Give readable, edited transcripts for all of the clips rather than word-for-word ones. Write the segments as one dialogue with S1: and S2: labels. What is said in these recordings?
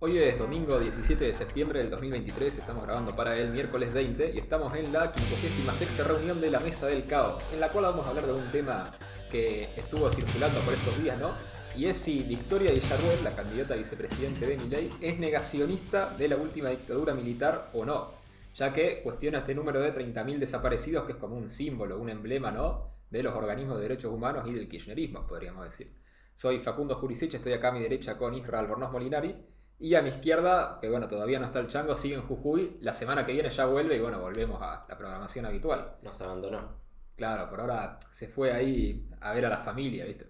S1: Hoy es domingo 17 de septiembre del 2023, estamos grabando para el miércoles 20 y estamos en la 56ª reunión de la Mesa del Caos, en la cual vamos a hablar de un tema que estuvo circulando por estos días, ¿no? Y es si Victoria Villarruel, la candidata a vicepresidente de Milei, es negacionista de la última dictadura militar o no, ya que cuestiona este número de 30.000 desaparecidos que es como un símbolo, un emblema, ¿no? De los organismos de derechos humanos y del kirchnerismo, podríamos decir. Soy Facundo Jurisic, estoy acá a mi derecha con Isra Albornoz Molinari. Y a mi izquierda, que bueno, todavía no está el chango, sigue en Jujuy. La semana que viene ya vuelve y bueno, volvemos a la programación habitual.
S2: Nos abandonó.
S1: Claro, por ahora se fue ahí a ver a la familia, ¿viste?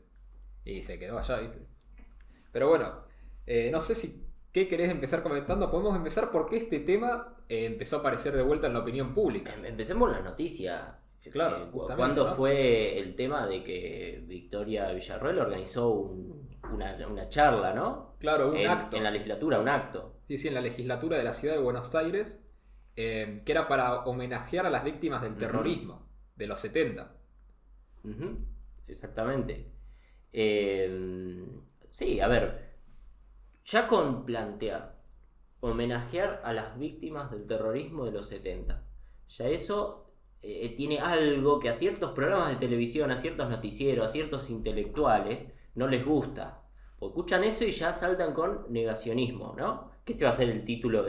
S1: Y se quedó allá, ¿viste? Pero bueno, no sé si qué querés empezar comentando. Podemos empezar porque este tema empezó a aparecer de vuelta en la opinión pública.
S2: Empecemos la noticia.
S1: Claro, justamente,
S2: ¿Cuándo
S1: ¿no?
S2: fue el tema de que Victoria Villarroel organizó una charla, ¿no?
S1: Claro, un acto.
S2: En la legislatura, un acto.
S1: Sí, sí, en la legislatura de la ciudad de Buenos Aires, que era para homenajear a las víctimas del terrorismo de los 70.
S2: Ujú, exactamente. Sí, a ver, ya con plantear, homenajear a las víctimas del terrorismo de los 70, ya eso tiene algo que a ciertos programas de televisión, a ciertos noticieros, a ciertos intelectuales no les gusta. Porque escuchan eso y ya saltan con negacionismo, ¿no? Que ese va a ser el título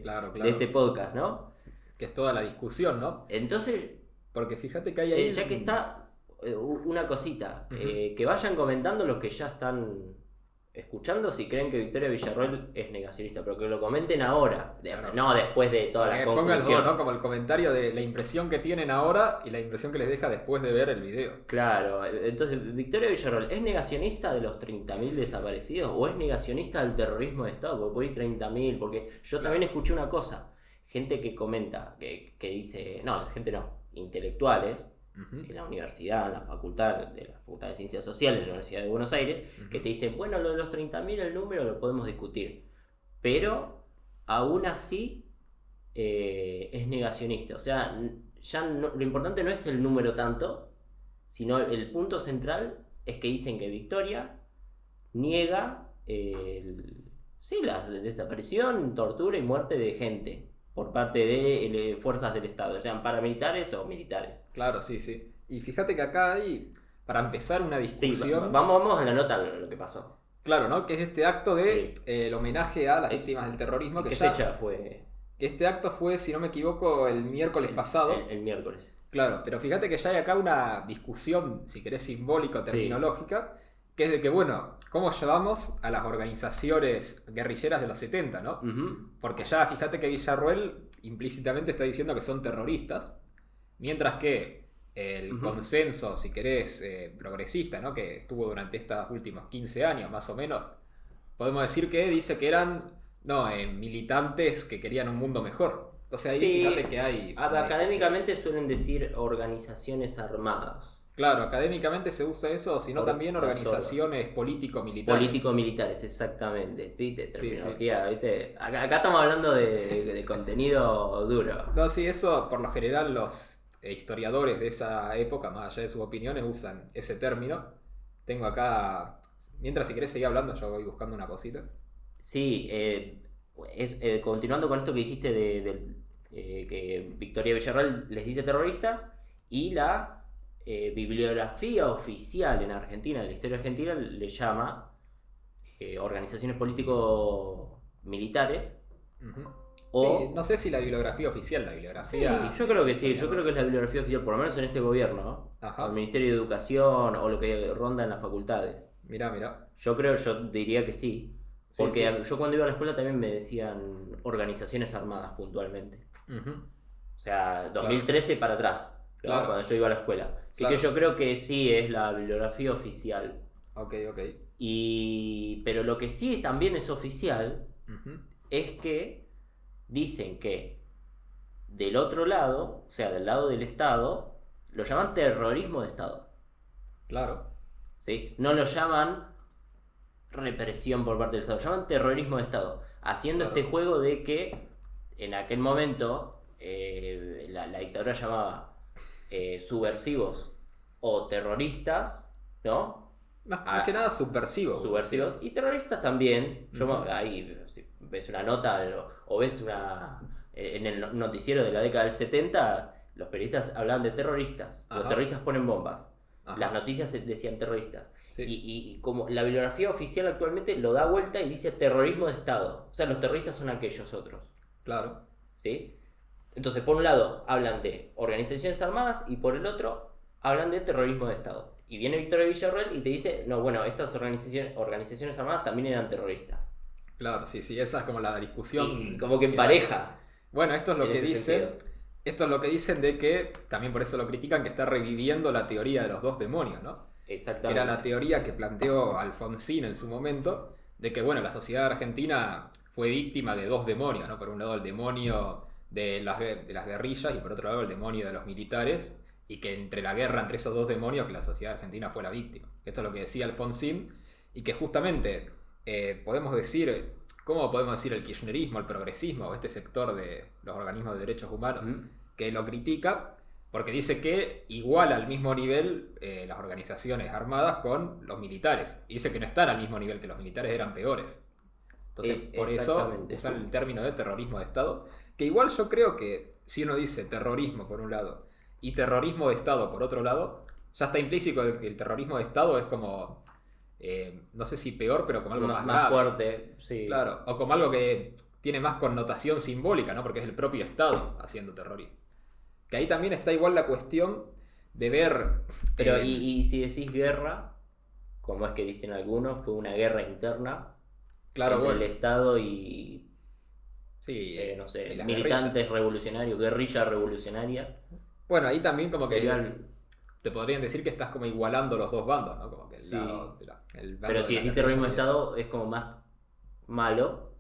S1: Claro,
S2: de este podcast, ¿no?
S1: Que es toda la discusión, ¿no?
S2: Entonces,
S1: Porque fíjate que hay ahí...
S2: ya que está, una cosita,
S1: Ujú.
S2: que vayan comentando los que ya están escuchando si creen que Victoria Villarroel es negacionista, pero que lo comenten ahora,
S1: Claro.
S2: no después de todas las
S1: Pongan los dos,
S2: conclusiones.
S1: ¿no? Como el comentario de la impresión que tienen ahora y la impresión que les deja después de ver el video.
S2: Claro, entonces, ¿Victoria Villarroel es negacionista de los 30.000 desaparecidos o es negacionista del terrorismo de Estado? Porque por ahí 30.000, porque yo
S1: Claro.
S2: también escuché una cosa, gente que comenta, que dice, no, gente no, intelectuales,
S1: Ujú.
S2: en la universidad, en la Facultad de Ciencias Sociales de la Universidad de Buenos Aires, que te dicen, bueno, lo de los 30.000 el número lo podemos discutir, pero aún así es negacionista. O sea, lo importante no es el número tanto, sino el punto central es que dicen que Victoria niega sí, la desaparición, tortura y muerte de gente por parte de fuerzas del Estado, sean paramilitares o militares.
S1: Claro, sí, sí. Y fíjate que acá hay, para empezar una
S2: Sí,
S1: discusión,
S2: vamos a la nota lo que pasó.
S1: claro, ¿no? Que es este acto de
S2: Sí.
S1: el homenaje a las
S2: Eh,
S1: víctimas del terrorismo, que
S2: ¿Qué
S1: ya...
S2: fecha fue?
S1: Este acto fue, si no me equivoco, el miércoles pasado.
S2: El miércoles.
S1: Claro, pero fíjate que ya hay acá una discusión, si querés, simbólica o
S2: Sí.
S1: terminológica, que es de que, bueno, ¿cómo llevamos a las organizaciones guerrilleras de los 70, ¿no?
S2: Ujú.
S1: Porque ya fíjate que Villarroel implícitamente está diciendo que son terroristas, mientras que el
S2: Ujú.
S1: consenso, si querés, progresista, ¿no? Que estuvo durante estos últimos 15 años, más o menos, podemos decir que dice que eran, no, militantes que querían un mundo mejor. Entonces ahí
S2: Sí,
S1: fíjate que hay una discusión.
S2: académicamente suelen decir organizaciones armadas.
S1: Claro, académicamente se usa eso, sino también
S2: No solo.
S1: organizaciones político-militares.
S2: Político-militares, exactamente. Sí, de
S1: Sí, sí.
S2: terminología, ¿viste? Acá estamos hablando de contenido duro.
S1: No, sí, eso por lo general los historiadores de esa época, más allá de sus opiniones, usan ese término. Tengo acá, mientras si querés seguir hablando, yo voy buscando una cosita.
S2: Sí, continuando con esto que dijiste que Victoria Villarreal les dice terroristas y la bibliografía oficial en Argentina, de la historia argentina, le llama organizaciones político-militares
S1: Ujú. Sí,
S2: o...
S1: no sé si la bibliografía oficial, la
S2: Sí,
S1: bibliografía
S2: yo
S1: de
S2: creo
S1: los
S2: que sí, yo creo que es la
S1: historiadores.
S2: bibliografía oficial, por lo menos en este gobierno, ¿no? O el
S1: Ajá,
S2: Ministerio de Educación o lo que ronda en las facultades.
S1: mirá, mirá.
S2: Yo diría que sí.
S1: Sí,
S2: Porque
S1: sí.
S2: yo cuando iba a la escuela también me decían organizaciones armadas puntualmente.
S1: Ujú.
S2: O sea,
S1: Claro,
S2: 2013 para atrás, ¿no?
S1: claro,
S2: Cuando yo iba a la escuela. Así que
S1: claro.
S2: yo creo que sí es la bibliografía oficial.
S1: Ok, ok.
S2: Pero lo que sí también es oficial
S1: Ujú.
S2: es que dicen que del otro lado, o sea, del lado del Estado, lo llaman terrorismo de Estado.
S1: Claro,
S2: ¿Sí? No lo llaman represión por parte del Estado, lo llaman terrorismo de Estado, haciendo
S1: claro.
S2: este juego de que en aquel momento la dictadura llamaba subversivos o terroristas, ¿no?
S1: Más que nada subversivos.
S2: Subversivos y terroristas también.
S1: Ujú.
S2: Ahí, si ves una nota o ves en el noticiero de la década del 70, los periodistas hablaban de terroristas. Los
S1: Ajá.
S2: terroristas ponen bombas.
S1: Ajá.
S2: Las noticias decían terroristas.
S1: Sí.
S2: Y como la bibliografía oficial actualmente lo da vuelta y dice terrorismo de Estado. O sea, los terroristas son aquellos otros.
S1: Claro.
S2: ¿Sí? Entonces, por un lado, hablan de organizaciones armadas y por el otro, hablan de terrorismo de Estado. Y viene Victoria Villarroel y te dice, no, bueno, estas organizaciones armadas también eran terroristas.
S1: Claro, sí, esa es como la discusión.
S2: Y como que en pareja.
S1: Bueno, esto es lo
S2: en
S1: que
S2: ese
S1: dicen.
S2: sentido.
S1: Esto es lo que dicen de que, también por eso lo critican, que está reviviendo la teoría de los dos demonios, ¿no?
S2: Exactamente.
S1: Era la teoría que planteó Alfonsín en su momento, de que, bueno, la sociedad argentina fue víctima de dos demonios, ¿no? Por un lado el demonio de las guerrillas y por otro lado el demonio de los militares, y que entre la guerra entre esos dos demonios que la sociedad argentina fue la víctima. Esto es lo que decía Alfonsín, y que justamente podemos decir, ¿cómo podemos decir el kirchnerismo, el progresismo, o este sector de los organismos de derechos humanos, que lo critica? Porque dice que iguala al mismo nivel las organizaciones armadas con los militares. Y dice que no están al mismo nivel, que los militares eran peores. Entonces, por eso
S2: Exactamente.
S1: usan el término de terrorismo de Estado. Que igual yo creo que si uno dice terrorismo por un lado y terrorismo de Estado por otro lado, ya está implícito que el terrorismo de Estado es como, no sé si peor, pero como algo más grave.
S2: fuerte, sí.
S1: Claro, o como algo que tiene más connotación simbólica, ¿no? Porque es el propio Estado haciendo terrorismo. Que ahí también está igual la cuestión de ver...
S2: Pero y si decís guerra, como es que dicen algunos, fue una guerra interna
S1: claro,
S2: entre
S1: bueno,
S2: el Estado y,
S1: sí,
S2: no sé,
S1: y las
S2: militantes
S1: guerrillas.
S2: revolucionarios, guerrilla revolucionaria.
S1: Bueno, ahí también como que
S2: Serían-
S1: te podrían decir que estás como igualando los dos bandos, ¿no? Como que el
S2: Sí.
S1: lado el bando
S2: Pero
S1: de
S2: si
S1: la
S2: decís
S1: guerrilla
S2: terrorismo de
S1: y el
S2: Estado, es como más malo.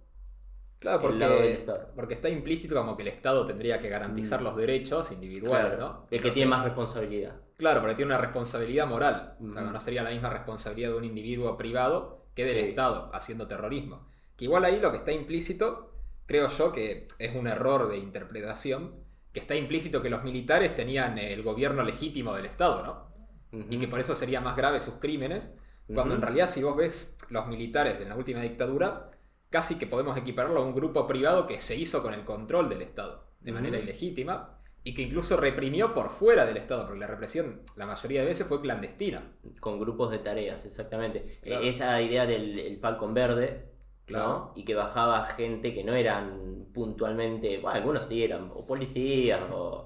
S1: Claro,
S2: el lado del
S1: porque,
S2: Estado.
S1: porque está implícito como que el Estado tendría que garantizar los derechos individuales,
S2: Claro,
S1: ¿no?
S2: el que
S1: Entonces,
S2: tiene más responsabilidad.
S1: claro, porque tiene una responsabilidad moral. O sea,
S2: Ujú.
S1: no sería la misma responsabilidad de un individuo privado que del
S2: Sí.
S1: Estado haciendo terrorismo. Que igual ahí lo que está implícito, creo yo que es un error de interpretación, que está implícito que los militares tenían el gobierno legítimo del Estado, ¿no? Y que por eso sería más grave sus crímenes, cuando en
S2: Ujú.
S1: realidad si vos ves los militares de la última dictadura, casi que podemos equipararlo a un grupo privado que se hizo con el control del Estado, de manera
S2: Ujú.
S1: ilegítima, y que incluso reprimió por fuera del Estado, porque la represión la mayoría de veces fue clandestina.
S2: Con grupos de tareas, exactamente.
S1: Claro.
S2: Esa idea del el Falcon Verde,
S1: Claro.
S2: ¿no? Y que bajaba gente que no eran puntualmente, bueno, algunos sí eran o policías o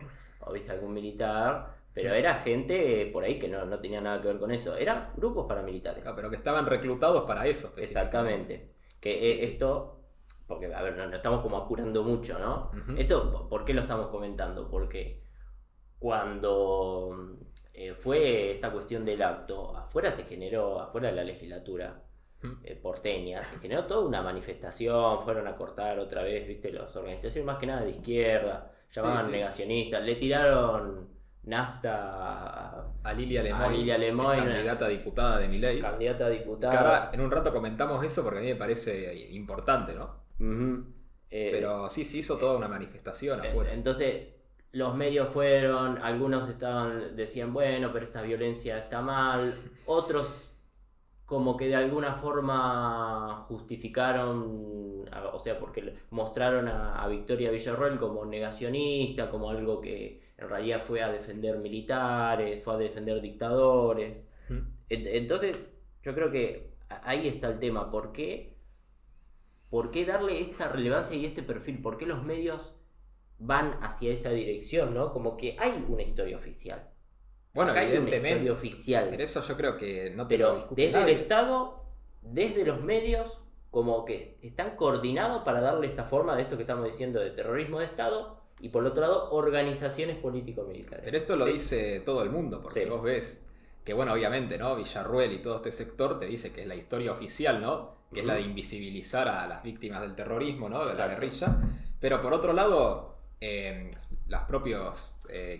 S2: viste algún militar, pero era gente por ahí que no tenía nada que ver con eso. Eran grupos paramilitares.
S1: Claro, pero que estaban reclutados para eso.
S2: Exactamente. Que
S1: Sí, sí.
S2: esto, porque a ver, no estamos como apurando mucho, ¿no?
S1: Ujú.
S2: Esto, ¿por qué lo estamos comentando? Porque cuando fue esta cuestión del acto, afuera de la legislatura porteña, se generó toda una manifestación, fueron a cortar otra vez, viste, las organizaciones más que nada de izquierda, llamaban
S1: Sí, sí.
S2: negacionistas, le tiraron nafta
S1: A Lilia Lemoyne,
S2: a Lilia Lemoyne,
S1: que es candidata a diputada de Milei.
S2: candidata a
S1: Que
S2: diputada.
S1: ahora en un rato comentamos eso porque a mí me parece importante, ¿no?
S2: Ujú.
S1: Pero sí, se hizo toda una manifestación afuera.
S2: Entonces, los medios fueron, algunos decían, bueno, pero esta violencia está mal, otros como que de alguna forma justificaron, o sea, porque mostraron a Victoria Villarroel como negacionista, como algo que en realidad fue a defender militares, fue a defender dictadores.
S1: Mm.
S2: Entonces, yo creo que ahí está el tema. ¿Por qué darle esta relevancia y este perfil? ¿Por qué los medios van hacia esa dirección, ¿no? Como que hay una historia oficial.
S1: Bueno,
S2: Acá hay una
S1: evidentemente.
S2: historia oficial.
S1: Pero eso yo creo que no te lo
S2: Pero
S1: discute
S2: desde el
S1: nadie.
S2: Estado, desde los medios, como que están coordinados para darle esta forma de esto que estamos diciendo de terrorismo de Estado, y por el otro lado, organizaciones político-militares.
S1: Pero esto lo
S2: Sí.
S1: dice todo el mundo, porque
S2: Sí.
S1: vos ves que, bueno, obviamente, ¿no? Villarruel y todo este sector te dice que es la historia oficial, ¿no? Que es la de invisibilizar a las víctimas del terrorismo, ¿no? De la
S2: Exacto.
S1: guerrilla. Pero por otro lado, los propios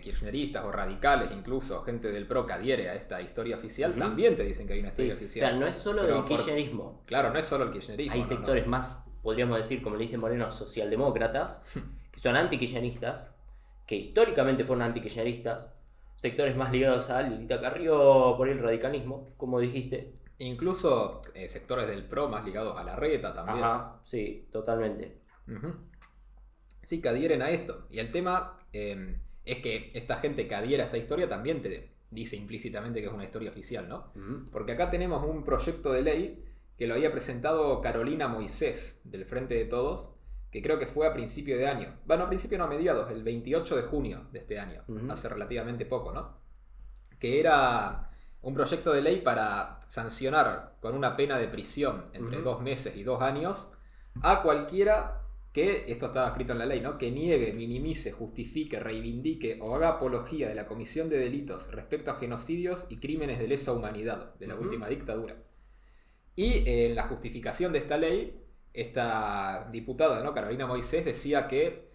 S1: kirchneristas o radicales, incluso gente del PRO que adhiere a esta historia oficial,
S2: Ujú.
S1: también te dicen que hay una
S2: Sí.
S1: historia
S2: O
S1: oficial.
S2: sea, no es solo
S1: Pero
S2: del kirchnerismo.
S1: Claro, no es solo el kirchnerismo.
S2: Hay
S1: no,
S2: sectores
S1: no.
S2: más, podríamos decir, como le dice Moreno, socialdemócratas, que son antikirchneristas, que históricamente fueron antikirchneristas, sectores más ligados a Lilita Carrió, por el radicalismo, como dijiste,
S1: Incluso sectores del PRO más ligados a la reta también.
S2: Ajá, sí, totalmente.
S1: Ujú. Sí, que adhieren a esto. Y el tema es que esta gente que adhiere a esta historia también te dice implícitamente que es una historia oficial, ¿no? Porque acá tenemos un proyecto de ley que lo había presentado Carolina Moisés, del Frente de Todos, que creo que fue a principio de año. Bueno, a principio no, a mediados, el 28 de junio de este año, hace relativamente poco, ¿no? Que era un proyecto de ley para sancionar con una pena de prisión entre 2 meses y 2 años a cualquiera que, esto estaba escrito en la ley, ¿no? Que niegue, minimice, justifique, reivindique o haga apología de la comisión de delitos respecto a genocidios y crímenes de lesa humanidad de la última dictadura. Y en la justificación de esta ley, esta diputada, ¿no? Carolina Moisés, decía que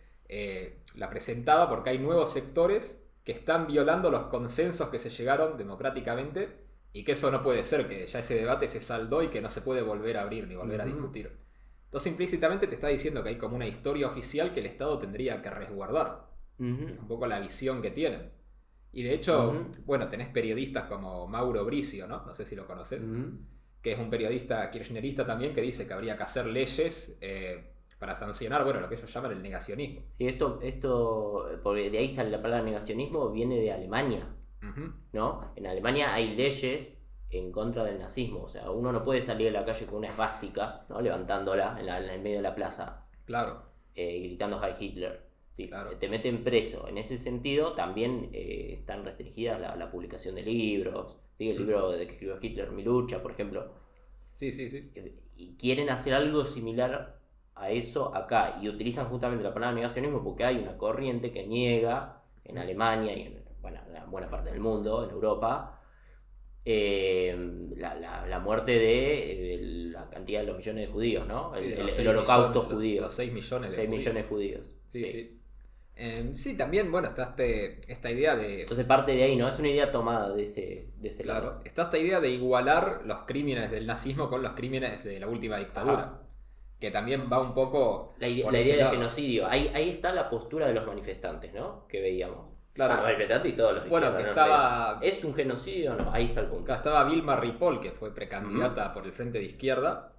S1: la presentaba porque hay nuevos sectores que están violando los consensos que se llegaron democráticamente y que eso no puede ser, que ya ese debate se saldó y que no se puede volver a abrir ni volver a discutir. Entonces implícitamente te está diciendo que hay como una historia oficial que el Estado tendría que resguardar. Un poco la visión que tienen. Y de hecho, bueno, tenés periodistas como Mauro Bricio, ¿no? No sé si lo conocés. Que es un periodista kirchnerista también que dice que habría que hacer leyes para sancionar, bueno, lo que ellos llaman el negacionismo.
S2: Sí, esto, porque de ahí sale la palabra negacionismo, viene de Alemania, ¿no? En Alemania hay leyes en contra del nazismo, o sea, uno no puede salir a la calle con una esvástica, ¿no? Levantándola en el medio de la plaza,
S1: claro,
S2: gritando Heil Hitler. Sí,
S1: claro.
S2: Te meten preso. En ese sentido, también están restringidas la publicación de libros. ¿Sí? El libro de que escribió Hitler, Mi lucha, por ejemplo.
S1: Sí.
S2: Y quieren hacer algo similar a eso acá. Y utilizan justamente la palabra negacionismo porque hay una corriente que niega en Alemania y en buena parte del mundo, en Europa, la muerte de la cantidad de los millones de judíos, ¿no? El holocausto judío.
S1: Los 6 millones de
S2: 6 millones de judíos.
S1: Sí. Sí, también, bueno, está esta idea de...
S2: Entonces parte de ahí, ¿no? Es una idea tomada de ese
S1: claro,
S2: lado.
S1: está esta idea de igualar los crímenes del nazismo con los crímenes de la última dictadura.
S2: Ajá.
S1: Que también va un poco...
S2: La idea del genocidio. Ahí está la postura de los manifestantes, ¿no? Que veíamos.
S1: Claro.
S2: Los manifestantes y todos los
S1: bueno, que estaba...
S2: ¿Es un genocidio o no? Ahí está el punto.
S1: Estaba Vilma Ripoll, que fue precandidata por el Frente de Izquierda.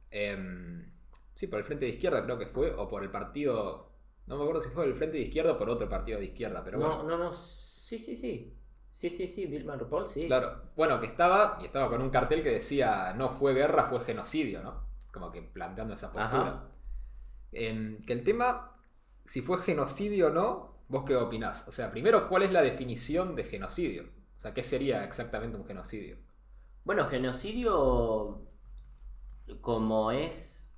S1: Sí, por el Frente de Izquierda creo que fue, o por el partido... No me acuerdo si fue el Frente de Izquierda o por otro partido de izquierda, pero bueno.
S2: No, sí, Vilma Ripoll, sí.
S1: Claro, bueno, que estaba con un cartel que decía no fue guerra, fue genocidio, ¿no? Como que planteando esa postura. Que el tema, si fue genocidio o no, ¿vos qué opinás? O sea, primero, ¿cuál es la definición de genocidio? O sea, ¿qué sería exactamente un genocidio?
S2: Bueno, genocidio, como es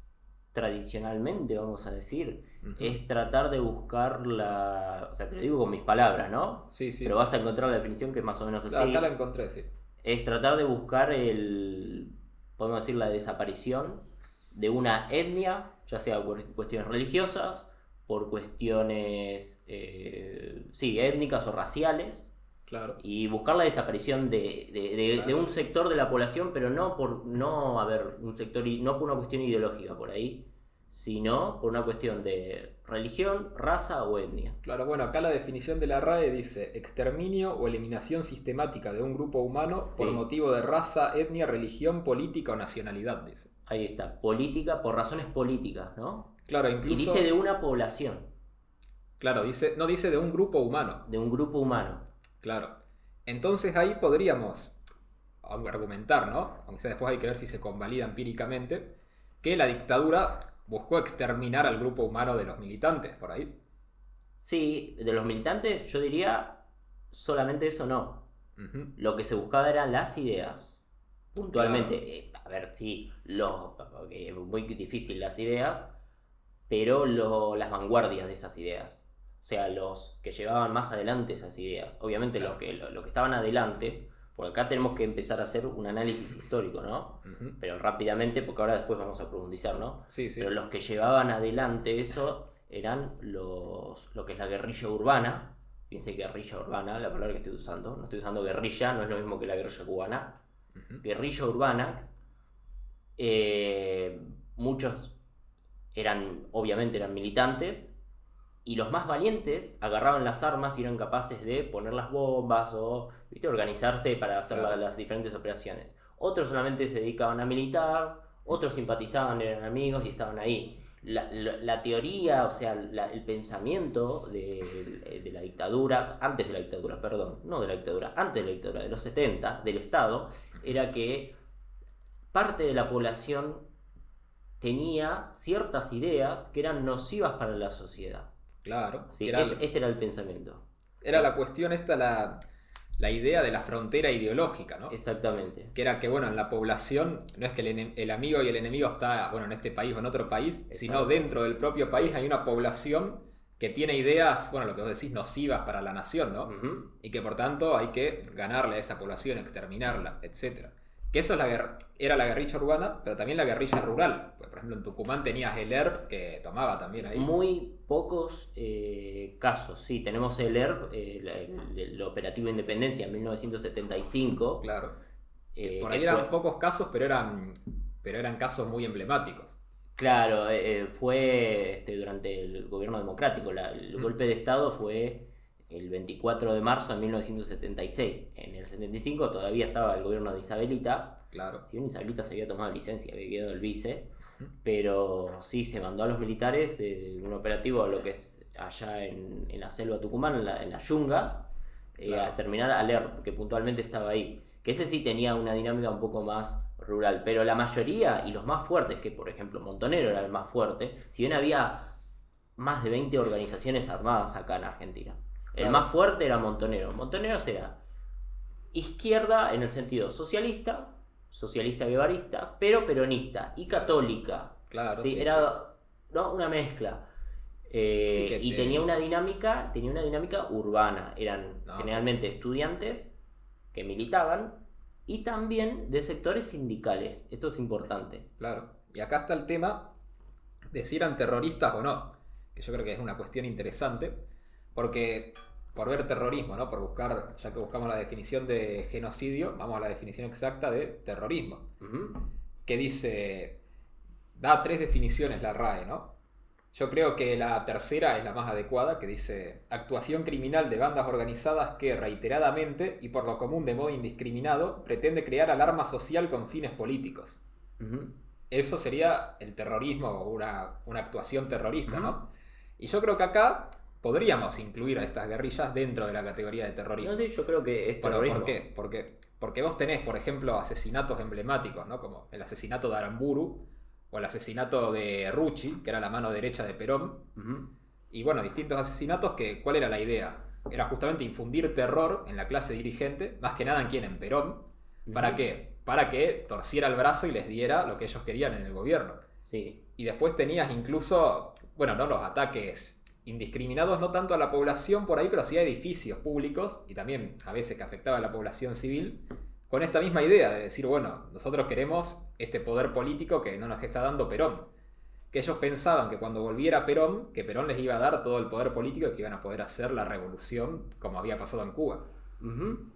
S2: tradicionalmente, vamos a decir, es tratar de buscar o sea, te lo digo con mis palabras, ¿no?
S1: Sí.
S2: Pero vas a encontrar la definición que es más o menos así.
S1: Acá la encontré, sí.
S2: Es tratar de buscar podemos decir, la desaparición de una etnia, ya sea por cuestiones religiosas, por cuestiones, étnicas o raciales.
S1: Claro.
S2: Y buscar la desaparición de un sector de la población, pero no por un sector, no por una cuestión ideológica por ahí, sino por una cuestión de religión, raza o etnia.
S1: Claro, bueno, acá la definición de la RAE dice exterminio o eliminación sistemática de un grupo humano por motivo de raza, etnia, religión, política o nacionalidad, dice.
S2: Ahí está, política, por razones políticas, ¿no?
S1: Claro, incluso...
S2: Y dice de una población.
S1: Claro, no dice de un grupo humano.
S2: De un grupo humano.
S1: Claro. Entonces ahí podríamos argumentar, ¿no? Aunque sea después hay que ver si se convalida empíricamente, que la dictadura buscó exterminar al grupo humano de los militantes, por ahí.
S2: Sí, de los militantes yo diría solamente eso no. Lo que se buscaba eran las ideas. Puntualmente, claro. A ver, sí, es muy difícil las ideas, pero las vanguardias de esas ideas. O sea, los que llevaban más adelante esas ideas. Obviamente claro. los que estaban adelante, porque acá tenemos que empezar a hacer un análisis histórico, ¿no? Pero rápidamente, porque ahora después vamos a profundizar, ¿no?
S1: Sí.
S2: Pero los que llevaban adelante eso eran lo que es la guerrilla urbana. Fíjense, guerrilla urbana, la palabra que estoy usando. No estoy usando guerrilla, no es lo mismo que la guerrilla cubana. Guerrilla urbana. Muchos obviamente eran militantes. Y los más valientes agarraban las armas y eran capaces de poner las bombas o organizarse para hacer las diferentes operaciones. otros solamente se dedicaban a militar, otros simpatizaban, eran amigos y estaban ahí. La teoría, o sea, el pensamiento de la dictadura, antes de la dictadura, perdón, no de la dictadura, antes de la dictadura, de los 70, del Estado, era que parte de la población tenía ciertas ideas que eran nocivas para la sociedad.
S1: Claro.
S2: Sí, este era el pensamiento.
S1: Era la cuestión esta, la idea de la frontera ideológica, ¿no?
S2: Exactamente.
S1: Que era que, bueno, en la población no es que el amigo y el enemigo está, bueno, en este país o en otro país,
S2: Exacto.
S1: sino dentro del propio país hay una población que tiene ideas, bueno, lo que vos decís, nocivas para la nación, ¿no?
S2: Uh-huh.
S1: Y que por tanto hay que ganarle a esa población, exterminarla, etc. Que eso es era la guerrilla urbana, pero también la guerrilla rural. Pues, por ejemplo, en Tucumán tenías el ERP que tomaba también ahí.
S2: Muy pocos casos, sí. Tenemos el ERP, el Operativo Independencia, en 1975.
S1: Claro. Por ahí eran pocos casos, pero eran casos muy emblemáticos.
S2: Claro, fue durante el gobierno democrático. El golpe de Estado fue el 24 de marzo de 1976. En el 75 todavía estaba el gobierno de Isabelita.
S1: Claro.
S2: Si bien Isabelita se había tomado licencia, había quedado el vice, pero sí se mandó a los militares de un operativo a lo que es allá en la selva Tucumán, en las yungas,
S1: Claro.
S2: a exterminar al ERP, que puntualmente estaba ahí. Que ese sí tenía una dinámica un poco más rural, pero la mayoría y los más fuertes, que por ejemplo Montonero era el más fuerte, si bien había más de 20 organizaciones armadas acá en Argentina. El
S1: Claro.
S2: más fuerte era Montonero. Montonero era izquierda en el sentido socialista guevarista, pero peronista y católica.
S1: Claro,
S2: ¿sí?
S1: sí,
S2: Era ¿no? una mezcla. Y tenía una dinámica urbana. Eran generalmente estudiantes que militaban y también de sectores sindicales. Esto es importante.
S1: Claro. Y acá está el tema de si eran terroristas o no, que yo creo que es una cuestión interesante, porque por ver terrorismo, ¿no? Por buscar, ya que buscamos la definición de genocidio, vamos a la definición exacta de terrorismo, que dice, da 3 definiciones la RAE, ¿no? Yo creo que la tercera es la más adecuada, que dice, actuación criminal de bandas organizadas que reiteradamente y por lo común de modo indiscriminado pretende crear alarma social con fines políticos. Eso sería el terrorismo o una actuación terrorista, ¿no? Y yo creo que acá podríamos incluir a estas guerrillas dentro de la categoría de terrorismo.
S2: No sé, yo creo que es terrorismo.
S1: ¿Por qué? Porque vos tenés, por ejemplo, asesinatos emblemáticos, ¿no? Como el asesinato de Aramburu o el asesinato de Rucci, que era la mano derecha de Perón. Y bueno, distintos asesinatos que, ¿cuál era la idea? Era justamente infundir terror en la clase dirigente, más que nada en quién, en Perón. ¿Para qué? Para que torciera el brazo y les diera lo que ellos querían en el gobierno.
S2: Sí.
S1: Y después tenías incluso, bueno, no los ataques indiscriminados, no tanto a la población por ahí, pero sí a edificios públicos y también a veces que afectaba a la población civil, con esta misma idea de decir, bueno, nosotros queremos este poder político que no nos está dando Perón. Que ellos pensaban que cuando volviera Perón, que Perón les iba a dar todo el poder político y que iban a poder hacer la revolución como había pasado en Cuba.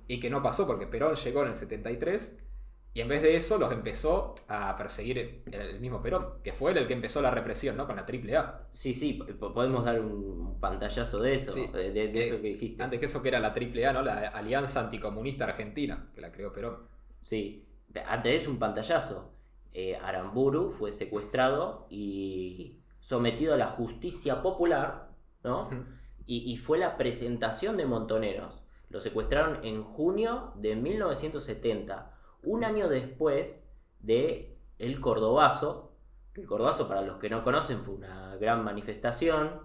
S1: Y que no pasó porque Perón llegó en el 73 y en vez de eso los empezó a perseguir el mismo Perón, que fue él el que empezó la represión, ¿no? Con la AAA.
S2: Sí, podemos dar un pantallazo de eso,
S1: Sí,
S2: de eso que dijiste.
S1: Antes que eso que era la AAA, ¿no? La Alianza Anticomunista Argentina, que la creó Perón.
S2: Sí, antes de eso un pantallazo. Aramburu fue secuestrado y sometido a la justicia popular, ¿no? Y fue la presentación de Montoneros. Lo secuestraron en junio de 1970, un año después de El Cordobazo. El Cordobazo, para los que no conocen, fue una gran manifestación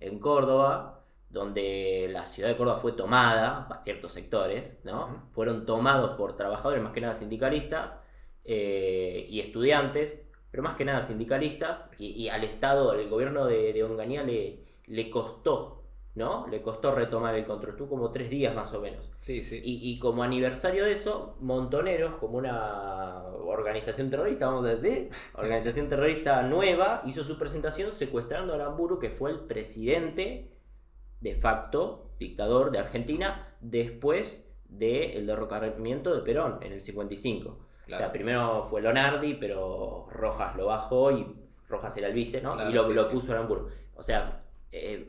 S2: en Córdoba, donde la ciudad de Córdoba fue tomada, para ciertos sectores, ¿no? Fueron tomados por trabajadores, más que nada sindicalistas, y estudiantes, pero más que nada sindicalistas, y al Estado, el gobierno de Onganía le costó, ¿no? Le costó retomar el control, estuvo como 3 días más o menos.
S1: Sí, sí.
S2: Y como aniversario de eso, Montoneros, como una organización terrorista, vamos a decir, organización terrorista nueva, hizo su presentación secuestrando a Aramburu, que fue el presidente de facto, dictador de Argentina, después del derrocamiento de Perón en el 55. Claro. O sea, primero fue Lonardi, pero Rojas lo bajó y Rojas era el vice, ¿no?
S1: Claro,
S2: y lo puso Aramburu. O sea,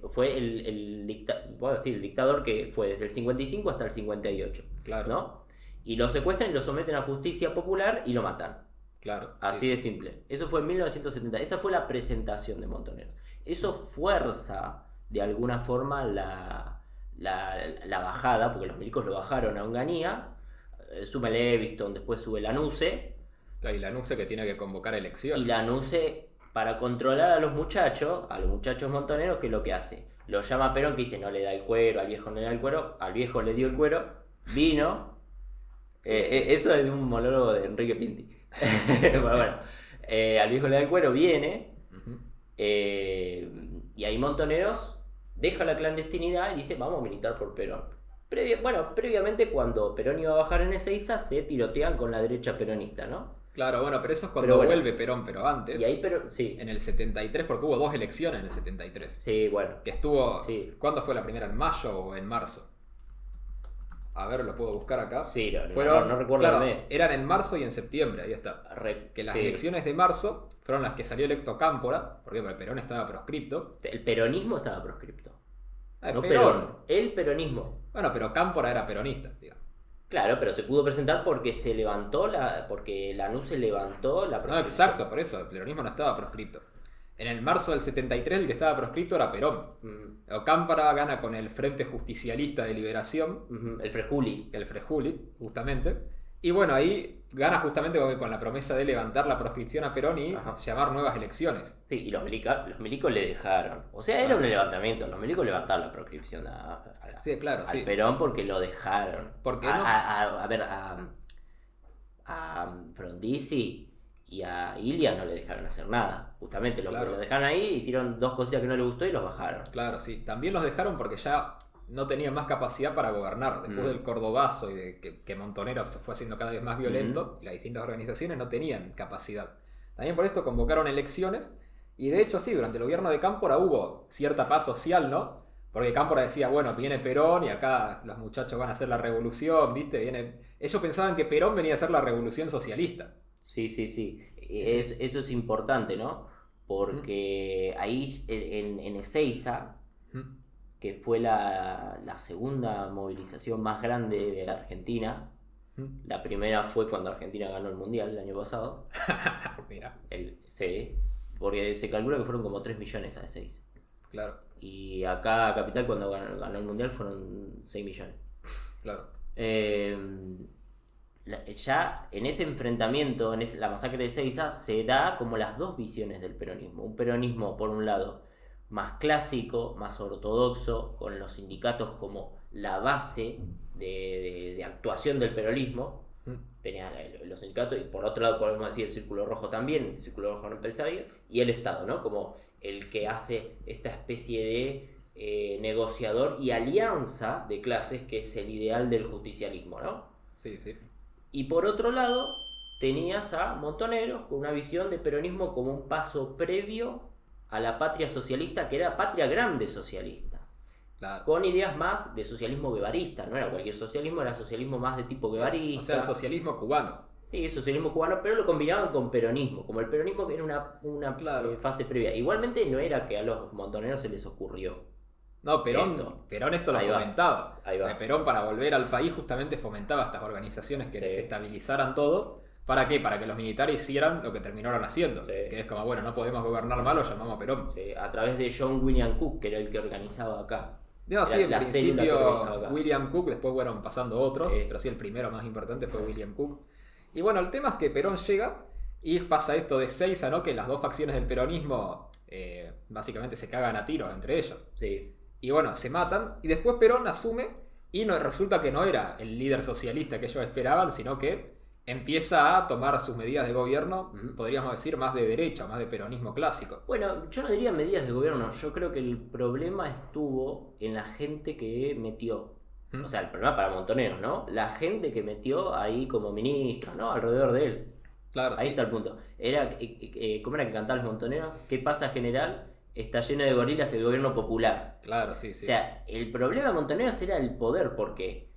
S2: fue el dictador que fue desde el 55 hasta el 58,
S1: claro.
S2: ¿no? Y lo secuestran y lo someten a justicia popular y lo matan.
S1: Claro.
S2: Así de simple. Eso fue en 1970. Esa fue la presentación de Montoneros. Eso fuerza de alguna forma la bajada, porque los milicos lo bajaron a Onganía. Sube Leviston, después sube Lanuse.
S1: Y Lanuse que tiene que convocar elecciones.
S2: Y Lanuse, para controlar a los muchachos montoneros, ¿qué es lo que hace? Lo llama a Perón, que dice no le da el cuero, al viejo no le da el cuero, al viejo le dio el cuero, vino. Eso es de un monólogo de Enrique Pinti. Bueno, al viejo le da el cuero, viene.
S1: Uh-huh.
S2: Y ahí Montoneros deja la clandestinidad y dice vamos a militar por Perón. Previamente cuando Perón iba a bajar en Ezeiza se tirotean con la derecha peronista, ¿no?
S1: Claro, bueno, pero eso es cuando vuelve Perón, pero antes.
S2: Y ahí sí.
S1: En el 73, porque hubo 2 elecciones en el 73.
S2: Sí, bueno.
S1: Que estuvo...
S2: Sí.
S1: ¿Cuándo fue la primera? ¿En mayo o en marzo? A ver, lo puedo buscar acá.
S2: Sí,
S1: Fueron,
S2: no recuerdo
S1: claro,
S2: el mes.
S1: eran en marzo y en septiembre, ahí está. Que las elecciones de marzo fueron las que salió electo Cámpora, porque Perón estaba proscripto.
S2: El peronismo estaba proscripto.
S1: No
S2: Perón. El peronismo.
S1: Bueno, pero Cámpora era peronista, digamos.
S2: Claro, pero se pudo presentar porque se levantó porque Lanuse levantó la proscripción.
S1: No, exacto, por eso, el peronismo no estaba proscripto. En el marzo del 73 el que estaba proscripto era Perón. Cámpora gana con el Frente Justicialista de Liberación.
S2: El Frejuli.
S1: El Frejuli, justamente. Y bueno, ahí gana justamente con la promesa de levantar la proscripción a Perón y llamar nuevas elecciones.
S2: Sí, y los milicos le dejaron. O sea, era un levantamiento. Los milicos levantaron la proscripción al Perón porque lo dejaron.
S1: ¿Por qué
S2: a Frondizi y a Ilia no le dejaron hacer nada. Justamente lo dejaron ahí, hicieron 2 cositas que no les gustó y los bajaron.
S1: Claro, sí. También los dejaron porque ya no tenían más capacidad para gobernar. Después del Cordobazo y de que Montoneros se fue haciendo cada vez más violento, y las distintas organizaciones no tenían capacidad. También por esto convocaron elecciones, y de hecho sí, durante el gobierno de Cámpora hubo cierta paz social, ¿no? Porque Cámpora decía, bueno, viene Perón y acá los muchachos van a hacer la revolución, ¿viste? Ellos pensaban que Perón venía a hacer la revolución socialista.
S2: Sí. Eso es importante, ¿no? Porque ahí en Ezeiza, que fue la segunda movilización más grande de la Argentina. La primera fue cuando Argentina ganó el Mundial el año pasado.
S1: Mira.
S2: Sí, porque se calcula que fueron como 3 millones a Ezeiza.
S1: Claro.
S2: Y acá a Capital cuando ganó el Mundial fueron 6 millones.
S1: Claro.
S2: Ya en ese enfrentamiento, la masacre de Ezeiza, se da como las 2 visiones del peronismo. Un peronismo, por un lado, más clásico, más ortodoxo, con los sindicatos como la base de actuación del peronismo. Tenía los sindicatos, y por otro lado podemos decir el Círculo Rojo también, el Círculo Rojo Empresario, y el Estado, ¿no? Como el que hace esta especie de negociador y alianza de clases, que es el ideal del justicialismo, ¿no?
S1: Sí.
S2: Y por otro lado, tenías a Montoneros con una visión de peronismo como un paso previo a la patria socialista, que era patria grande socialista.
S1: Claro.
S2: Con ideas más de socialismo guevarista, no era cualquier socialismo, era socialismo más de tipo guevarista.
S1: O sea, el socialismo cubano.
S2: Sí, socialismo cubano, pero lo combinaban con peronismo, como el peronismo que era una fase previa. Igualmente no era que a los montoneros se les ocurrió.
S1: No, Perón esto lo fomentaba.
S2: Ahí va.
S1: Perón, para volver al país, justamente fomentaba estas organizaciones que desestabilizaran todo. ¿Para qué? Para que los militares hicieran lo que terminaron haciendo.
S2: Sí.
S1: Que es como, bueno, no podemos gobernar mal, lo llamamos a Perón.
S2: Sí, a través de John William Cook, que era el que organizaba acá.
S1: No, sí, en principio William Cook, después fueron pasando otros, pero sí, el primero más importante fue William Cook. Y bueno, el tema es que Perón llega y pasa esto de Ezeiza, ¿no? Que las 2 facciones del peronismo básicamente se cagan a tiros entre ellos.
S2: Sí.
S1: Y bueno, se matan, y después Perón asume, y resulta que no era el líder socialista que ellos esperaban, sino que empieza a tomar sus medidas de gobierno, podríamos decir, más de derecha, más de peronismo clásico.
S2: Bueno, yo no diría medidas de gobierno, yo creo que el problema estuvo en la gente que metió. O sea, el problema para Montoneros, ¿no? La gente que metió ahí como ministro, ¿no? Alrededor de él.
S1: Claro,
S2: ahí está el punto. ¿Cómo era que cantaban los Montoneros? ¿Qué pasa, general? Está lleno de gorilas el gobierno popular.
S1: Claro, sí.
S2: O sea, el problema de Montoneros era el poder, porque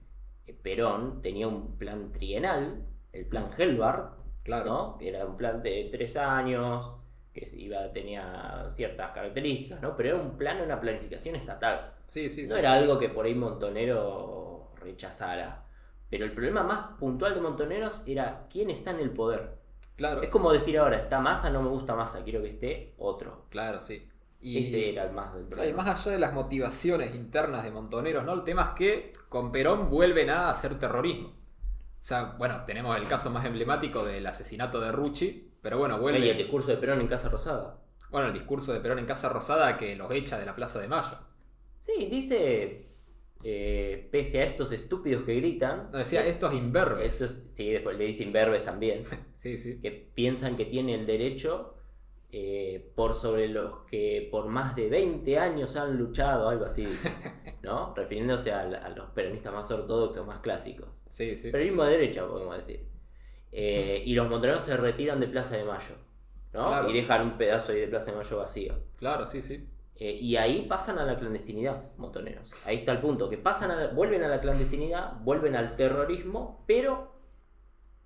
S2: Perón tenía un plan trienal, el plan Helbart,
S1: claro,
S2: ¿no? Que era un plan de 3 años, que tenía ciertas características, ¿no? Pero era un plan, una planificación estatal.
S1: Sí.
S2: No era algo que por ahí Montonero rechazara. Pero el problema más puntual de Montoneros era quién está en el poder.
S1: Claro.
S2: Es como decir ahora, está Massa, no me gusta Massa, quiero que esté otro.
S1: Claro, sí.
S2: Ese era el más del
S1: Y
S2: problema.
S1: más allá de las motivaciones internas de Montoneros, ¿no? El tema es que con Perón vuelven a hacer terrorismo. O sea, bueno, tenemos el caso más emblemático del asesinato de Rucci, pero bueno, vuelve.
S2: Y el discurso de Perón en Casa Rosada.
S1: Bueno, el discurso de Perón en Casa Rosada que los echa de la Plaza de Mayo.
S2: Sí, dice, pese a estos estúpidos que gritan...
S1: No, decía, estos imberbes.
S2: Sí, después le dice imberbes también.
S1: Sí, sí.
S2: Que piensan que tiene el derecho por sobre los que por más de 20 años han luchado, algo así, ¿no? Refiriéndose a los peronistas más ortodoxos, más clásicos.
S1: Sí, sí.
S2: Peronismo de derecha, podemos decir. Y los montoneros se retiran de Plaza de Mayo, ¿no?
S1: Claro.
S2: Y dejan un pedazo ahí de Plaza de Mayo vacío.
S1: Claro, sí, sí.
S2: Y ahí pasan a la clandestinidad, montoneros. Ahí está el punto, que vuelven a la clandestinidad, vuelven al terrorismo, pero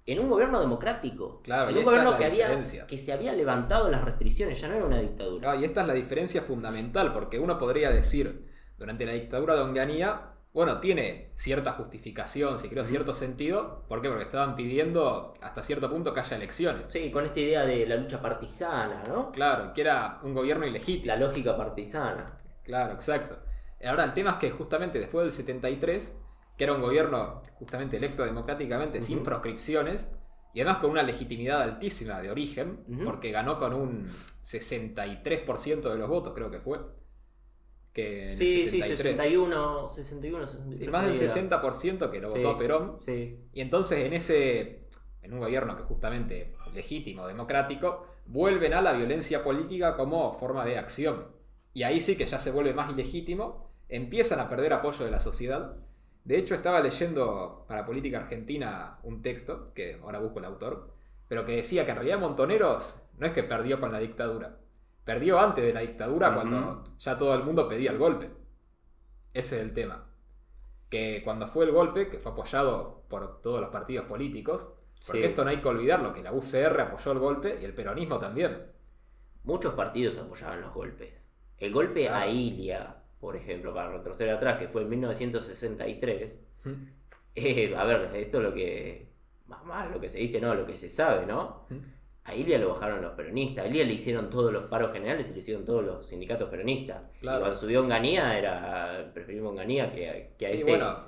S2: en un gobierno democrático.
S1: Claro,
S2: en
S1: y
S2: un gobierno
S1: esta es la diferencia.
S2: que se había levantado las restricciones, ya no era una dictadura.
S1: Ah, y esta es la diferencia fundamental, porque uno podría decir, durante la dictadura de Onganía, bueno, tiene cierta justificación, si creo, cierto sentido. ¿Por qué? Porque estaban pidiendo hasta cierto punto que haya elecciones.
S2: Sí, con esta idea de la lucha partisana, ¿no?
S1: Claro, que era un gobierno ilegítimo.
S2: La lógica partisana.
S1: Claro, exacto. Ahora, el tema es que justamente después del 73, que era un gobierno justamente electo democráticamente, sin proscripciones, y además con una legitimidad altísima de origen, porque ganó con un 63% de los votos, creo que fue. Que en
S2: Sí,
S1: el 73.
S2: 61, 63.
S1: Sí, más del 60% que lo votó a Perón.
S2: Sí.
S1: Y entonces en un gobierno que justamente legítimo, democrático, vuelven a la violencia política como forma de acción. Y ahí sí que ya se vuelve más ilegítimo, empiezan a perder apoyo de la sociedad. De hecho, estaba leyendo para Política Argentina un texto, que ahora busco el autor, pero que decía que en realidad Montoneros no es que perdió con la dictadura. Perdió antes de la dictadura cuando ya todo el mundo pedía el golpe. Ese es el tema. Que cuando fue el golpe, que fue apoyado por todos los partidos políticos, porque esto no hay que olvidarlo, que la UCR apoyó el golpe y el peronismo también.
S2: Muchos partidos apoyaban los golpes. El golpe a Ilia, por ejemplo, para retroceder atrás, que fue en 1963. A ver, esto es lo que... Más lo que se dice, no, lo que se sabe, ¿no? A Ilia lo bajaron los peronistas, a Ilia le hicieron todos los paros generales y le hicieron todos los sindicatos peronistas.
S1: Claro.
S2: Y cuando subió Onganía, preferimos Onganía que a
S1: Sí,
S2: este...
S1: bueno,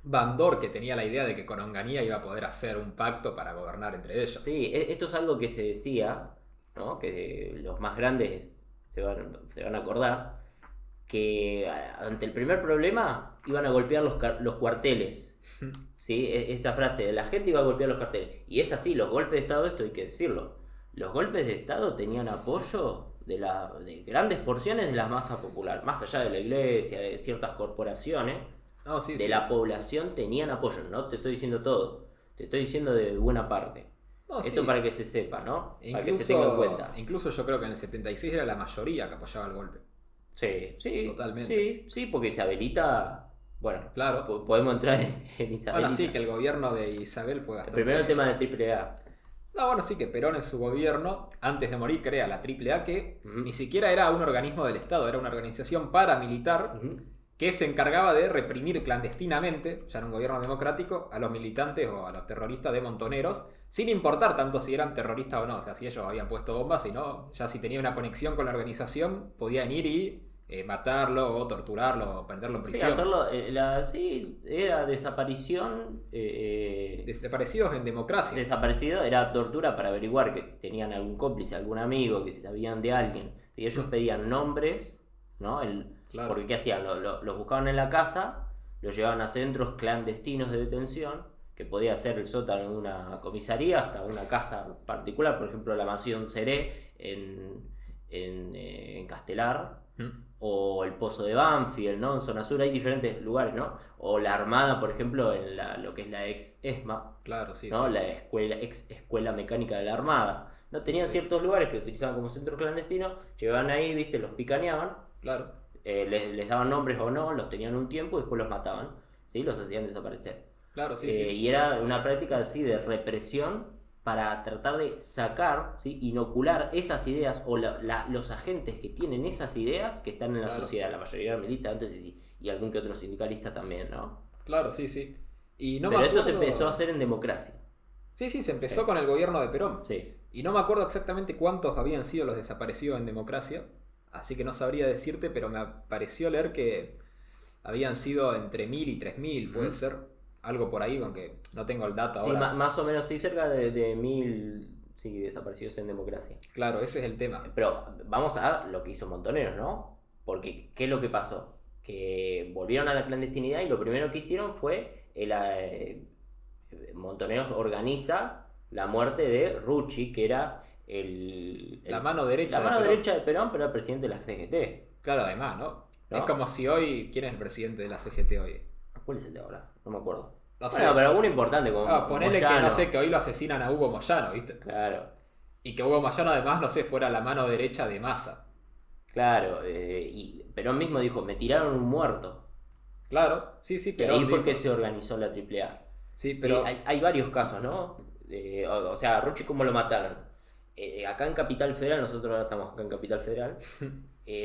S1: Bandor, que tenía la idea de que con Onganía iba a poder hacer un pacto para gobernar entre ellos.
S2: Sí, esto es algo que se decía, ¿no? Que los más grandes se van a acordar, que ante el primer problema iban a golpear los cuarteles. ¿Sí? Esa frase de la gente iba a golpear los carteles. Y es así, los golpes de Estado, esto hay que decirlo. Los golpes de Estado tenían apoyo de grandes porciones de la masa popular. Más allá de la iglesia, de ciertas corporaciones, la población tenían apoyo. No te estoy diciendo todo, te estoy diciendo de buena parte. Esto para que se sepa, ¿no? Para que se tenga en cuenta.
S1: Incluso yo creo que en el 76 era la mayoría que apoyaba el golpe.
S2: Sí,
S1: totalmente.
S2: Sí, porque Isabelita... Bueno,
S1: claro.
S2: Podemos entrar en Isabelita.
S1: Bueno, sí, que el gobierno de Isabel fue bastante...
S2: Primero el tema de AAA.
S1: No, bueno, sí, que Perón en su gobierno, antes de morir, crea la AAA, que ni siquiera era un organismo del Estado, era una organización paramilitar que se encargaba de reprimir clandestinamente, ya en un gobierno democrático, a los militantes o a los terroristas de Montoneros, sin importar tanto si eran terroristas o no. O sea, si ellos habían puesto bombas, si no, ya si tenía una conexión con la organización, podían ir y matarlo o torturarlo o prenderlo en prisión.
S2: Sí, hacerlo, era desaparición.
S1: Desaparecidos en democracia.
S2: Desaparecido era tortura para averiguar que si tenían algún cómplice, algún amigo, que si sabían de alguien. Si ellos pedían nombres, ¿no?
S1: Claro.
S2: Porque ¿qué hacían? Los buscaban en la casa, los llevaban a centros clandestinos de detención, que podía ser el sótano de una comisaría hasta una casa particular, por ejemplo la mansión Seré en Castelar. O el Pozo de Banfield, ¿no? En zona sur hay diferentes lugares, ¿no? O la Armada, por ejemplo, en lo que es la ex ESMA,
S1: claro, sí,
S2: ¿no?
S1: sí.
S2: La ex escuela mecánica de la Armada. ¿No? Tenían ciertos lugares que utilizaban como centro clandestino, llevaban ahí, viste, los picaneaban,
S1: claro.
S2: Les daban nombres o no, los tenían un tiempo y después los mataban, ¿sí? Los hacían desaparecer.
S1: Claro, sí, sí.
S2: Y era una práctica así de represión para tratar de sacar, ¿sí? Inocular esas ideas o los agentes que tienen esas ideas que están en la sociedad. La mayoría eran militantes y algún que otro sindicalista también, ¿no?
S1: Claro, sí, sí. Y no
S2: Pero
S1: me
S2: esto se
S1: acuerdo...
S2: empezó a hacer en democracia.
S1: Sí, se empezó con el gobierno de Perón.
S2: Sí.
S1: Y no me acuerdo exactamente cuántos habían sido los desaparecidos en democracia, así que no sabría decirte, pero me pareció leer que habían sido entre 1000 y 3000, puede ser, algo por ahí, aunque no tengo el dato
S2: Sí,
S1: ahora.
S2: más o menos, sí, cerca de 1000 sí, desaparecidos en democracia.
S1: Claro, ese es el tema.
S2: Pero vamos a lo que hizo Montoneros, ¿no? Porque, ¿qué es lo que pasó? Que volvieron a la clandestinidad y lo primero que hicieron fue Montoneros organiza la muerte de Rucci, que era
S1: La mano derecha
S2: la mano
S1: de Perón.
S2: derecha de Perón, pero era el presidente de la CGT.
S1: Claro, además, ¿no?
S2: ¿No?
S1: Es como si hoy... ¿Quién es el presidente de la CGT hoy?
S2: ¿Cuál es el de ahora? No me acuerdo.
S1: No sé.
S2: Bueno, pero alguno importante como
S1: Ponele que,
S2: Moyano.
S1: no sé, que hoy lo asesinan a Hugo Moyano, ¿viste?
S2: Claro,
S1: Y que Hugo Moyano además, no sé, fuera la mano derecha de Massa.
S2: claro. Y Perón mismo dijo, me tiraron un muerto.
S1: Claro, sí,
S2: Y
S1: pero...
S2: ahí fue que se organizó la AAA.
S1: Sí,
S2: Sí,
S1: pero...
S2: hay varios casos, ¿no? O sea, Rucci, ¿cómo lo mataron? Acá en Capital Federal, nosotros ahora estamos acá en Capital Federal,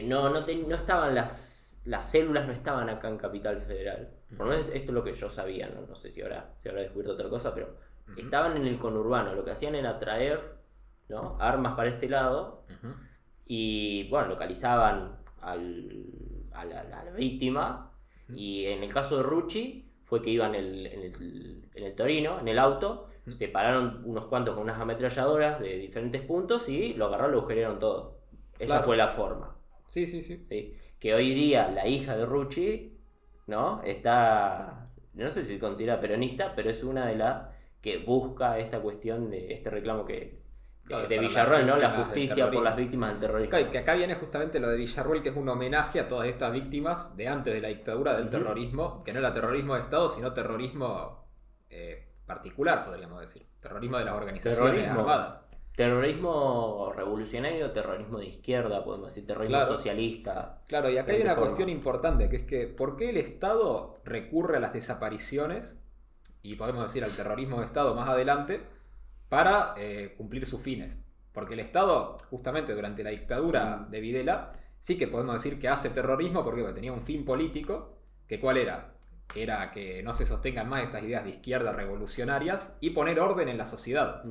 S2: no estaban las células, no estaban acá en Capital Federal. Por lo menos esto es lo que yo sabía, no sé si ahora se habrá descubierto otra cosa, pero estaban en el conurbano. Lo que hacían era traer, ¿no?, armas para este lado y, bueno, localizaban a la víctima. Y en el caso de Rucci fue que iban en el Torino, en el auto, se pararon unos cuantos con unas ametralladoras de diferentes puntos y lo agarraron, lo agujerearon todo. Esa
S1: Claro.
S2: fue la forma.
S1: Sí.
S2: ¿Sí? Que hoy día la hija de Rucci, ¿no?, está, no sé si se considera peronista, pero es una de las que busca esta cuestión de este reclamo
S1: Claro,
S2: de
S1: para
S2: Villarroel,
S1: las
S2: ¿no?, la
S1: víctimas del
S2: justicia por
S1: terrorismo.
S2: las víctimas del terrorismo.
S1: Claro, y que acá viene justamente lo de Villarroel, que es un homenaje a todas estas víctimas de antes de la dictadura del terrorismo, que no era terrorismo de Estado, sino terrorismo particular, podríamos decir. Terrorismo de las organizaciones armadas.
S2: Terrorismo revolucionario, terrorismo de izquierda, podemos decir, terrorismo
S1: Claro.
S2: socialista.
S1: Claro, y acá hay
S2: De
S1: una
S2: forma.
S1: cuestión importante, que es que ¿por qué el Estado recurre a las desapariciones, y podemos decir al terrorismo de Estado más adelante, para cumplir sus fines? Porque el Estado, justamente durante la dictadura de Videla, sí que podemos decir que hace terrorismo porque tenía un fin político, que ¿cuál era? Que era que no se sostengan más estas ideas de izquierda revolucionarias y poner orden en la sociedad.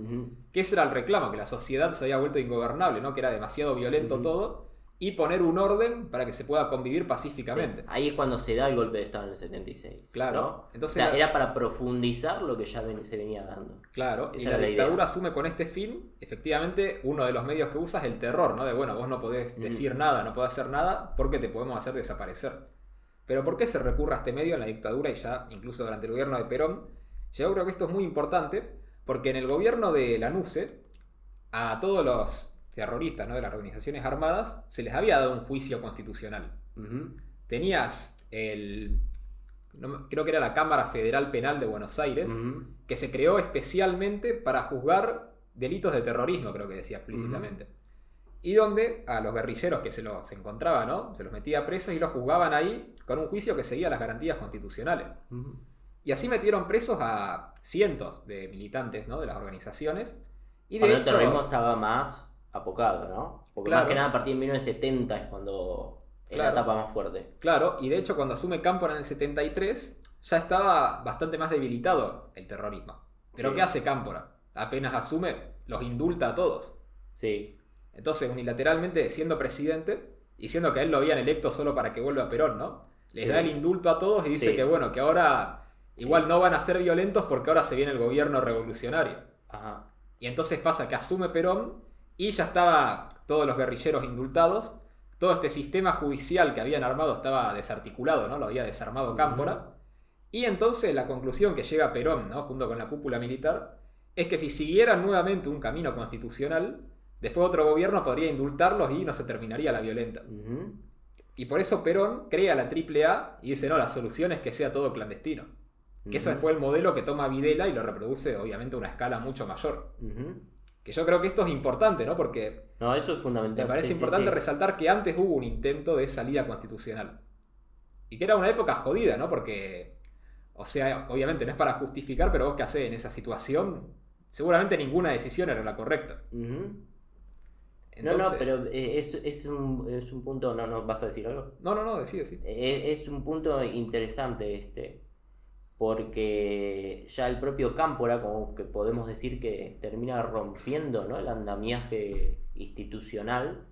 S1: Que ese era el reclamo, que la sociedad se había vuelto ingobernable, ¿no? Que era demasiado violento todo, y poner un orden para que se pueda convivir pacíficamente.
S2: Sí. Ahí es cuando se da el golpe de Estado en el 76.
S1: Claro.
S2: ¿no?
S1: Entonces,
S2: o sea, era para profundizar lo que ya se venía dando.
S1: Claro,
S2: Esa
S1: y la
S2: era la
S1: dictadura
S2: idea.
S1: asume con este fin, efectivamente, uno de los medios que usa es el terror, ¿no? De bueno, vos no podés decir nada, no podés hacer nada, porque te podemos hacer desaparecer. Pero ¿por qué se recurre a este medio en la dictadura y ya incluso durante el gobierno de Perón? Yo creo que esto es muy importante, porque en el gobierno de Lanusse, a todos los terroristas, ¿no?, de las organizaciones armadas, se les había dado un juicio constitucional. Tenías creo que era la Cámara Federal Penal de Buenos Aires, que se creó especialmente para juzgar delitos de terrorismo, creo que decía explícitamente. Y donde a los guerrilleros que se los encontraba, ¿no?, se los metía presos y los juzgaban ahí con un juicio que seguía las garantías constitucionales. Y así metieron presos a cientos de militantes, ¿no?, de las organizaciones. Y de
S2: Cuando el
S1: hecho,
S2: terrorismo estaba más apocado, ¿no? Porque
S1: Claro.
S2: más que nada a partir de 1970 es cuando es la
S1: Claro.
S2: etapa más fuerte.
S1: claro, y de hecho cuando asume Cámpora en el 73, ya estaba bastante más debilitado el terrorismo. Pero
S2: Sí.
S1: ¿qué hace Cámpora? Apenas asume, los indulta a todos.
S2: Sí.
S1: Entonces, unilateralmente, siendo presidente, y siendo que a él lo habían electo solo para que vuelva Perón, ¿no? Les
S2: Sí.
S1: da el indulto a todos y dice
S2: Sí.
S1: que bueno, que ahora igual
S2: Sí.
S1: no van a ser violentos porque ahora se viene el gobierno revolucionario.
S2: Ajá.
S1: Y entonces pasa que asume Perón y ya estaba todos los guerrilleros indultados, todo este sistema judicial que habían armado estaba desarticulado, ¿no? Lo había desarmado Cámpora. Y entonces la conclusión que llega Perón, ¿no?, junto con la cúpula militar, es que si siguieran nuevamente un camino constitucional, después otro gobierno podría indultarlos y no se terminaría la violenta. Y por eso Perón crea la AAA y dice, no, la solución es que sea todo clandestino. Que eso es después el modelo que toma Videla y lo reproduce obviamente a una escala mucho mayor. Que yo creo que esto es importante, ¿no? Porque
S2: No, eso es fundamental.
S1: me parece
S2: Sí, sí,
S1: importante
S2: sí.
S1: resaltar que antes hubo un intento de salida constitucional. Y que era una época jodida, ¿no? Porque, o sea, obviamente no es para justificar, pero vos qué hacés en esa situación, seguramente ninguna decisión era la correcta. Entonces,
S2: No, pero es un punto. No, ¿vas a decir algo?
S1: No, decide, sí.
S2: Es un punto interesante este. porque ya el propio Cámpora, como que podemos decir que termina rompiendo, ¿no?, el andamiaje institucional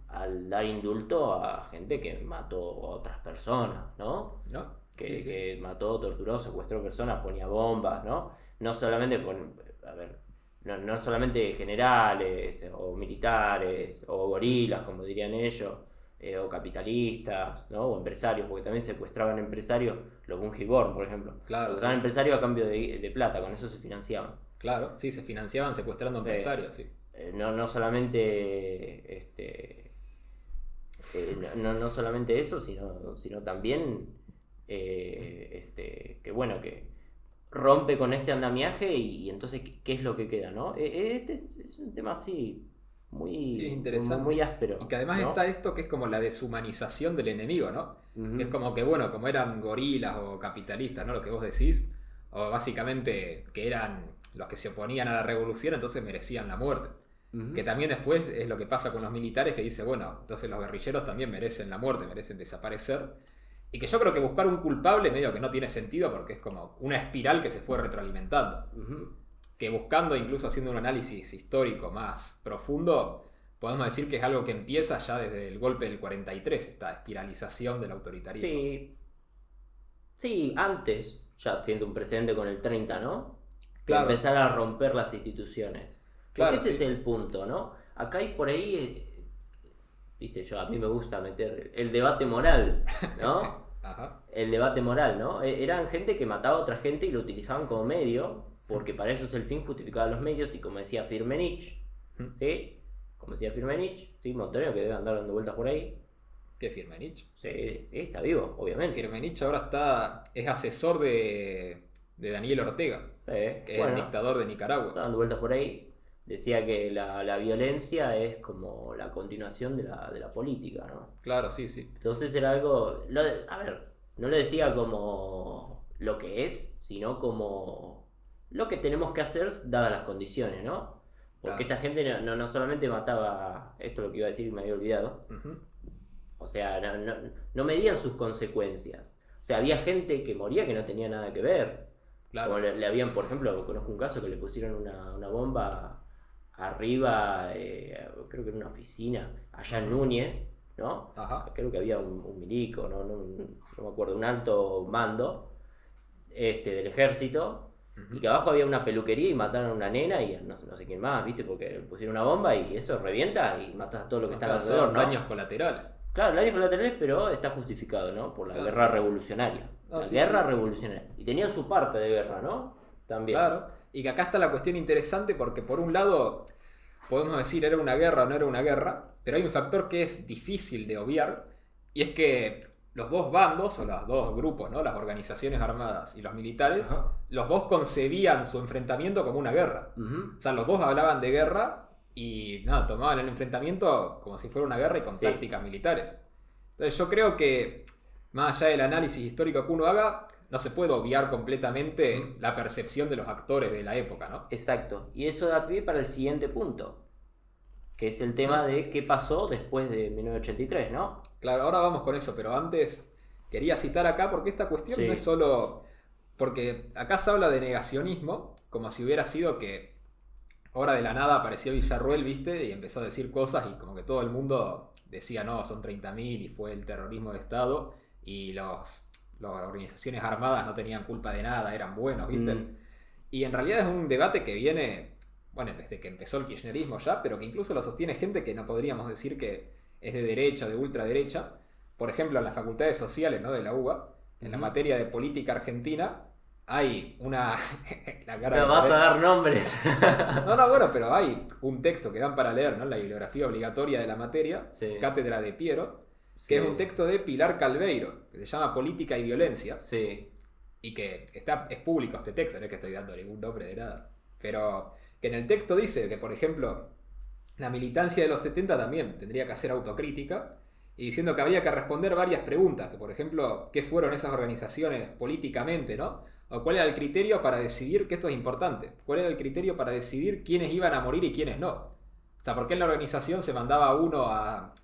S2: al dar indulto a gente que mató a otras personas, ¿no?
S1: ¿No?
S2: Que,
S1: Sí.
S2: que mató, torturó, secuestró personas, ponía bombas, ¿no? No solamente no solamente generales o militares o gorilas, como dirían ellos, o capitalistas, ¿no?, o empresarios, porque también secuestraban empresarios, los Bungiborn, por ejemplo.
S1: Claro,
S2: Secuestraban
S1: sí.
S2: empresarios a cambio de plata, con eso se financiaban.
S1: Claro, sí, se financiaban secuestrando empresarios, sí.
S2: No solamente no solamente eso, sino también que bueno, que rompe con este andamiaje y entonces ¿qué es lo que queda, no? Este es un tema así
S1: Sí, es
S2: muy,
S1: interesante.
S2: muy áspero,
S1: Y que además
S2: ¿no?
S1: está esto que es como la deshumanización del enemigo, ¿no?
S2: Ujú.
S1: Que es como que, bueno, como eran gorilas o capitalistas, ¿no? Lo que vos decís. O básicamente que eran los que se oponían a la revolución, entonces merecían la muerte.
S2: Ujú.
S1: Que también después es lo que pasa con los militares, que dice, bueno, entonces los guerrilleros también merecen la muerte, merecen desaparecer. Y que yo creo que buscar un culpable medio que no tiene sentido porque es como una espiral que se fue retroalimentando.
S2: Ujú.
S1: Que buscando, incluso haciendo un análisis histórico más profundo, podemos decir que es algo que empieza ya desde el golpe del 43, esta espiralización del autoritarismo.
S2: Sí, sí, antes, ya siendo un precedente con el 30, ¿no? Que
S1: Claro.
S2: empezar a romper las instituciones. Porque
S1: Claro,
S2: este
S1: sí.
S2: es el punto, ¿no? Acá hay por ahí, viste, a mí me gusta meter el debate moral, ¿no?
S1: Ajá.
S2: El debate moral, ¿no? Eran gente que mataba a otra gente y lo utilizaban como medio, porque para ellos el fin justificaba los medios, y como decía Firmenich, ¿sí? Como decía Firmenich, ¿sí? Montonero, que debe andar dando vueltas por ahí.
S1: ¿Qué es Firmenich?
S2: Sí, sí, está vivo, obviamente.
S1: Firmenich ahora es asesor de Daniel Ortega, que es el dictador de
S2: está
S1: Nicaragua.
S2: dando vueltas por ahí. Decía que la violencia es como la continuación de la política, ¿no?
S1: Claro, sí, sí.
S2: Entonces era algo, a ver, no lo decía como lo que es, sino como lo que tenemos que hacer dadas las condiciones, ¿no? Porque
S1: Claro.
S2: esta gente no solamente mataba, esto es lo que iba a decir y me había olvidado,
S1: Ujú.
S2: o sea, no medían sus consecuencias. O sea, había gente que moría que no tenía nada que ver.
S1: Claro.
S2: Como le habían, por ejemplo, conozco un caso que le pusieron una bomba arriba, creo que en una oficina, allá en Núñez, ¿no?
S1: Ajá.
S2: Creo que había un milico, no me acuerdo, un alto mando del ejército, y que abajo había una peluquería y mataron a una nena y a no sé quién más, ¿viste? Porque le pusieron una bomba y eso revienta y matas a todo lo que está
S1: Acá
S2: alrededor,
S1: son
S2: ¿no?
S1: daños colaterales.
S2: Claro, daños colaterales, pero está justificado, ¿no? Por la
S1: Claro,
S2: guerra
S1: sí.
S2: revolucionaria.
S1: Ah,
S2: La
S1: sí,
S2: guerra
S1: sí.
S2: revolucionaria. Y tenían su parte de guerra, ¿no? También.
S1: Claro. Y que acá está la cuestión interesante porque por un lado podemos decir era una guerra o no era una guerra, pero hay un factor que es difícil de obviar y es que los dos bandos o los dos grupos, ¿no? Las organizaciones armadas y los militares,
S2: Ajá.
S1: los dos concebían su enfrentamiento como una guerra.
S2: Ujú.
S1: O sea, los dos hablaban de guerra y nada, tomaban el enfrentamiento como si fuera una guerra y con
S2: Sí.
S1: tácticas militares. Entonces yo creo que más allá del análisis histórico que uno haga, no se puede obviar completamente la percepción de los actores de la época, ¿no?
S2: Exacto. Y eso da pie para el siguiente punto, que es el tema de qué pasó después de 1983, ¿no?
S1: Claro, ahora vamos con eso, pero antes quería citar acá porque esta cuestión
S2: Sí.
S1: no es solo... Porque acá se habla de negacionismo, como si hubiera sido que ahora de la nada apareció Villarruel, ¿viste? Y empezó a decir cosas y como que todo el mundo decía, no, son 30.000 y fue el terrorismo de Estado y las organizaciones armadas no tenían culpa de nada, eran buenos, ¿viste?
S2: Mm.
S1: Y en realidad es un debate que viene, bueno, desde que empezó el kirchnerismo ya, pero que incluso lo sostiene gente que no podríamos decir que es de derecha o de ultraderecha. Por ejemplo, en las facultades sociales, ¿no?, de la UBA, en la materia de política argentina, hay una... la cara
S2: No
S1: de
S2: vas a dar nombres.
S1: No, bueno, pero hay un texto que dan para leer, ¿no?, la bibliografía obligatoria de la materia,
S2: Sí.
S1: Cátedra de Piero,
S2: Sí.
S1: que es un texto de Pilar Calveiro, que se llama Política y Violencia,
S2: Sí.
S1: y que es público este texto, no es que estoy dando ningún nombre de nada, pero que en el texto dice que, por ejemplo, la militancia de los 70 también tendría que hacer autocrítica, y diciendo que habría que responder varias preguntas, que por ejemplo, ¿qué fueron esas organizaciones políticamente, ¿no? O cuál era el criterio para decidir, que esto es importante, cuál era el criterio para decidir quiénes iban a morir y quiénes no. O sea, ¿por qué en la organización se mandaba a uno a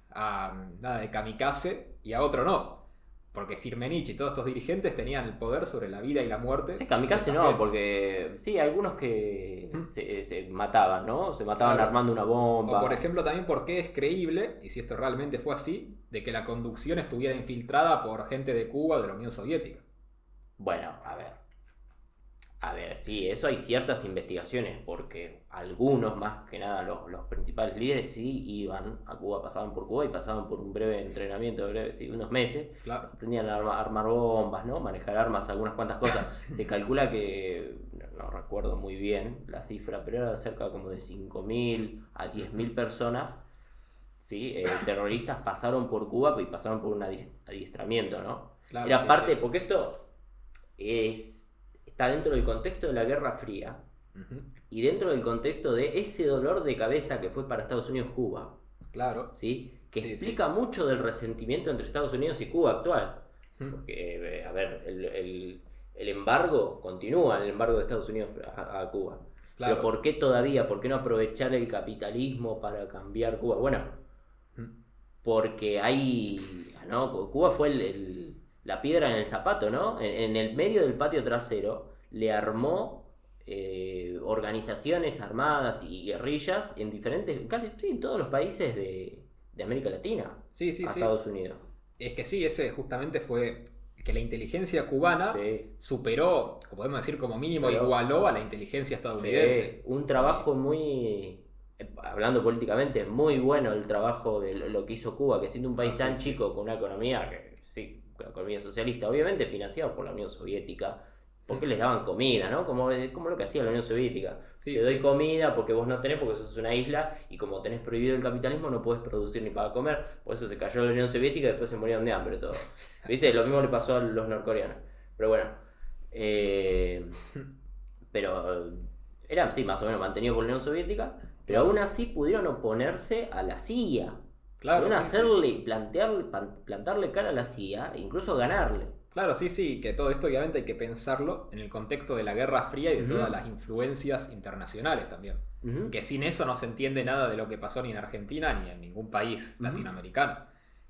S1: nada de kamikaze y a otro no? porque Firmenich y todos estos dirigentes tenían el poder sobre la vida y la muerte.
S2: Sí, kamikaze no, porque sí, algunos que se mataban, ¿no? Se mataban
S1: Claro.
S2: armando una bomba.
S1: O por ejemplo también porque es creíble, y si esto realmente fue así, de que la conducción estuviera infiltrada por gente de Cuba o de la Unión Soviética.
S2: Bueno, a ver. A ver, sí, eso hay ciertas investigaciones, porque algunos, más que nada los principales líderes, sí iban a Cuba, pasaban por Cuba y pasaban por un breve entrenamiento, sí, unos meses.
S1: Claro.
S2: Aprendían a armar bombas, ¿no? Manejar armas, algunas cuantas cosas. Se calcula que, no recuerdo muy bien la cifra, pero era cerca como de 5.000 a 10.000 personas, ¿sí? Terroristas pasaron por Cuba y pasaron por un adiestramiento, ¿no?
S1: Claro,
S2: Era
S1: sí,
S2: parte,
S1: sí.
S2: porque esto está dentro del contexto de la Guerra Fría
S1: Ujú.
S2: y dentro del contexto de ese dolor de cabeza que fue para Estados Unidos Cuba,
S1: Claro.
S2: ¿sí? Que
S1: Sí,
S2: explica mucho del resentimiento entre Estados Unidos y Cuba actual.
S1: Ujú.
S2: Porque, a ver, el embargo continúa, el embargo de Estados Unidos a Cuba.
S1: Claro.
S2: Pero ¿por qué todavía? ¿Por qué no aprovechar el capitalismo para cambiar Cuba? Bueno,
S1: Ujú.
S2: porque ¿no? Cuba fue la piedra en el zapato, ¿no? En el medio del patio trasero le armó organizaciones armadas y guerrillas en diferentes, casi sí, en todos los países de América Latina,
S1: Sí, sí,
S2: a
S1: sí.
S2: Estados Unidos.
S1: Es que sí, ese justamente fue que la inteligencia cubana
S2: Sí.
S1: superó, o podemos decir como mínimo
S2: Pero-
S1: igualó a la inteligencia estadounidense.
S2: Sí, un trabajo muy, hablando políticamente, muy bueno el trabajo de lo que hizo Cuba, que siendo un país
S1: Sí,
S2: tan
S1: sí.
S2: chico con una economía que sí, una economía socialista, obviamente financiado por la Unión Soviética, porque les daban comida, ¿no? Como lo que hacía la Unión Soviética.
S1: Sí,
S2: Te doy
S1: sí.
S2: comida porque vos no tenés, porque sos una isla, y como tenés prohibido el capitalismo no podés producir ni para comer, por eso se cayó la Unión Soviética y después se morían de hambre todos. ¿Viste? Lo mismo le pasó a los norcoreanos. Pero bueno, pero eran, sí, más o menos mantenidos por la Unión Soviética, pero aún así pudieron oponerse a la CIA.
S1: Claro,
S2: Pudieron
S1: sí, sí.
S2: hacerle, plantarle cara a la CIA e incluso ganarle.
S1: Claro, sí, sí, que todo esto obviamente hay que pensarlo en el contexto de la Guerra Fría y de
S2: Ujú.
S1: todas las influencias internacionales también.
S2: Ujú.
S1: Que sin eso no se entiende nada de lo que pasó ni en Argentina ni en ningún país
S2: Ujú.
S1: latinoamericano.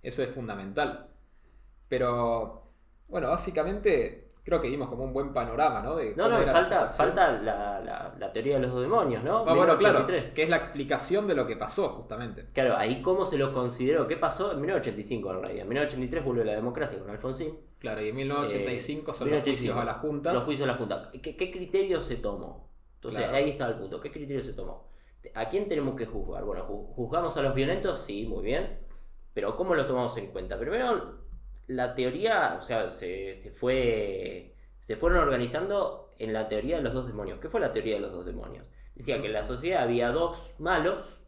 S1: Eso es fundamental. Pero, bueno, básicamente creo que dimos como un buen panorama, ¿no? De
S2: No,
S1: cómo
S2: no,
S1: era la
S2: falta
S1: situación.
S2: la teoría de los dos demonios, ¿no?
S1: Ah, bueno, claro,
S2: 1983.
S1: que es la explicación de lo que pasó, justamente.
S2: Claro, ahí cómo se lo consideró, qué pasó en 1985 en realidad. En 1983 vuelve la democracia con Alfonsín.
S1: Claro, y en 1985 son los juicios a las juntas.
S2: Los juicios a la Junta. ¿Qué criterio se tomó? Entonces
S1: Claro.
S2: ahí está el punto. ¿Qué criterio se tomó? ¿A quién tenemos que juzgar? Bueno, ¿juzgamos a los violentos? Sí, muy bien. Pero ¿cómo lo tomamos en cuenta? Primero, la teoría, o sea, se fueron organizando en la teoría de los dos demonios. ¿Qué fue la teoría de los dos demonios? Decía
S1: Ujú.
S2: que en la sociedad había dos malos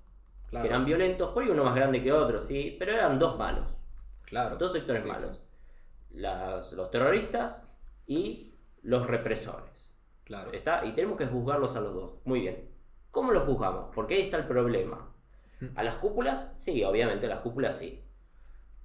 S1: Claro,
S2: que eran violentos, por ahí uno más grande que otro, ¿sí? Pero eran dos malos.
S1: claro.
S2: Dos sectores
S1: Sí,
S2: malos.
S1: sí,
S2: Los terroristas y los represores.
S1: claro.
S2: ¿Está? Y tenemos que juzgarlos a los dos. Muy bien. ¿Cómo los juzgamos? Porque ahí está el problema. ¿A las cúpulas? Sí, obviamente, a las cúpulas sí.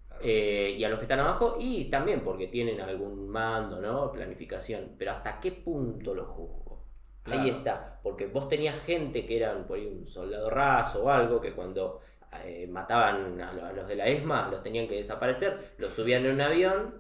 S1: Claro.
S2: Y a los que están abajo, y también porque tienen algún mando, ¿no? Planificación. Pero ¿hasta qué punto los juzgo?
S1: Claro.
S2: Ahí está. Porque vos tenías gente que eran por ahí un soldado raso o algo, que cuando mataban a los de la ESMA, los tenían que desaparecer, los subían en un avión,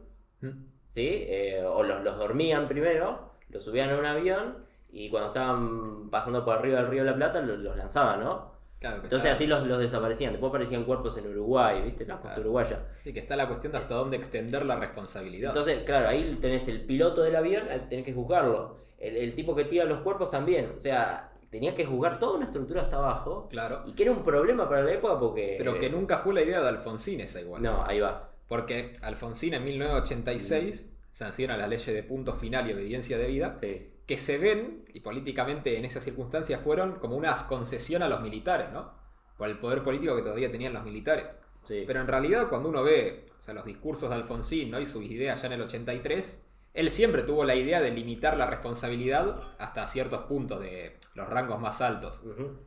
S2: ¿sí? O los dormían primero, los subían en un avión y cuando estaban pasando por arriba del Río de la Plata los lanzaban, ¿no?
S1: Claro, que
S2: Entonces
S1: está,
S2: así los desaparecían. Después aparecían cuerpos en Uruguay, ¿viste? La costa
S1: Claro.
S2: uruguaya.
S1: sí, que está la cuestión de hasta dónde extender la responsabilidad.
S2: Entonces, claro, ahí tenés el piloto del avión, tenés que juzgarlo. El tipo que tira los cuerpos también. O sea, tenías que juzgar toda una estructura hasta abajo.
S1: Claro.
S2: Y que era un problema para la época porque...
S1: Pero que nunca fue la idea de Alfonsín esa igual.
S2: No, ahí va.
S1: Porque Alfonsín en 1986 sanciona las leyes de punto final y obediencia debida,
S2: Sí.
S1: que se ven, y políticamente en esas circunstancias fueron como una concesión a los militares, ¿no? Por el poder político que todavía tenían los militares.
S2: Sí.
S1: Pero en realidad cuando uno ve, o sea, los discursos de Alfonsín, ¿no? Y sus ideas ya en el 83, él siempre tuvo la idea de limitar la responsabilidad hasta ciertos puntos de los rangos más altos.
S2: Ujú.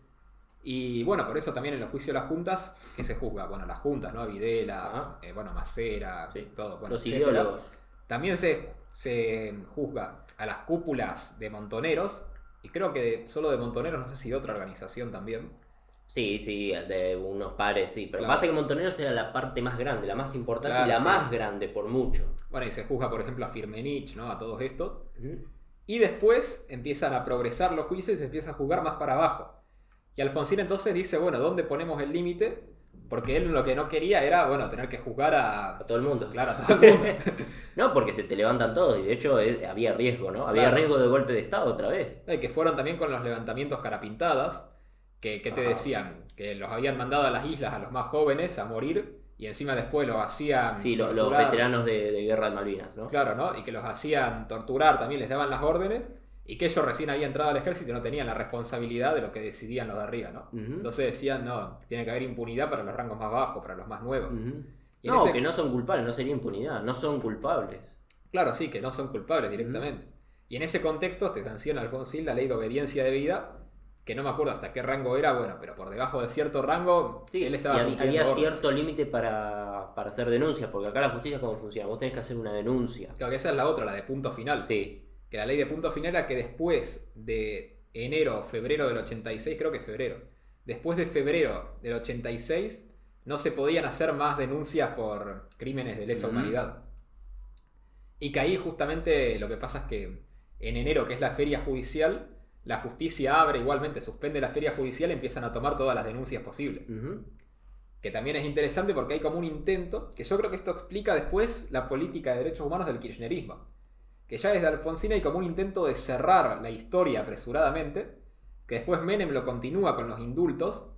S1: Y bueno, por eso también en los juicios de las juntas, que se juzga, bueno, las juntas, ¿no? Videla,
S2: Ajá.
S1: bueno, Macera,
S2: Sí.
S1: todo, bueno,
S2: Los
S1: etcétera.
S2: ideólogos.
S1: También se juzga a las cúpulas de montoneros, y creo que solo de montoneros, no sé si de otra organización también,
S2: Sí, sí, de unos pares, sí. Pero
S1: Claro.
S2: pasa que Montoneros era la parte más grande, la más importante
S1: Claro,
S2: y la
S1: sí.
S2: más grande por mucho.
S1: Bueno, y se juzga, por ejemplo, a Firmenich, ¿no? A todos estos.
S2: Ujú.
S1: Y después empiezan a progresar los juicios y se empieza a jugar más para abajo. Y Alfonsín entonces dice, bueno, ¿dónde ponemos el límite? Porque él lo que no quería era, bueno, tener que juzgar
S2: A todo el mundo.
S1: claro, a todo el mundo.
S2: No, porque se te levantan todos y de hecho había riesgo, ¿no? Había
S1: Claro.
S2: riesgo de golpe de Estado otra vez.
S1: Y que fueron también con los levantamientos carapintadas, que te
S2: Ajá.
S1: decían que los habían mandado a las islas a los más jóvenes a morir y encima después los hacían
S2: Sí, los
S1: torturar.
S2: veteranos de guerra de Malvinas, ¿no?
S1: Claro, ¿no? Y que los hacían torturar, también les daban las órdenes y que ellos recién habían entrado al ejército y no tenían la responsabilidad de lo que decidían los de arriba, ¿no?
S2: Ujú.
S1: Entonces decían, no, tiene que haber impunidad para los rangos más bajos, para los más nuevos.
S2: Ujú.
S1: Y en
S2: No,
S1: ese-
S2: que no son culpables, no sería impunidad, no son culpables.
S1: Claro, sí, que no son culpables directamente. Y en ese contexto te sanciona Alfonsín la ley de obediencia debida, que no me acuerdo hasta qué rango era, bueno, pero por debajo de cierto rango
S2: Sí,
S1: él
S2: y
S1: estaba
S2: había
S1: cumpliendo
S2: cierto
S1: órdenes.
S2: límite para hacer denuncias, porque acá la justicia cómo funciona, vos tenés que hacer una denuncia.
S1: Claro que esa es la otra, la de punto final.
S2: Sí.
S1: Que la ley de punto final era que después de enero o febrero del 86, creo que febrero, después de febrero del 86 no se podían hacer más denuncias por crímenes de lesa
S2: Ujú.
S1: humanidad. Y que ahí justamente lo que pasa es que en enero, que es la feria judicial, la justicia abre igualmente, suspende la feria judicial y empiezan a tomar todas las denuncias posibles.
S2: Ujú.
S1: Que también es interesante porque hay como un intento, que yo creo que esto explica después la política de derechos humanos del kirchnerismo. Que ya desde Alfonsín hay como un intento de cerrar la historia apresuradamente, que después Menem lo continúa con los indultos,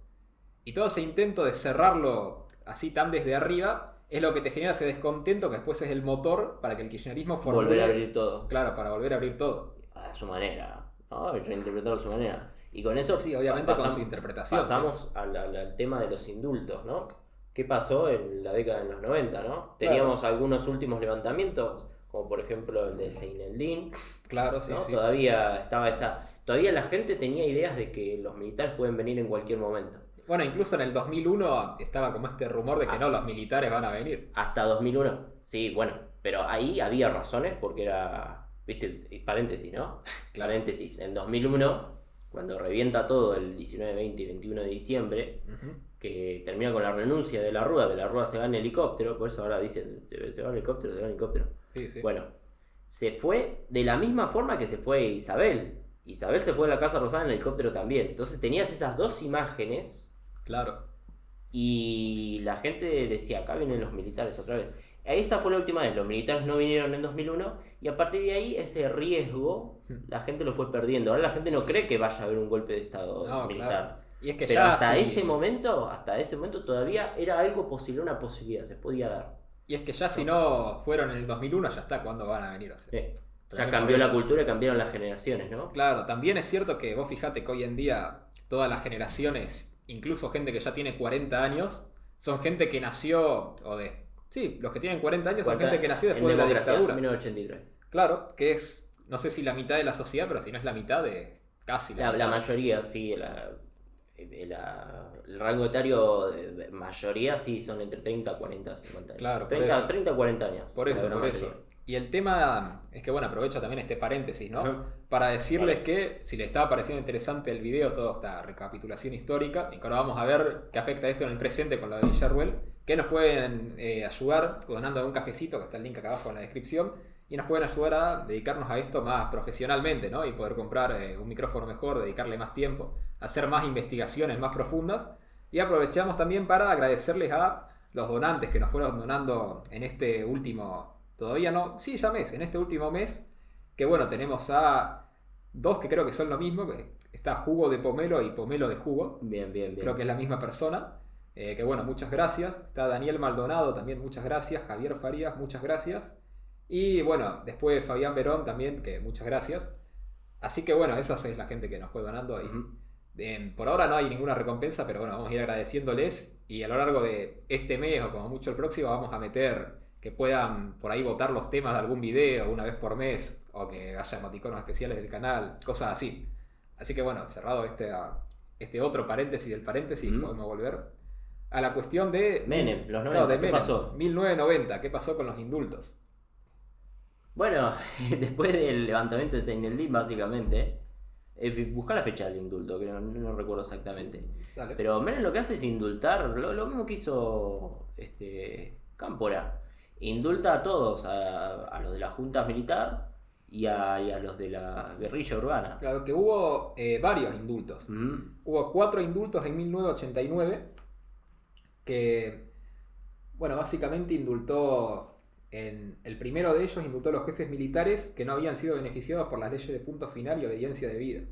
S1: y todo ese intento de cerrarlo así tan desde arriba es lo que te genera ese descontento que después es el motor para que el kirchnerismo formule...
S2: Volver a abrir todo.
S1: Claro, para volver a abrir todo.
S2: A su manera, ¿no? Y reinterpretarlo a su manera. Y con eso
S1: Sí, obviamente con
S2: pasam-
S1: su interpretación.
S2: pasamos al tema de los indultos, ¿no? ¿Qué pasó en la década de los 90, ¿no? Teníamos algunos últimos levantamientos, como por ejemplo el de Seineldin,
S1: Claro, sí,
S2: ¿no?
S1: sí.
S2: Todavía la gente tenía ideas de que los militares pueden venir en cualquier momento.
S1: Bueno, incluso en el 2001 estaba como este rumor de que no, los militares van a venir.
S2: Hasta 2001, sí, bueno, pero ahí había razones porque era, viste, paréntesis, ¿no?
S1: Claro.
S2: Paréntesis, en 2001, cuando revienta todo el 19, 20 y 21 de diciembre,
S1: Ujú.
S2: que termina con la renuncia de la Rúa se va en helicóptero, por eso ahora dicen, se va en helicóptero, se va en helicóptero.
S1: Sí, sí.
S2: Bueno, se fue de la misma forma que se fue Isabel. Isabel se fue a la Casa Rosada en helicóptero también. Entonces tenías esas dos imágenes
S1: Claro.
S2: y la gente decía, acá vienen los militares otra vez. Esa fue la última vez, los militares no vinieron en 2001 y a partir de ahí ese riesgo la gente lo fue perdiendo. Ahora la gente no cree que vaya a haber un golpe de estado
S1: No,
S2: militar.
S1: claro. Y es que
S2: Pero
S1: ya
S2: hasta
S1: sí-
S2: ese momento todavía era algo posible, una posibilidad, se podía dar.
S1: Y es que ya si no fueron en el 2001, ya está, ¿cuándo van a venir? O sea,
S2: Ya
S1: también
S2: cambió
S1: por
S2: la
S1: eso.
S2: cultura y cambiaron las generaciones, ¿no?
S1: Claro, también es cierto que vos fijate que hoy en día todas las generaciones, incluso gente que ya tiene 40 años, son gente que nació, o de... Sí, los que tienen 40 años son gente que nació después de la
S2: democracia,
S1: dictadura.
S2: 1983.
S1: Claro, que es, no sé si la mitad de la sociedad, pero si no es la mitad de casi la
S2: La
S1: mitad.
S2: mayoría, sí, el rango etario de mayoría sí son entre 30, 40, 50 años.
S1: Claro, por
S2: 30,
S1: eso.
S2: 30, 40 años.
S1: Por eso,
S2: la gran
S1: por eso.
S2: mayoría.
S1: Y el tema es que, bueno, aprovecho también este paréntesis, ¿no?
S2: Ajá.
S1: Para decirles que si les estaba pareciendo interesante el video, toda esta recapitulación histórica, y que ahora vamos a ver qué afecta esto en el presente con lo de Villarruel, que nos pueden ayudar donando un cafecito, que está el link acá abajo en la descripción, y nos pueden ayudar a dedicarnos a esto más profesionalmente, ¿no? Y poder comprar un micrófono mejor, dedicarle más tiempo, hacer más investigaciones más profundas. Y aprovechamos también para agradecerles a los donantes que nos fueron donando en este último, todavía no, sí, ya mes, en este último mes, que bueno, tenemos a dos que creo que son lo mismo, que está Jugo de Pomelo y Pomelo de Jugo,
S2: Bien, bien, bien.
S1: creo que es la misma persona, que bueno, muchas gracias. Está Daniel Maldonado también, muchas gracias. Javier Farías, muchas gracias. Y bueno, después Fabián Verón también, que muchas gracias. Así que bueno, esa es la gente que nos fue donando. Y, por ahora no hay ninguna recompensa, pero bueno, vamos a ir agradeciéndoles. Y a lo largo de este mes o como mucho el próximo, vamos a meter que puedan por ahí votar los temas de algún video una vez por mes, o que haya emoticonos especiales del canal, cosas así. Así que bueno, cerrado este otro paréntesis del paréntesis, podemos volver a la cuestión de
S2: Menem, los 90,
S1: claro, de
S2: ¿qué
S1: Menem,
S2: pasó?
S1: 1990, ¿qué pasó con los indultos?
S2: Bueno, después del levantamiento de Seineldin, básicamente, Buscá la fecha del indulto, que no recuerdo exactamente.
S1: Dale.
S2: Pero Menem lo que hace es indultar, lo mismo que hizo Cámpora. Indulta a todos, a los de la Junta Militar y a los de la guerrilla urbana.
S1: Claro que hubo varios indultos. Hubo 4 indultos en 1989 que, bueno, básicamente indultó, el primero de ellos indultó a los jefes militares que no habían sido beneficiados por las leyes de punto final y obediencia debida.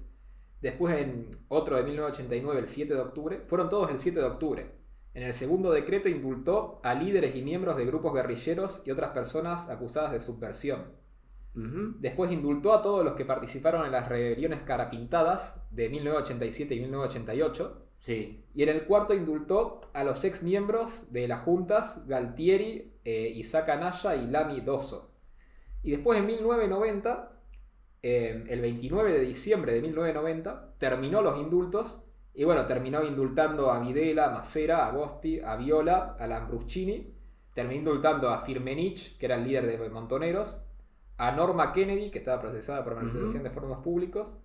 S1: Después en otro de 1989, el 7 de octubre, fueron todos el 7 de octubre. En el segundo decreto indultó a líderes y miembros de grupos guerrilleros y otras personas acusadas de subversión. Después indultó a todos los que participaron en las rebeliones carapintadas de 1987 y 1988.
S2: Sí.
S1: Y en el cuarto indultó a los ex miembros de las juntas Galtieri, Isaac Anaya y Lami Dosso. Y después en 1990, el 29 de diciembre de 1990, terminó los indultos. Y bueno, terminó indultando a Videla, a Macera, a Agosti, a Viola, a Lambruschini. Terminó indultando a Firmenich, que era el líder de Montoneros. A Norma Kennedy, que estaba procesada por malversación de fondos públicos.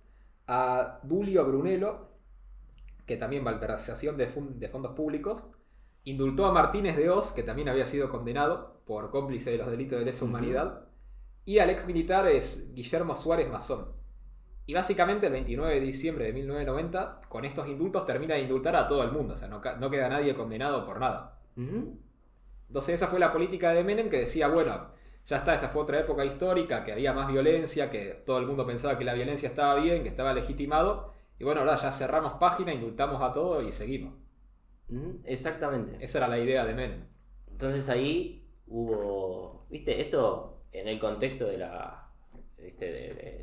S1: A Dulio Brunello, que también malversación de fondos públicos. Indultó a Martínez de Oz, que también había sido condenado por cómplice de los delitos de lesa humanidad. Y al ex militar es Guillermo Suárez Mazón. Y básicamente el 29 de diciembre de 1990, con estos indultos termina de indultar a todo el mundo. O sea, no queda nadie condenado por nada. Entonces esa fue la política de Menem, que decía, bueno, ya está, esa fue otra época histórica, que había más violencia, que todo el mundo pensaba que la violencia estaba bien, que estaba legitimado. Y bueno, ahora ya cerramos página, indultamos a todo y seguimos.
S2: Exactamente.
S1: Esa era la idea de Menem.
S2: Entonces ahí hubo, viste, esto en el contexto de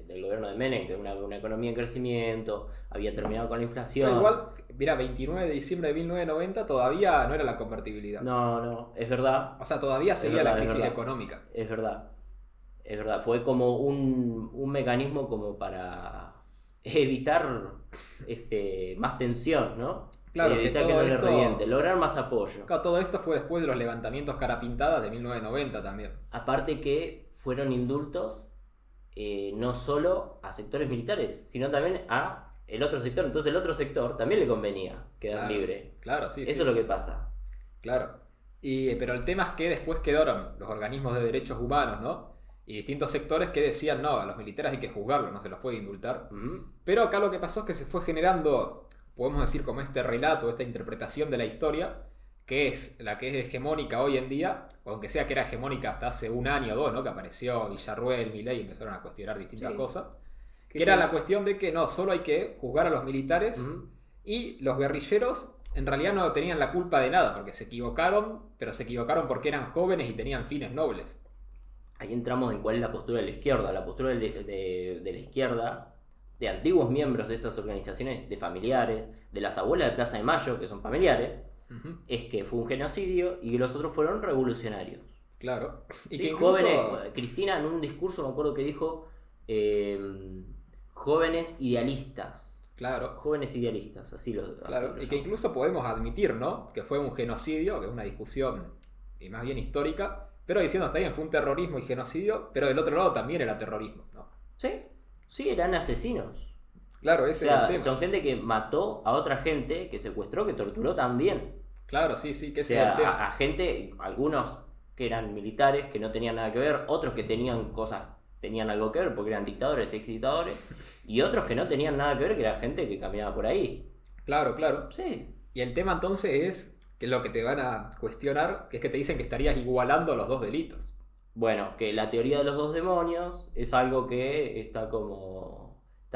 S2: del gobierno de Menem, que era una economía en crecimiento, había terminado con la inflación.
S1: Pero igual, mira, 29 de diciembre de 1990 todavía no era la convertibilidad.
S2: No, es verdad.
S1: O sea, todavía seguía la crisis económica.
S2: Es verdad. Fue como un mecanismo como para evitar más tensión, ¿no?
S1: Claro,
S2: evitar que no le reviente, lograr más apoyo.
S1: Claro, todo esto fue después de los levantamientos carapintadas de 1990 también.
S2: Aparte que fueron indultos no solo a sectores militares, sino también a el otro sector. Entonces el otro sector también le convenía quedar libre.
S1: Claro, sí.
S2: Eso es lo que pasa.
S1: Claro. Pero el tema es que después quedaron los organismos de derechos humanos, ¿no? Y distintos sectores que decían, no, a los militares hay que juzgarlos, no se los puede indultar. Pero acá lo que pasó es que se fue generando, podemos decir, como este relato, esta interpretación de la historia, que es la que es hegemónica hoy en día, aunque sea que era hegemónica hasta hace un año o dos, ¿no? Que apareció Villarruel, Milei y empezaron a cuestionar distintas cosas. Que era la cuestión de que no, solo hay que juzgar a los militares y los guerrilleros en realidad no tenían la culpa de nada, porque se equivocaron, pero se equivocaron porque eran jóvenes y tenían fines nobles.
S2: Ahí entramos en cuál es la postura de la izquierda. La postura de la izquierda, de antiguos miembros de estas organizaciones, de familiares, de las abuelas de Plaza de Mayo, que son familiares, es que fue un genocidio y que los otros fueron revolucionarios.
S1: Claro. Y
S2: ¿sí?
S1: que incluso...
S2: Jóvenes, Cristina en un discurso me acuerdo que dijo jóvenes idealistas.
S1: Claro.
S2: Jóvenes idealistas, así lo
S1: Claro, y que incluso podemos admitir, ¿no? Que fue un genocidio, que es una discusión más bien histórica, pero diciendo, está bien, fue un terrorismo y genocidio, pero del otro lado también era terrorismo, ¿no?
S2: Sí, eran asesinos.
S1: Claro, ese es el tema.
S2: Son gente que mató a otra gente, que secuestró, que torturó también.
S1: Claro, sí, que ese es el tema.
S2: A gente, algunos que eran militares, que no tenían nada que ver, otros que tenían algo que ver porque eran dictadores, ex dictadores, y otros que no tenían nada que ver, que era gente que caminaba por ahí.
S1: Claro.
S2: Sí.
S1: Y el tema entonces es, que es lo que te van a cuestionar, que es que te dicen que estarías igualando los dos delitos.
S2: Bueno, que la teoría de los dos demonios es algo que está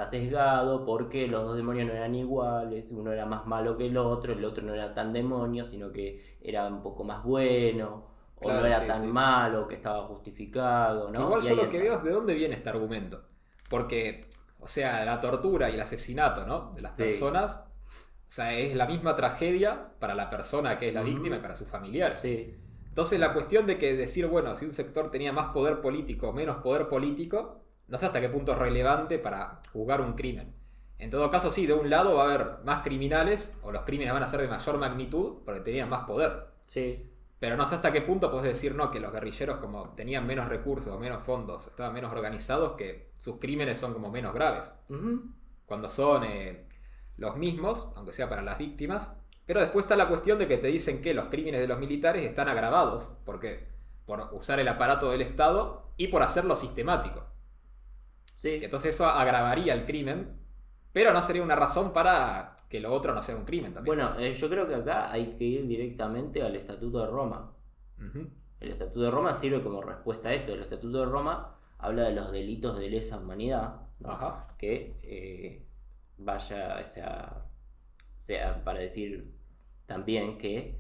S2: sesgado porque los dos demonios no eran iguales, uno era más malo que el otro no era tan demonio, sino que era un poco más bueno, o no era tan malo, que estaba justificado, ¿no?
S1: Igual yo lo que veo es de dónde viene este argumento. Porque, o sea, la tortura y el asesinato, ¿no? De las personas, o sea, es la misma tragedia para la persona que es la víctima y para sus familiares.
S2: Sí.
S1: Entonces la cuestión de que decir, bueno, si un sector tenía más poder político o menos poder político, no sé hasta qué punto es relevante para juzgar un crimen. En todo caso, sí, de un lado va a haber más criminales, o los crímenes van a ser de mayor magnitud, porque tenían más poder.
S2: Sí.
S1: Pero no sé hasta qué punto puedes decir, no, que los guerrilleros como tenían menos recursos o menos fondos, estaban menos organizados, que sus crímenes son como menos graves. cuando son los mismos, aunque sea para las víctimas. Pero después está la cuestión de que te dicen que los crímenes de los militares están agravados. ¿Por qué? Por usar el aparato del Estado y por hacerlo sistemático.
S2: Sí.
S1: Que entonces eso agravaría el crimen, pero no sería una razón para que lo otro no sea un crimen también.
S2: Bueno, yo creo que acá hay que ir directamente al Estatuto de Roma.
S1: Uh-huh.
S2: El Estatuto de Roma sirve como respuesta a esto. El Estatuto de Roma habla de los delitos de lesa humanidad, ¿no?
S1: Ajá.
S2: Que vaya, sea para decir también que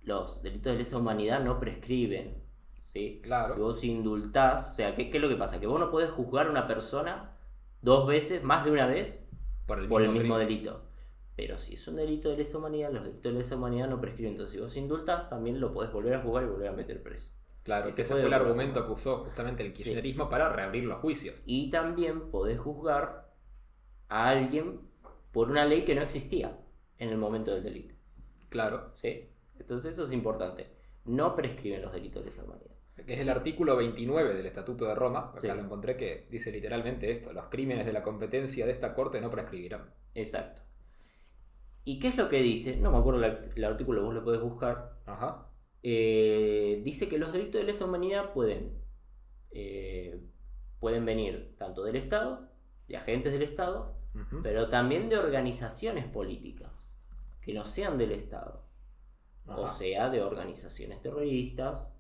S2: los delitos de lesa humanidad no prescriben, ¿sí?
S1: Claro.
S2: Si vos indultás, o sea, ¿qué es lo que pasa? Que vos no podés juzgar a una persona 2 veces, más de una vez, por el mismo delito. Pero si es un delito de lesa humanidad, los delitos de lesa humanidad no prescriben. Entonces, si vos indultás, también lo podés volver a juzgar y volver a meter preso.
S1: Claro,
S2: Sí,
S1: que ese fue el argumento que usó justamente el kirchnerismo para reabrir los juicios.
S2: Y también podés juzgar a alguien por una ley que no existía en el momento del delito.
S1: Claro.
S2: ¿Sí? Entonces eso es importante. No prescriben los delitos de lesa humanidad.
S1: Que es el artículo 29 del Estatuto de Roma, acá
S2: Sí.
S1: lo encontré, que dice literalmente esto: los crímenes de la competencia de esta corte no prescribirán.
S2: Exacto. ¿Y qué es lo que dice? No me acuerdo el artículo, vos lo podés buscar.
S1: Ajá.
S2: Dice que los delitos de lesa humanidad pueden venir tanto del Estado, de agentes del Estado,
S1: Uh-huh.
S2: pero también de organizaciones políticas que no sean del Estado.
S1: Ajá.
S2: O sea, de organizaciones terroristas,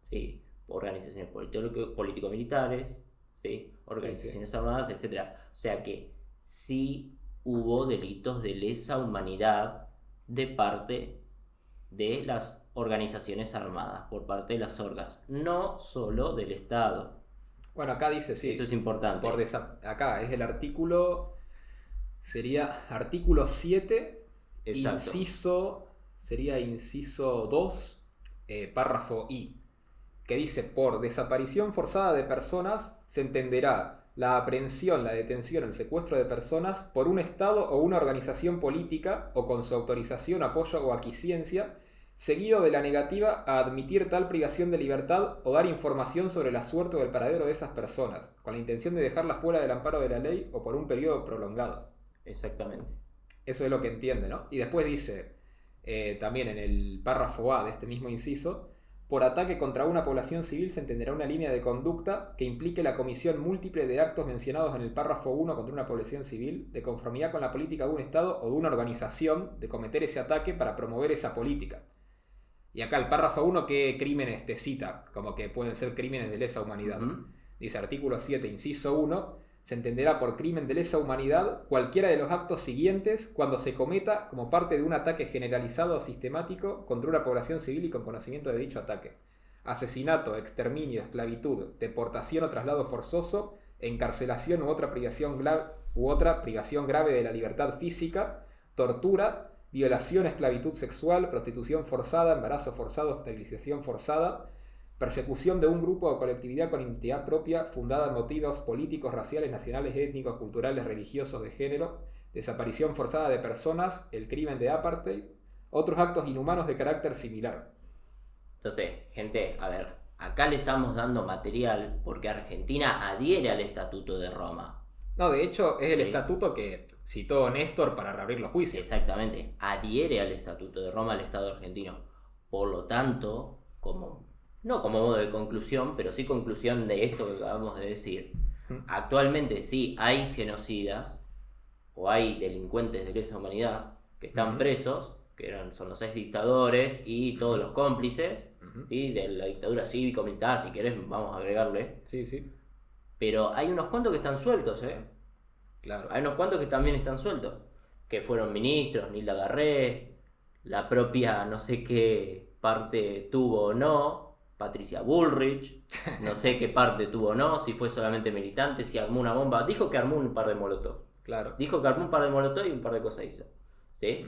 S2: ¿sí? Organizaciones político-militares, ¿sí? Organizaciones armadas, etc. O sea que sí hubo delitos de lesa humanidad de parte de las organizaciones armadas, por parte de las orgas, no solo del Estado.
S1: Bueno, acá dice sí.
S2: Eso es importante.
S1: Acá es el artículo. Sería artículo 7,
S2: Exacto.
S1: sería inciso 2, párrafo I, que dice: por desaparición forzada de personas se entenderá la aprehensión, la detención, el secuestro de personas por un Estado o una organización política o con su autorización, apoyo o aquiescencia, seguido de la negativa a admitir tal privación de libertad o dar información sobre la suerte o el paradero de esas personas, con la intención de dejarlas fuera del amparo de la ley o por un periodo prolongado.
S2: Exactamente.
S1: Eso es lo que entiende, ¿no? Y después dice, también en el párrafo A de este mismo inciso: por ataque contra una población civil se entenderá una línea de conducta que implique la comisión múltiple de actos mencionados en el párrafo 1 contra una población civil, de conformidad con la política de un Estado o de una organización de cometer ese ataque para promover esa política. Y acá el párrafo 1, ¿qué crímenes te cita? Como que pueden ser crímenes de lesa humanidad.
S2: Uh-huh.
S1: Dice artículo 7, inciso 1: se entenderá por crimen de lesa humanidad cualquiera de los actos siguientes cuando se cometa como parte de un ataque generalizado o sistemático contra una población civil y con conocimiento de dicho ataque: asesinato, exterminio, esclavitud, deportación o traslado forzoso, encarcelación u otra privación grave de la libertad física, tortura, violación, esclavitud sexual, prostitución forzada, embarazo forzado, esterilización forzada, persecución de un grupo o colectividad con identidad propia fundada en motivos políticos, raciales, nacionales, étnicos, culturales, religiosos, de género, desaparición forzada de personas, el crimen de apartheid, otros actos inhumanos de carácter similar.
S2: Entonces, gente, a ver, acá le estamos dando material porque Argentina adhiere al Estatuto de Roma.
S1: No, de hecho es el
S2: Sí.
S1: estatuto que citó Néstor para reabrir los juicios.
S2: Exactamente, adhiere al Estatuto de Roma el Estado argentino. Por lo tanto, no como modo de conclusión, pero sí conclusión de esto que acabamos de decir, actualmente sí hay genocidas o hay delincuentes de lesa humanidad que están presos, que son los 6 dictadores y todos los cómplices, ¿sí? De la dictadura cívico-militar, si querés vamos a agregarle.
S1: Sí, sí.
S2: Pero hay unos cuantos que están sueltos,
S1: Claro.
S2: Hay unos cuantos que también están sueltos. Que fueron ministros, Nilda Garré, la propia no sé qué parte tuvo o no, Patricia Bullrich, no sé qué parte tuvo o no, si fue solamente militante, si armó una bomba. Dijo que armó un par de molotov.
S1: Claro.
S2: Dijo que armó un par de molotov y un par de cosas hizo. ¿Sí?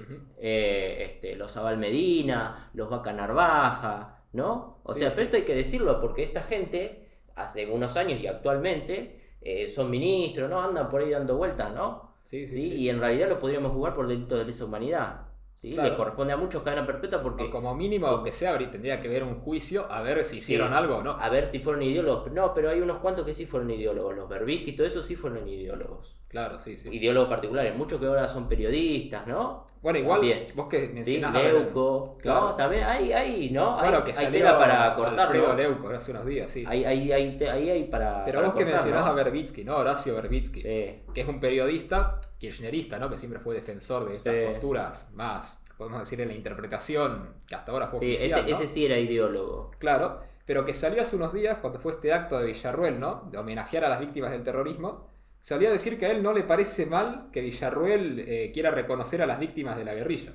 S2: Los Abal Medina, los Vaca Narvaja, ¿no? O sea, pero esto hay que decirlo porque esta gente hace unos años y actualmente son ministros, ¿no? Andan por ahí dando vueltas, ¿no?
S1: Sí.
S2: Y en realidad lo podríamos jugar por delitos de lesa humanidad. ¿sí?
S1: Claro.
S2: Le corresponde a muchos cadena perpetua porque...
S1: O como mínimo, aunque sea, tendría que haber un juicio a ver si hicieron algo o no.
S2: A ver si fueron ideólogos. No, pero hay unos cuantos que sí fueron ideólogos. Los Berbisky y todo eso sí fueron ideólogos.
S1: Claro, sí.
S2: Ideólogos particulares. Muchos que ahora son periodistas, ¿no?
S1: Bueno, igual,
S2: también.
S1: vos que
S2: Sí,
S1: mencionás...
S2: Leuco.
S1: Claro.
S2: ¿No? También hay, ¿no?
S1: Bueno,
S2: hay,
S1: que
S2: hay
S1: salió
S2: tela para cortar,
S1: Alfredo
S2: ¿no?
S1: Leuco hace unos días, sí.
S2: Hay para...
S1: Pero
S2: para
S1: vos que
S2: cortar,
S1: mencionás
S2: ¿no?
S1: a Verbitsky, ¿no? Horacio Verbitsky,
S2: Sí.
S1: que es un periodista kirchnerista, ¿no? Que siempre fue defensor de estas
S2: Sí.
S1: posturas más, podemos decir, en la interpretación que hasta ahora fue
S2: Sí,
S1: oficial, ¿no?
S2: ese sí era ideólogo.
S1: Claro, pero que salió hace unos días cuando fue este acto de Villarruel, ¿no? De homenajear a las víctimas del terrorismo. Salió a decir que a él no le parece mal que Villarruel quiera reconocer a las víctimas de la guerrilla.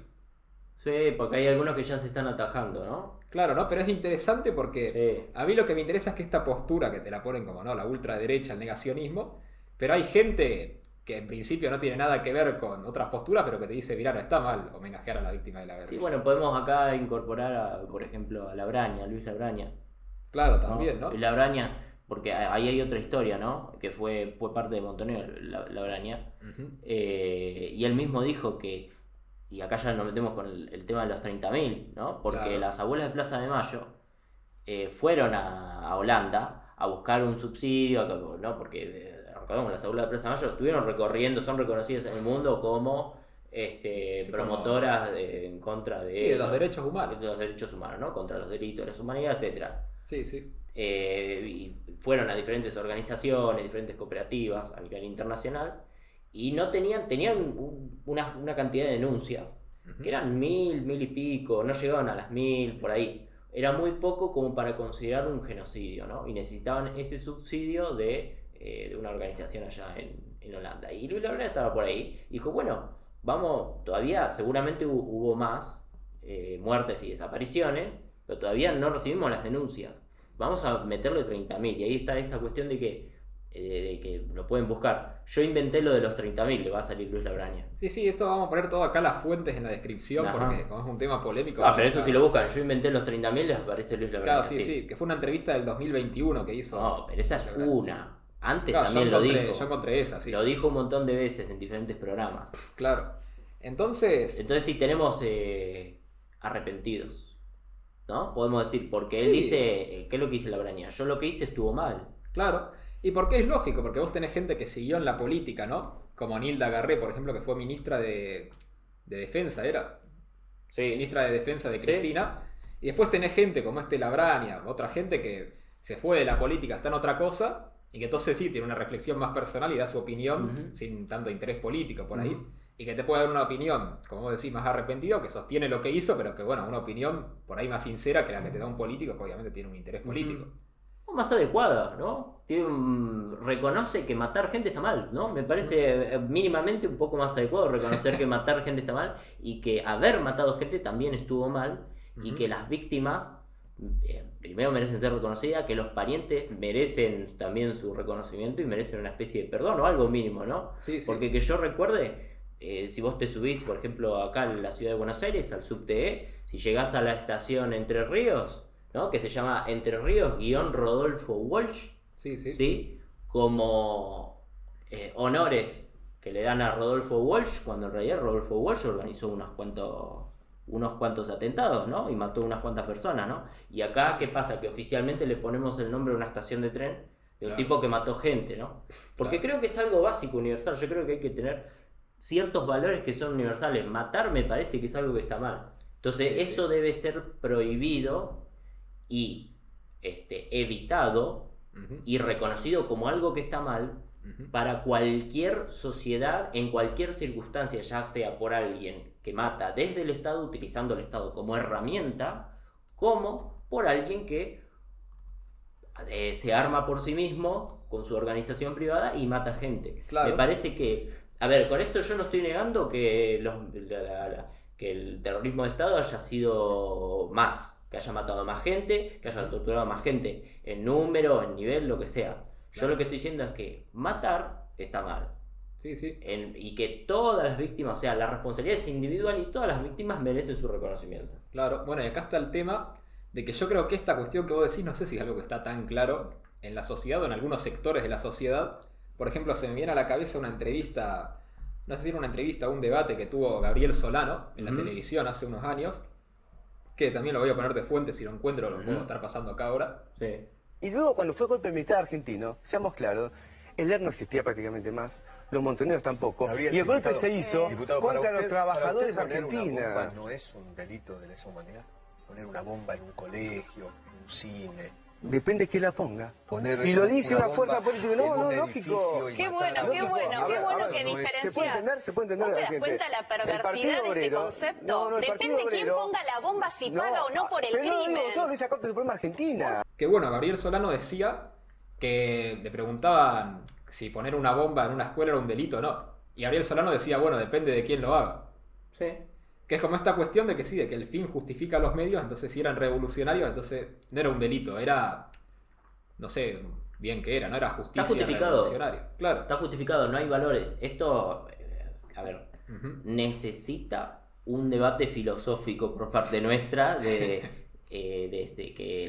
S2: Sí, porque hay algunos que ya se están atajando, ¿no?
S1: Claro, ¿no? Pero es interesante porque
S2: Sí.
S1: a mí lo que me interesa es que esta postura que te la ponen como, ¿no? La ultraderecha, el negacionismo, pero hay gente que en principio no tiene nada que ver con otras posturas, pero que te dice, mirá, no está mal homenajear a la víctima de la guerrilla.
S2: Sí, bueno, podemos acá incorporar, por ejemplo, a Labraña, Luis Labraña.
S1: Claro, también, ¿no?
S2: Luis Labraña, porque ahí hay otra historia, ¿no? Que fue parte de Montonero, Labraña.
S1: Ujú.
S2: Y él mismo dijo que, y acá ya nos metemos con el tema de los 30.000, ¿no? Porque
S1: Claro.
S2: las abuelas de Plaza de Mayo fueron a Holanda a buscar un subsidio, ¿no? Porque, recordemos, las abuelas de Plaza de Mayo estuvieron recorriendo, son reconocidas en el mundo como
S1: Sí,
S2: promotoras en contra de...
S1: Sí, de los derechos humanos.
S2: De los derechos humanos, ¿no? Contra los delitos de la humanidad, etcétera.
S1: Sí, sí.
S2: Y fueron a diferentes organizaciones, diferentes cooperativas a nivel internacional y no tenían una cantidad de denuncias
S1: Ujú.
S2: que eran 1.000 y pico, no llegaban a las 1.000 por ahí. Era muy poco como para considerar un genocidio, ¿no? Y necesitaban ese subsidio de una organización allá en Holanda. Y Luis Labrana estaba por ahí y dijo, bueno, vamos, todavía seguramente hubo más muertes y desapariciones, pero todavía no recibimos las denuncias. Vamos a meterle 30.000. Y ahí está esta cuestión de que lo pueden buscar. Yo inventé lo de los 30.000, le va a salir Luis Labraña.
S1: Sí, esto vamos a poner todo acá las fuentes en la descripción,
S2: Ajá.
S1: porque como es un tema polémico...
S2: Pero eso si lo buscan, yo inventé los 30.000, les aparece Luis Labraña.
S1: Claro, sí, que fue una entrevista del 2021 que hizo...
S2: No, pero esa es una. Antes
S1: Claro,
S2: también
S1: yo
S2: lo
S1: encontré-
S2: dijo.
S1: Yo encontré esa, sí.
S2: Lo dijo un montón de veces en diferentes programas.
S1: Claro. Entonces...
S2: Entonces sí tenemos arrepentidos, ¿no? Podemos decir, porque él
S1: Sí.
S2: dice, ¿qué es lo que dice Labraña? Yo lo que hice estuvo mal.
S1: Claro. Y porque es lógico, porque vos tenés gente que siguió en la política, ¿no? Como Nilda Garré, por ejemplo, que fue ministra de Defensa, ¿era? Ministra de Defensa de
S2: Sí.
S1: Cristina. Y después tenés gente como Labraña, otra gente que se fue de la política, está en otra cosa, y que entonces sí tiene una reflexión más personal y da su opinión
S2: Ujú.
S1: sin tanto interés político por ahí.
S2: Ujú.
S1: Y que te puede dar una opinión, como vos decís, más arrepentido, que sostiene lo que hizo, pero que bueno, una opinión por ahí más sincera que la que te da un político, que obviamente tiene un interés político.
S2: O más adecuada, ¿no? Reconoce que matar gente está mal, ¿no? Me parece mínimamente un poco más adecuado reconocer que matar gente está mal y que haber matado gente también estuvo mal y
S1: Ujú.
S2: que las víctimas primero merecen ser reconocidas, que los parientes merecen también su reconocimiento y merecen una especie de perdón o algo mínimo, ¿no?
S1: Sí, sí.
S2: Porque que yo recuerde, si vos te subís, por ejemplo, acá en la ciudad de Buenos Aires, al subte, si llegás a la estación Entre Ríos, ¿no? Que se llama Entre Ríos-Rodolfo Walsh,
S1: Sí, sí.
S2: ¿sí? Como honores que le dan a Rodolfo Walsh, cuando en realidad Rodolfo Walsh organizó unos cuantos atentados, ¿no? Y mató unas cuantas personas, ¿no? Y acá, ¿qué pasa? Que oficialmente le ponemos el nombre de una estación de tren de un
S1: Claro.
S2: tipo que mató gente, ¿no? Porque
S1: Claro.
S2: creo que es algo básico, universal. Yo creo que hay que tener ciertos valores que son universales. Matar me parece que es algo que está mal. Entonces,
S1: Sí,
S2: eso
S1: sí.
S2: debe ser prohibido y evitado
S1: Ujú,
S2: y reconocido como algo que está mal
S1: ujú.
S2: para cualquier sociedad, en cualquier circunstancia, ya sea por alguien que mata desde el Estado, utilizando el Estado como herramienta, como por alguien que se arma por sí mismo con su organización privada y mata gente.
S1: Claro.
S2: Me parece que, a ver, con esto yo no estoy negando que, que el terrorismo de Estado haya sido más, que haya matado a más gente, que haya torturado a más gente, en número, en nivel, lo que sea. Yo
S1: Claro.
S2: lo que estoy diciendo es que matar está mal.
S1: Sí, sí.
S2: Y que todas las víctimas, o sea, la responsabilidad es individual y todas las víctimas merecen su reconocimiento.
S1: Claro. Bueno, y acá está el tema de que yo creo que esta cuestión que vos decís, no sé si es algo que está tan claro en la sociedad o en algunos sectores de la sociedad. Por ejemplo, se me viene a la cabeza una entrevista, no sé si era una entrevista o un debate que tuvo Gabriel Solano en la televisión hace unos años, que también lo voy a poner de fuente, si lo encuentro lo puedo estar pasando acá ahora.
S3: Sí. Y luego cuando fue golpe militar argentino, seamos claros, el ERP no existía prácticamente más, los montoneros tampoco,
S4: Gabriel,
S3: y el golpe
S4: diputado,
S3: se hizo contra los trabajadores
S4: para usted poner
S3: argentinos.
S4: una bomba no es un delito de lesa humanidad. Poner una bomba en un colegio, en un cine.
S3: Depende de quién la ponga.
S4: Poner
S3: Y lo dice una
S4: bomba
S3: fuerza política.
S4: en
S3: No,
S4: un
S3: lógico.
S4: edificio y
S5: Qué
S4: matar a
S5: bueno, qué
S4: otros.
S5: bueno, qué bueno que
S3: ¿Se puede
S5: diferencias.
S3: se puede entender
S5: ¿Vos
S3: a
S5: te
S3: la
S5: das
S3: gente?
S5: cuenta la
S3: El Partido
S5: perversidad de este
S3: Obrero-
S5: concepto?
S3: No, el Partido
S5: Depende quién
S3: Obrero-
S5: ponga la bomba, si paga o no por el
S3: pero no lo
S5: crimen.
S3: digo yo, lo dice la Corte Suprema Argentina.
S1: Que bueno, Gabriel Solano decía que le preguntaban si poner una bomba en una escuela era un delito o no. Y Gabriel Solano decía, bueno, depende de quién lo haga.
S2: Sí.
S1: Que es como esta cuestión de que sí, de que el fin justifica los medios, entonces si eran revolucionarios, entonces no era un delito, era, no sé bien qué era, no era justicia
S2: justificado.
S1: revolucionaria. Claro.
S2: Está justificado, no hay valores. Esto, a ver,
S1: Ujú.
S2: necesita un debate filosófico por parte nuestra de que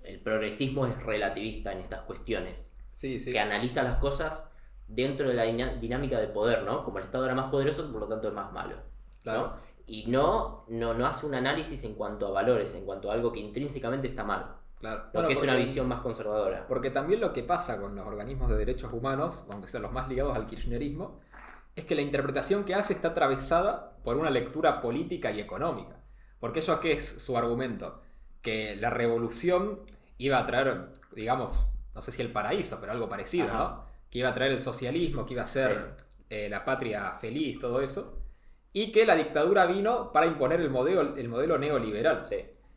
S2: el progresismo es relativista en estas cuestiones.
S1: Sí, sí.
S2: Que analiza las cosas dentro de la dinámica de poder, ¿no? Como el Estado era más poderoso, por lo tanto es más malo.
S1: Claro.
S2: ¿no? Y no hace un análisis en cuanto a valores, en cuanto a algo que intrínsecamente está mal.
S1: Claro.
S2: Lo
S1: Bueno,
S2: que es una
S1: porque-
S2: visión más conservadora.
S1: Porque también lo que pasa con los organismos de derechos humanos, aunque sean los más ligados al kirchnerismo, es que la interpretación que hace está atravesada por una lectura política y económica. Porque ellos, ¿qué es su argumento? Que la revolución iba a traer, digamos, no sé si el paraíso, pero algo parecido,
S2: Ajá.
S1: ¿no? Que iba a traer el socialismo, que iba a ser la patria feliz, todo eso. Y que la dictadura vino para imponer el modelo neoliberal.
S2: Sí.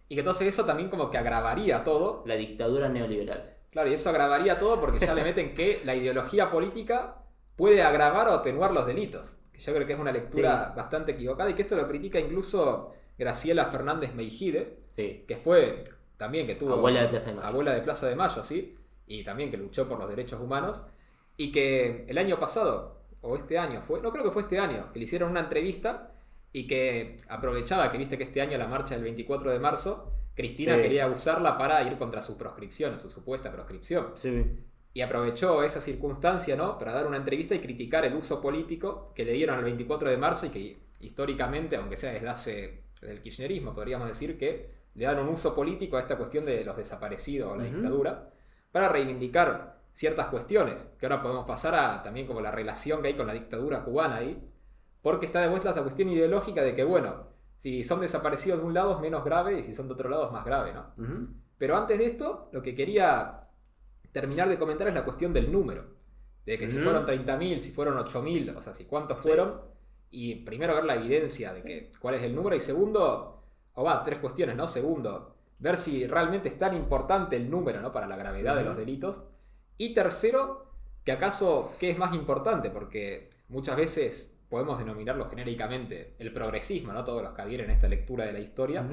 S1: Y que entonces eso también como que agravaría todo.
S2: La dictadura neoliberal.
S1: Claro, y eso agravaría todo porque ya le meten que la ideología política puede agravar o atenuar los delitos. Que yo creo que es una lectura bastante equivocada y que esto lo critica incluso Graciela Fernández Meijide,
S2: Sí.
S1: que fue también que tuvo...
S2: Abuela de Plaza de Mayo.
S1: Abuela de Plaza de Mayo, sí. Y también que luchó por los derechos humanos. Y que el año pasado, o este año fue, no creo que fue este año, que le hicieron una entrevista y que aprovechaba que viste que este año la marcha del 24 de marzo, Cristina
S2: Sí.
S1: quería usarla para ir contra su proscripción, su supuesta proscripción.
S2: Sí.
S1: Y aprovechó esa circunstancia, ¿no?, para dar una entrevista y criticar el uso político que le dieron al 24 de marzo y que históricamente, aunque sea desde el kirchnerismo, podríamos decir que le dan un uso político a esta cuestión de los desaparecidos o la dictadura para reivindicar ciertas cuestiones, que ahora podemos pasar a también como la relación que hay con la dictadura cubana ahí, porque está de vuelta esta cuestión ideológica de que, bueno, si son desaparecidos de un lado es menos grave y si son de otro lado es más grave, ¿no?
S2: Ujú.
S1: Pero antes de esto, lo que quería terminar de comentar es la cuestión del número. De que si fueron 30.000, si fueron 8.000, o sea, si cuántos fueron. Y primero ver la evidencia de que cuál es el número. Y segundo, tres cuestiones, ¿no? Segundo, ver si realmente es tan importante el número, ¿no?, para la gravedad de los delitos. Y tercero, que acaso, ¿qué es más importante? Porque muchas veces podemos denominarlo genéricamente el progresismo, ¿no? Todos los que adhieren a esta lectura de la historia,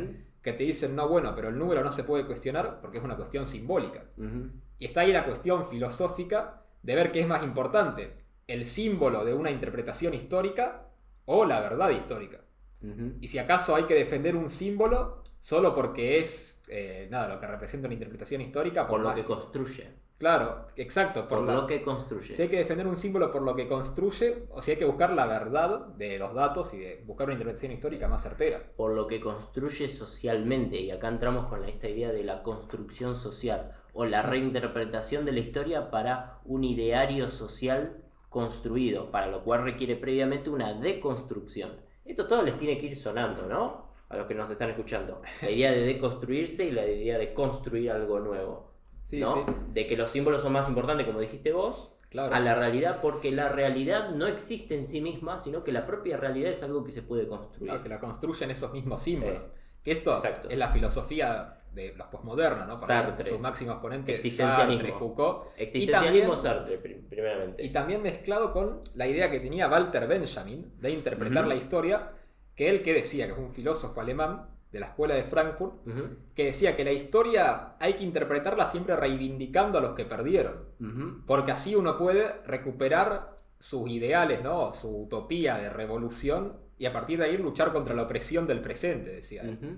S1: que te dicen, no, bueno, pero el número no se puede cuestionar porque es una cuestión simbólica.
S2: Ujú.
S1: Y está ahí la cuestión filosófica de ver qué es más importante, el símbolo de una interpretación histórica o la verdad histórica.
S2: Ujú.
S1: Y si acaso hay que defender un símbolo solo porque es lo que representa una interpretación histórica.
S2: Por lo
S1: más
S2: que construye.
S1: Claro, exacto.
S2: Por lo que construye.
S1: Si hay que defender un símbolo por lo que construye, o si hay que buscar la verdad de los datos y de buscar una interpretación histórica más certera.
S2: Por lo que construye socialmente. Y acá entramos con esta idea de la construcción social o la reinterpretación de la historia para un ideario social construido, para lo cual requiere previamente una deconstrucción. Esto todo les tiene que ir sonando, ¿no? A los que nos están escuchando. La idea de deconstruirse y la idea de construir algo nuevo.
S1: Sí,
S2: ¿no?
S1: sí.
S2: De que los símbolos son más importantes, como dijiste vos,
S1: Claro.
S2: a la realidad, porque la realidad no existe en sí misma, sino que la propia realidad es algo que se puede construir.
S1: Claro, que la construyen esos mismos símbolos. Que esto
S2: Exacto.
S1: es la filosofía de los posmodernos, ¿no? Para
S2: Sartre.
S1: sus máximos exponentes,
S2: Existencialismo.
S1: Sartre, Foucault.
S2: Existencialismo
S1: Y
S2: Sartre, primeramente.
S1: Y también mezclado con la idea que tenía Walter Benjamin de interpretar la historia, que él que decía, que es un filósofo alemán de la escuela de Frankfurt,
S2: Ujú,
S1: que decía que la historia hay que interpretarla siempre reivindicando a los que perdieron,
S2: ujú.
S1: porque así uno puede recuperar sus ideales, ¿no?, su utopía de revolución, y a partir de ahí luchar contra la opresión del presente, decía él.
S2: Ujú.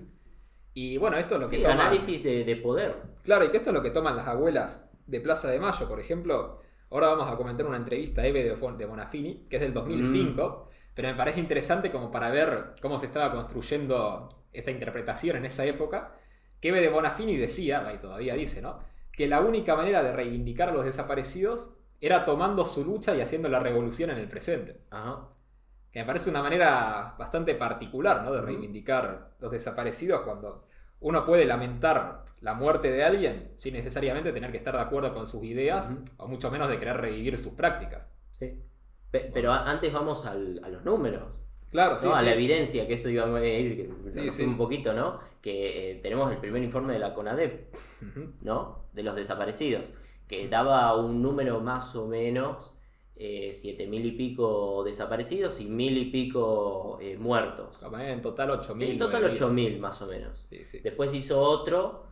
S1: Y bueno, esto es lo que
S2: Sí,
S1: toman...
S2: análisis de poder.
S1: Claro, y que esto es lo que toman las abuelas de Plaza de Mayo, por ejemplo, Ahora vamos a comentar una entrevista a Eve de Bonafini, que es del 2005, pero me parece interesante como para ver cómo se estaba construyendo esa interpretación en esa época, que Eve de Bonafini decía, y todavía dice, ¿no?, que la única manera de reivindicar a los desaparecidos era tomando su lucha y haciendo la revolución en el presente.
S2: Ajá.
S1: Que me parece una manera bastante particular, ¿no?, de reivindicar los desaparecidos cuando uno puede lamentar la muerte de alguien sin necesariamente tener que estar de acuerdo con sus ideas, o mucho menos de querer revivir sus prácticas.
S2: Sí. Pero antes vamos a los números.
S1: Claro,
S2: ¿no?
S1: sí,
S2: A
S1: sí.
S2: la evidencia, que eso iba a ir
S1: Sí.
S2: un poquito, ¿no? Que tenemos el primer informe de la CONADEP,
S1: Ujú.
S2: ¿no? De los desaparecidos, que daba un número más o menos 7.000 y pico desaparecidos y 1.000 y pico muertos.
S1: En total 8.000.
S2: Sí, en total
S1: 9.000.
S2: 8.000 más o menos.
S1: Sí.
S2: Después hizo otro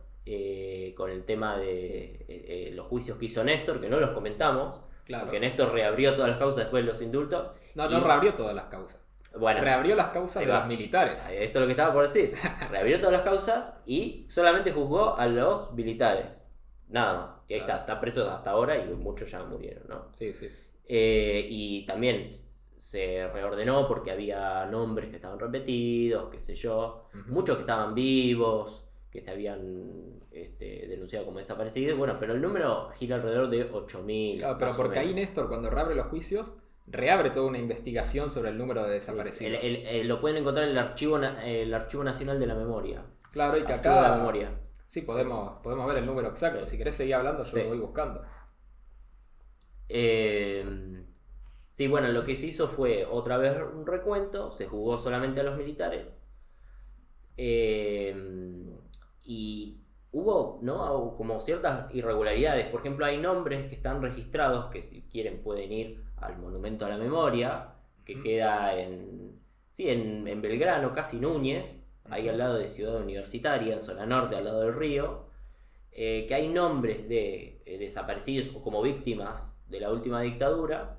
S2: con el tema de los juicios que hizo Néstor, que no los comentamos,
S1: Claro.
S2: porque Néstor reabrió todas las causas después de los indultos.
S1: No
S2: y-
S1: reabrió todas las causas.
S2: Bueno,
S1: Reabrió las causas
S2: ahí
S1: de
S2: va.
S1: los militares.
S2: eso es lo que estaba por decir. Reabrió todas las causas y solamente juzgó a los militares. Nada más. Que ahí
S1: Claro.
S2: está preso hasta ahora y muchos ya murieron, ¿no?
S1: Sí.
S2: Y también se reordenó porque había nombres que estaban repetidos, qué sé yo.
S1: Ujú.
S2: Muchos que estaban vivos, que se habían denunciado como desaparecidos. Bueno, pero el número gira alrededor de 8.000.
S1: Claro, pero
S2: más o
S1: porque ahí
S2: menos.
S1: Néstor, cuando reabre los juicios, reabre toda una investigación sobre el número de desaparecidos.
S2: Lo pueden encontrar en el Archivo Nacional de la Memoria.
S1: Claro, y que
S2: Archivo de la
S1: acá
S2: memoria.
S1: sí podemos ver el número exacto. Si querés seguir hablando, yo
S2: Sí.
S1: lo voy buscando.
S2: Sí, bueno, lo que se hizo fue otra vez un recuento, se jugó solamente a los militares y hubo, ¿no?, como ciertas irregularidades. Por ejemplo, hay nombres que están registrados que si quieren pueden ir al Monumento a la Memoria, que queda en Belgrano, casi Núñez, ahí al lado de Ciudad Universitaria, en zona norte, al lado del río, que hay nombres de desaparecidos o como víctimas de la última dictadura,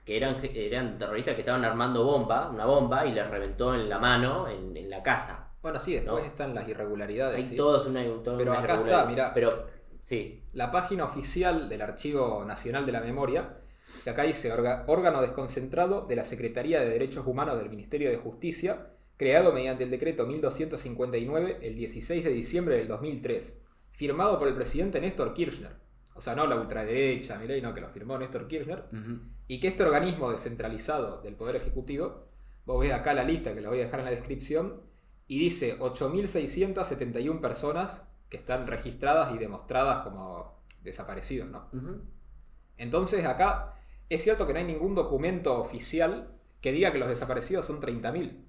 S2: que eran terroristas que estaban armando una bomba, y les reventó en la mano, en la casa.
S1: Bueno, sí, después
S2: No.
S1: están las irregularidades.
S2: Hay
S1: sí.
S2: toda una
S1: Pero acá
S2: irregularidad.
S1: está, mirá.
S2: Pero, sí.
S1: La página oficial del Archivo Nacional de la Memoria, que acá dice órgano desconcentrado de la Secretaría de Derechos Humanos del Ministerio de Justicia, creado mediante el decreto 1259 el 16 de diciembre del 2003, firmado por el presidente Néstor Kirchner. O sea, no la ultraderecha, Milei, no, que lo firmó Néstor Kirchner. Y que este organismo descentralizado del Poder Ejecutivo, vos ves acá la lista que la voy a dejar en la descripción, y dice 8.671 personas que están registradas y demostradas como desaparecidos, ¿no? Entonces acá es cierto que no hay ningún documento oficial que diga que los desaparecidos son 30.000,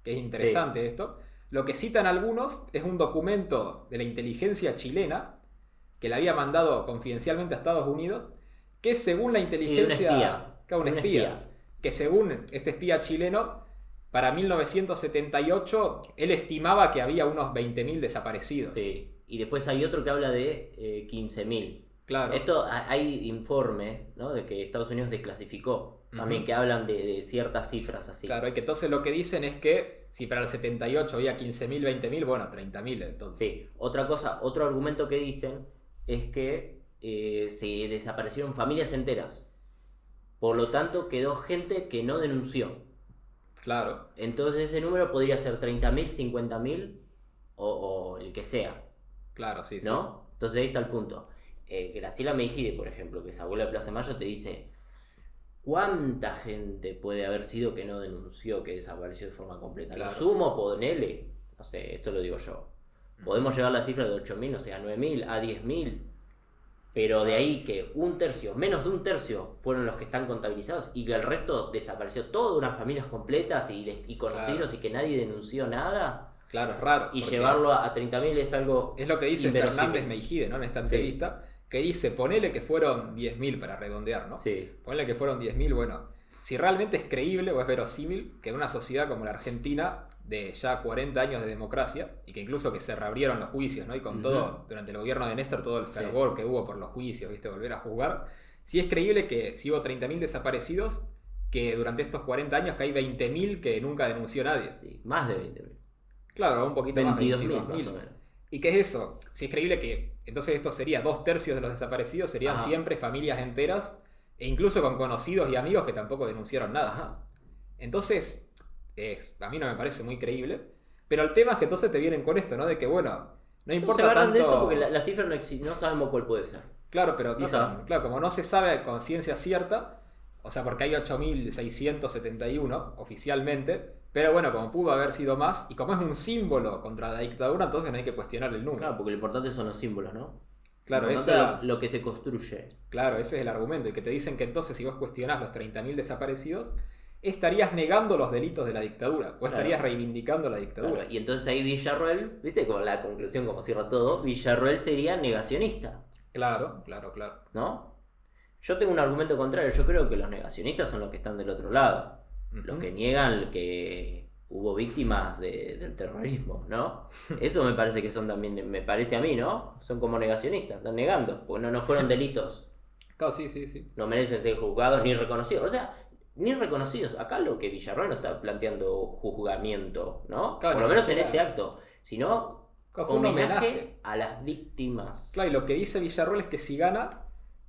S1: que es interesante esto. Lo que citan algunos es un documento de la inteligencia chilena que le había mandado confidencialmente a Estados Unidos, que según la inteligencia...
S2: un espía.
S1: Un espía. Que según este espía chileno, para 1978 él estimaba que había unos 20.000 desaparecidos.
S2: Sí. Y después hay otro que habla de 15.000.
S1: Claro.
S2: Esto hay informes, ¿no?, de que Estados Unidos desclasificó también, que hablan de ciertas cifras así.
S1: Claro, y que entonces lo que dicen es que si para el 78 había 15.000, 20.000, bueno, 30.000 entonces.
S2: Sí. Otra cosa, otro argumento que dicen es que se desaparecieron familias enteras. Por lo tanto, quedó gente que no denunció.
S1: Claro.
S2: Entonces ese número podría ser 30.000, 50.000 o el que sea,
S1: Claro, sí,
S2: ¿no? Entonces ahí está el punto. Graciela Meijide, por ejemplo, que es abuela de Plaza de Mayo, te dice: ¿cuánta gente puede haber sido que no denunció que desapareció de forma completa?
S1: Claro.
S2: Lo sumo, ponele, no sé, esto lo digo yo. Podemos llevar la cifra de 8.000, no sé, a 9.000, a 10.000. Pero de ahí que menos de un tercio fueron los que están contabilizados, y que el resto desapareció todas unas familias completas y conocidos,
S1: Claro.
S2: y que nadie denunció nada.
S1: Claro, es raro.
S2: Y
S1: porque
S2: llevarlo a 30.000 es algo
S1: es lo que dice
S2: inverosímil.
S1: Fernández Meijide, ¿no?, en esta entrevista, que dice, ponele que fueron 10.000 para redondear, ¿no?
S2: Sí.
S1: Ponele que fueron 10.000, bueno, si realmente es creíble o es verosímil que en una sociedad como la Argentina, de ya 40 años de democracia, y que incluso que se reabrieron los juicios, ¿no?, y con todo, durante el gobierno de Néstor, todo el fervor que hubo por los juicios, ¿viste?, volver a juzgar, si es creíble que si hubo 30.000 desaparecidos, que durante estos 40 años que hay 20.000 que nunca denunció nadie.
S2: Sí, más de 20.000.
S1: Claro, un poquito más,
S2: 22.000
S1: 22.000.
S2: más o menos.
S1: ¿Y qué es eso? Si es creíble que entonces esto sería 2/3 de los desaparecidos, serían
S2: Ajá.
S1: siempre familias enteras, e incluso con conocidos y amigos que tampoco denunciaron nada.
S2: Ajá.
S1: Entonces, a mí no me parece muy creíble. Pero el tema es que entonces te vienen con esto, ¿no? De que, bueno, no
S2: No se
S1: importa
S2: agarran
S1: tanto...
S2: de eso porque la cifra no existe, no sabemos cuál puede ser.
S1: Claro, pero
S2: No
S1: dicen,
S2: sabemos.
S1: claro, como no se sabe con ciencia cierta, o sea, porque hay 8.671 oficialmente, pero bueno, como pudo haber sido más, y como es un símbolo contra la dictadura, entonces no hay que cuestionar el número.
S2: Claro, porque lo importante son los símbolos, ¿no?
S1: Claro,
S2: Lo
S1: esa-
S2: importante es lo que se construye.
S1: Claro, ese es el argumento. Y que te dicen que entonces si vos cuestionás los 30.000 desaparecidos, estarías negando los delitos de la dictadura. O estarías reivindicando la dictadura.
S2: Claro, y entonces ahí Villarroel, ¿viste? Como la conclusión, como cierra todo, Villarroel sería negacionista,
S1: Claro, claro, claro.
S2: ¿no? Yo tengo un argumento contrario, yo creo que los negacionistas son los que están del otro lado. Los que niegan que hubo víctimas del terrorismo, ¿no? Eso me parece que son también, me parece a mí, ¿no? Son como negacionistas, están negando, porque no fueron delitos,
S1: Claro, sí, sí, sí.
S2: no merecen ser juzgados ni reconocidos. O sea, ni reconocidos. Acá lo que Villarroel no está planteando juzgamiento, ¿no?
S1: Claro,
S2: Por lo
S1: ni
S2: menos en
S1: siquiera-
S2: ese acto, sino
S1: Claro, fue un
S2: homenaje
S1: homenaje.
S2: a las víctimas.
S1: Claro, y lo que dice Villarroel es que si gana,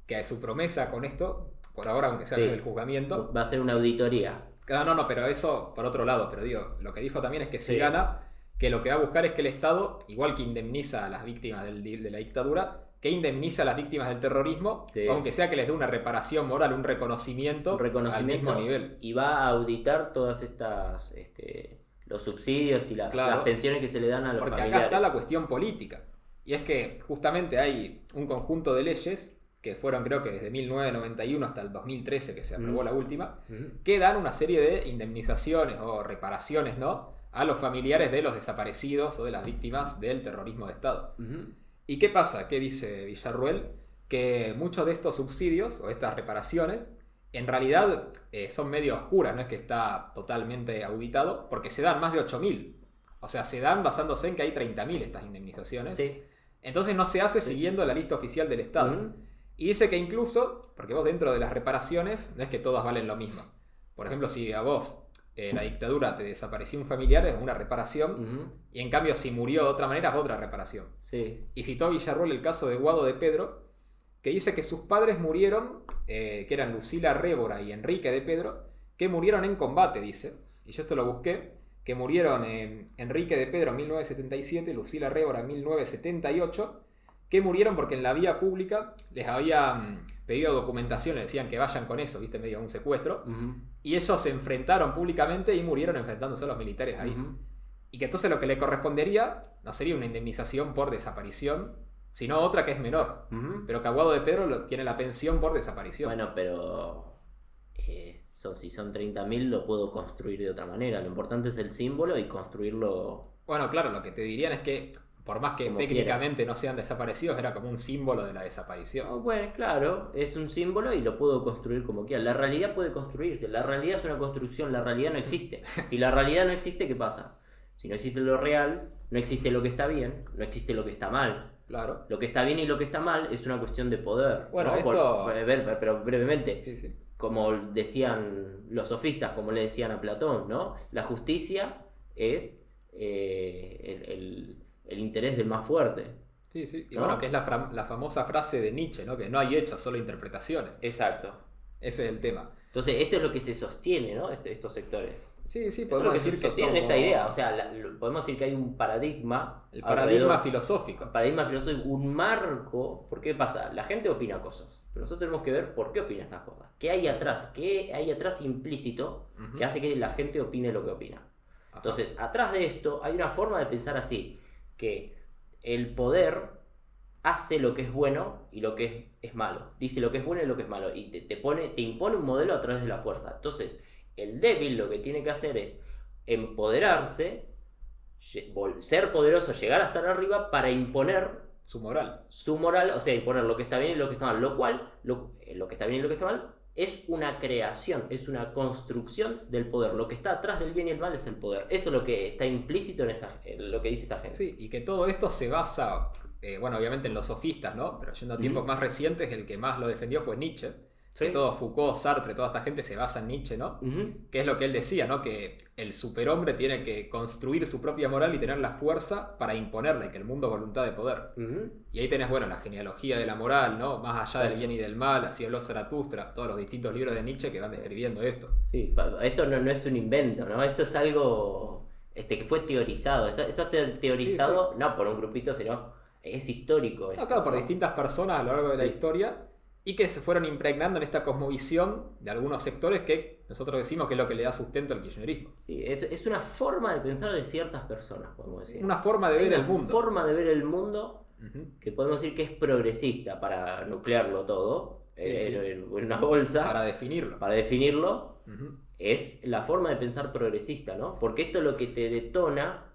S1: que es su promesa con esto, por ahora, aunque sea
S2: Sí.
S1: el juzgamiento.
S2: Va a ser una auditoría.
S1: No, pero eso por otro lado. Pero digo, lo que dijo también es que si
S2: Sí.
S1: gana, que lo que va a buscar es que el Estado, igual que indemniza a las víctimas de la dictadura, que indemniza a las víctimas del terrorismo,
S2: Sí.
S1: aunque sea que les dé una reparación moral, un reconocimiento,
S2: Un reconocimiento
S1: al mismo nivel.
S2: y va a auditar todas estas los subsidios y
S1: Claro.
S2: las pensiones que se le dan a los
S1: Porque acá
S2: familiares.
S1: está la cuestión política. Y es que justamente hay un conjunto de leyes que fueron creo que desde 1991 hasta el 2013 que se aprobó la última, que dan una serie de indemnizaciones o reparaciones, ¿no?, a los familiares de los desaparecidos o de las víctimas del terrorismo de Estado.
S2: Ujú.
S1: ¿Y qué pasa? ¿Qué dice Villarruel? Que muchos de estos subsidios o estas reparaciones en realidad son medio oscuras, no es que está totalmente auditado, porque se dan más de 8.000. O sea, se dan basándose en que hay 30.000 estas indemnizaciones.
S2: Sí.
S1: Entonces no se hace siguiendo la lista oficial del Estado.
S2: Ujú.
S1: Y dice que incluso, porque vos dentro de las reparaciones, no es que todas valen lo mismo. Por ejemplo, si a vos la dictadura te desapareció un familiar, es una reparación.
S2: Ujú.
S1: Y en cambio, si murió de otra manera, es otra reparación.
S2: Sí.
S1: Y citó a Villarroel el caso de Guado de Pedro, que dice que sus padres murieron, que eran Lucila Révora y Enrique de Pedro, que murieron en combate, dice. Y yo esto lo busqué, que murieron Enrique de Pedro en 1977, Lucila Révora en 1978, que murieron porque en la vía pública les habían pedido documentación, les decían que vayan con eso, viste, medio un secuestro.
S2: Ujú.
S1: Y ellos se enfrentaron públicamente y murieron enfrentándose a los militares ahí.
S2: Ujú.
S1: Y que entonces lo que le correspondería no sería una indemnización por desaparición, sino otra que es menor.
S2: Ujú.
S1: Pero que Aguado de Pedro tiene la pensión por desaparición.
S2: Bueno, pero si son 30.000 lo puedo construir de otra manera. Lo importante es el símbolo y construirlo.
S1: Bueno, claro, lo que te dirían es que, por más que
S2: Como
S1: técnicamente no sean desaparecidos, era como un símbolo de la desaparición.
S2: Oh, bueno, claro, es un símbolo y lo puedo construir como quiera. La realidad puede construirse, la realidad es una construcción, la realidad no existe. Si la realidad no existe, ¿qué pasa? Si no existe lo real, no existe lo que está bien, no existe lo que está mal.
S1: Claro.
S2: Lo que está bien y lo que está mal es una cuestión de poder.
S1: Bueno,
S2: ¿no?
S1: esto-
S2: Pero brevemente,
S1: Sí, sí.
S2: como decían los sofistas, como le decían a Platón, ¿no? La justicia es el interés del más fuerte.
S1: Sí, sí. Y
S2: ¿No?
S1: bueno, que es la famosa frase de Nietzsche, ¿no? Que no hay hechos, solo interpretaciones.
S2: Exacto.
S1: Ese es el tema.
S2: Entonces, esto es lo que se sostiene, ¿no? Estos sectores.
S1: Sí, sí,
S2: Esto es
S1: podemos
S2: lo que
S1: decir
S2: se
S1: que
S2: sostiene
S1: como
S2: esta idea. O sea, podemos decir que hay un paradigma.
S1: el paradigma
S2: alrededor-
S1: filosófico.
S2: paradigma filosófico, un marco. ¿Por qué pasa? La gente opina cosas, pero nosotros tenemos que ver por qué opina estas cosas. ¿Qué hay atrás? ¿Qué hay atrás implícito
S1: Ujú.
S2: que hace que la gente opine lo que opina?
S1: Ajá.
S2: Entonces, atrás de esto hay una forma de pensar así, que el poder hace lo que es bueno y lo que es malo. Dice lo que es bueno y lo que es malo. Y te impone un modelo a través de la fuerza. Entonces, el débil lo que tiene que hacer es empoderarse, ser poderoso, llegar a estar arriba para imponer
S1: Su moral.
S2: su moral, o sea, imponer lo que está bien y lo que está mal. Lo cual, lo que está bien y lo que está mal, es una creación, es una construcción del poder. Lo que está atrás del bien y el mal es el poder. Eso es lo que está implícito en lo que dice esta gente.
S1: Sí, y que todo esto se basa, bueno, obviamente en los sofistas, ¿no? Pero yendo a tiempos
S2: Ujú.
S1: más recientes, el que más lo defendió fue Nietzsche,
S2: Sí.
S1: Que todo Foucault, Sartre, toda esta gente se basa en Nietzsche, ¿no? Que es lo que él decía, ¿no? Que el superhombre tiene que construir su propia moral y tener la fuerza para imponerla y que el mundo es voluntad de poder. Y ahí tenés, bueno, la genealogía de la moral, ¿no? Más allá del bien y del mal, así habló Zaratustra, todos los distintos libros de Nietzsche que van describiendo esto.
S2: Sí, esto no es un invento, ¿no? Esto es algo que fue teorizado. Esto está teorizado
S1: Sí.
S2: no por un grupito, sino es histórico.
S1: No, claro, por distintas personas a lo largo de la historia y que se fueron impregnando en esta cosmovisión de algunos sectores que nosotros decimos que es lo que le da sustento al kirchnerismo.
S2: Sí, es una forma de pensar de ciertas personas, podemos decir.
S1: Una forma de ver el mundo.
S2: Una forma de ver el mundo que podemos decir que es progresista, para nuclearlo todo,
S1: Sí, sí.
S2: en una bolsa.
S1: Para definirlo.
S2: Para definirlo,
S1: Ujú.
S2: es la forma de pensar progresista, ¿no? Porque esto es lo que te detona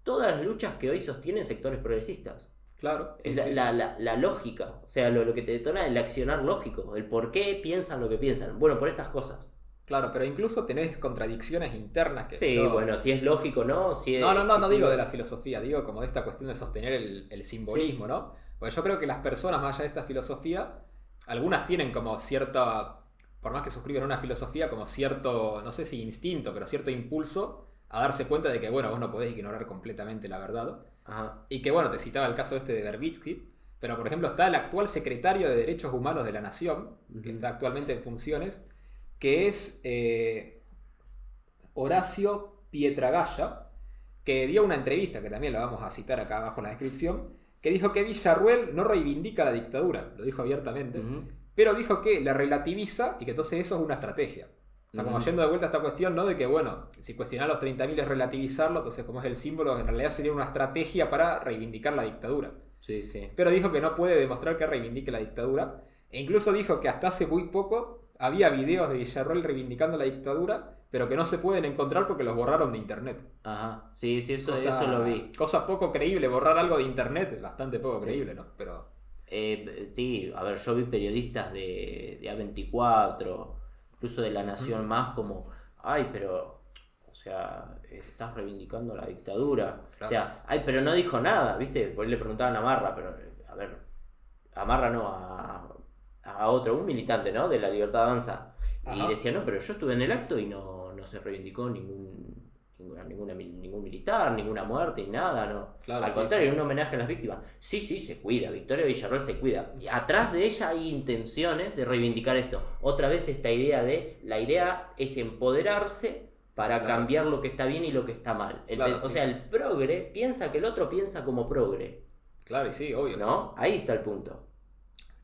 S2: todas las luchas que hoy sostienen sectores progresistas.
S1: Claro. Sí,
S2: Es
S1: sí.
S2: la lógica, o sea, lo que te detona es el accionar lógico, el por qué piensan lo que piensan. Bueno, por estas cosas.
S1: Claro, pero incluso tenés contradicciones internas que
S2: Sí,
S1: yo...
S2: bueno, si es lógico, ¿no? Si es,
S1: No
S2: si
S1: digo
S2: sí.
S1: de la filosofía, digo como de esta cuestión de sostener el simbolismo, ¿no? Porque yo creo que las personas, más allá de esta filosofía, algunas tienen como cierta, por más que suscriban una filosofía, como cierto, no sé si instinto, pero cierto impulso a darse cuenta de que, bueno, vos no podés ignorar completamente la verdad.
S2: Ajá.
S1: Y que, bueno, te citaba el caso este de Verbitsky, pero por ejemplo está el actual secretario de Derechos Humanos de la Nación, que está actualmente en funciones, que es Horacio Pietragalla, que dio una entrevista, que también la vamos a citar acá abajo en la descripción, que dijo que Villarruel no reivindica la dictadura, lo dijo abiertamente, pero dijo que la relativiza y que entonces eso es una estrategia. O sea, como yendo de vuelta a esta cuestión, ¿no? De que, bueno, si cuestionar los 30.000 es relativizarlo, entonces como es el símbolo, en realidad sería una estrategia para reivindicar la dictadura.
S2: Sí, sí.
S1: Pero dijo que no puede demostrar que reivindique la dictadura. E incluso dijo que hasta hace muy poco había videos de Villarruel reivindicando la dictadura, pero que no se pueden encontrar porque los borraron de internet.
S2: Ajá. Sí, sí, eso
S1: Cosa-
S2: lo vi.
S1: Cosa poco creíble, borrar algo de internet, bastante poco creíble, ¿no? Pero
S2: Sí, a ver, yo vi periodistas de A24, incluso de La Nación Más, como, ay, pero, o sea, estás reivindicando la dictadura.
S1: Claro.
S2: O sea, ay, pero no dijo nada, ¿viste? Por ahí le preguntaban a Marra, pero, a ver, a Marra no, a otro, un militante, ¿no? De la Libertad Avanza. Y
S1: Ajá.
S2: decía, no, pero yo estuve en el acto y no se reivindicó ningún militar, ninguna muerte, ni nada, ¿no?
S1: Claro,
S2: Al
S1: sí,
S2: contrario,
S1: sí.
S2: un homenaje a las víctimas. Sí, se cuida, Victoria Villarroel se cuida. Y atrás de ella hay intenciones de reivindicar esto. Otra vez esta idea la idea es empoderarse para
S1: Claro.
S2: cambiar lo que está bien y lo que está mal.
S1: Claro,
S2: O
S1: sí.
S2: sea, el progre piensa que el otro piensa como progre,
S1: claro, y sí, obvio.
S2: ¿no? Ahí está el punto.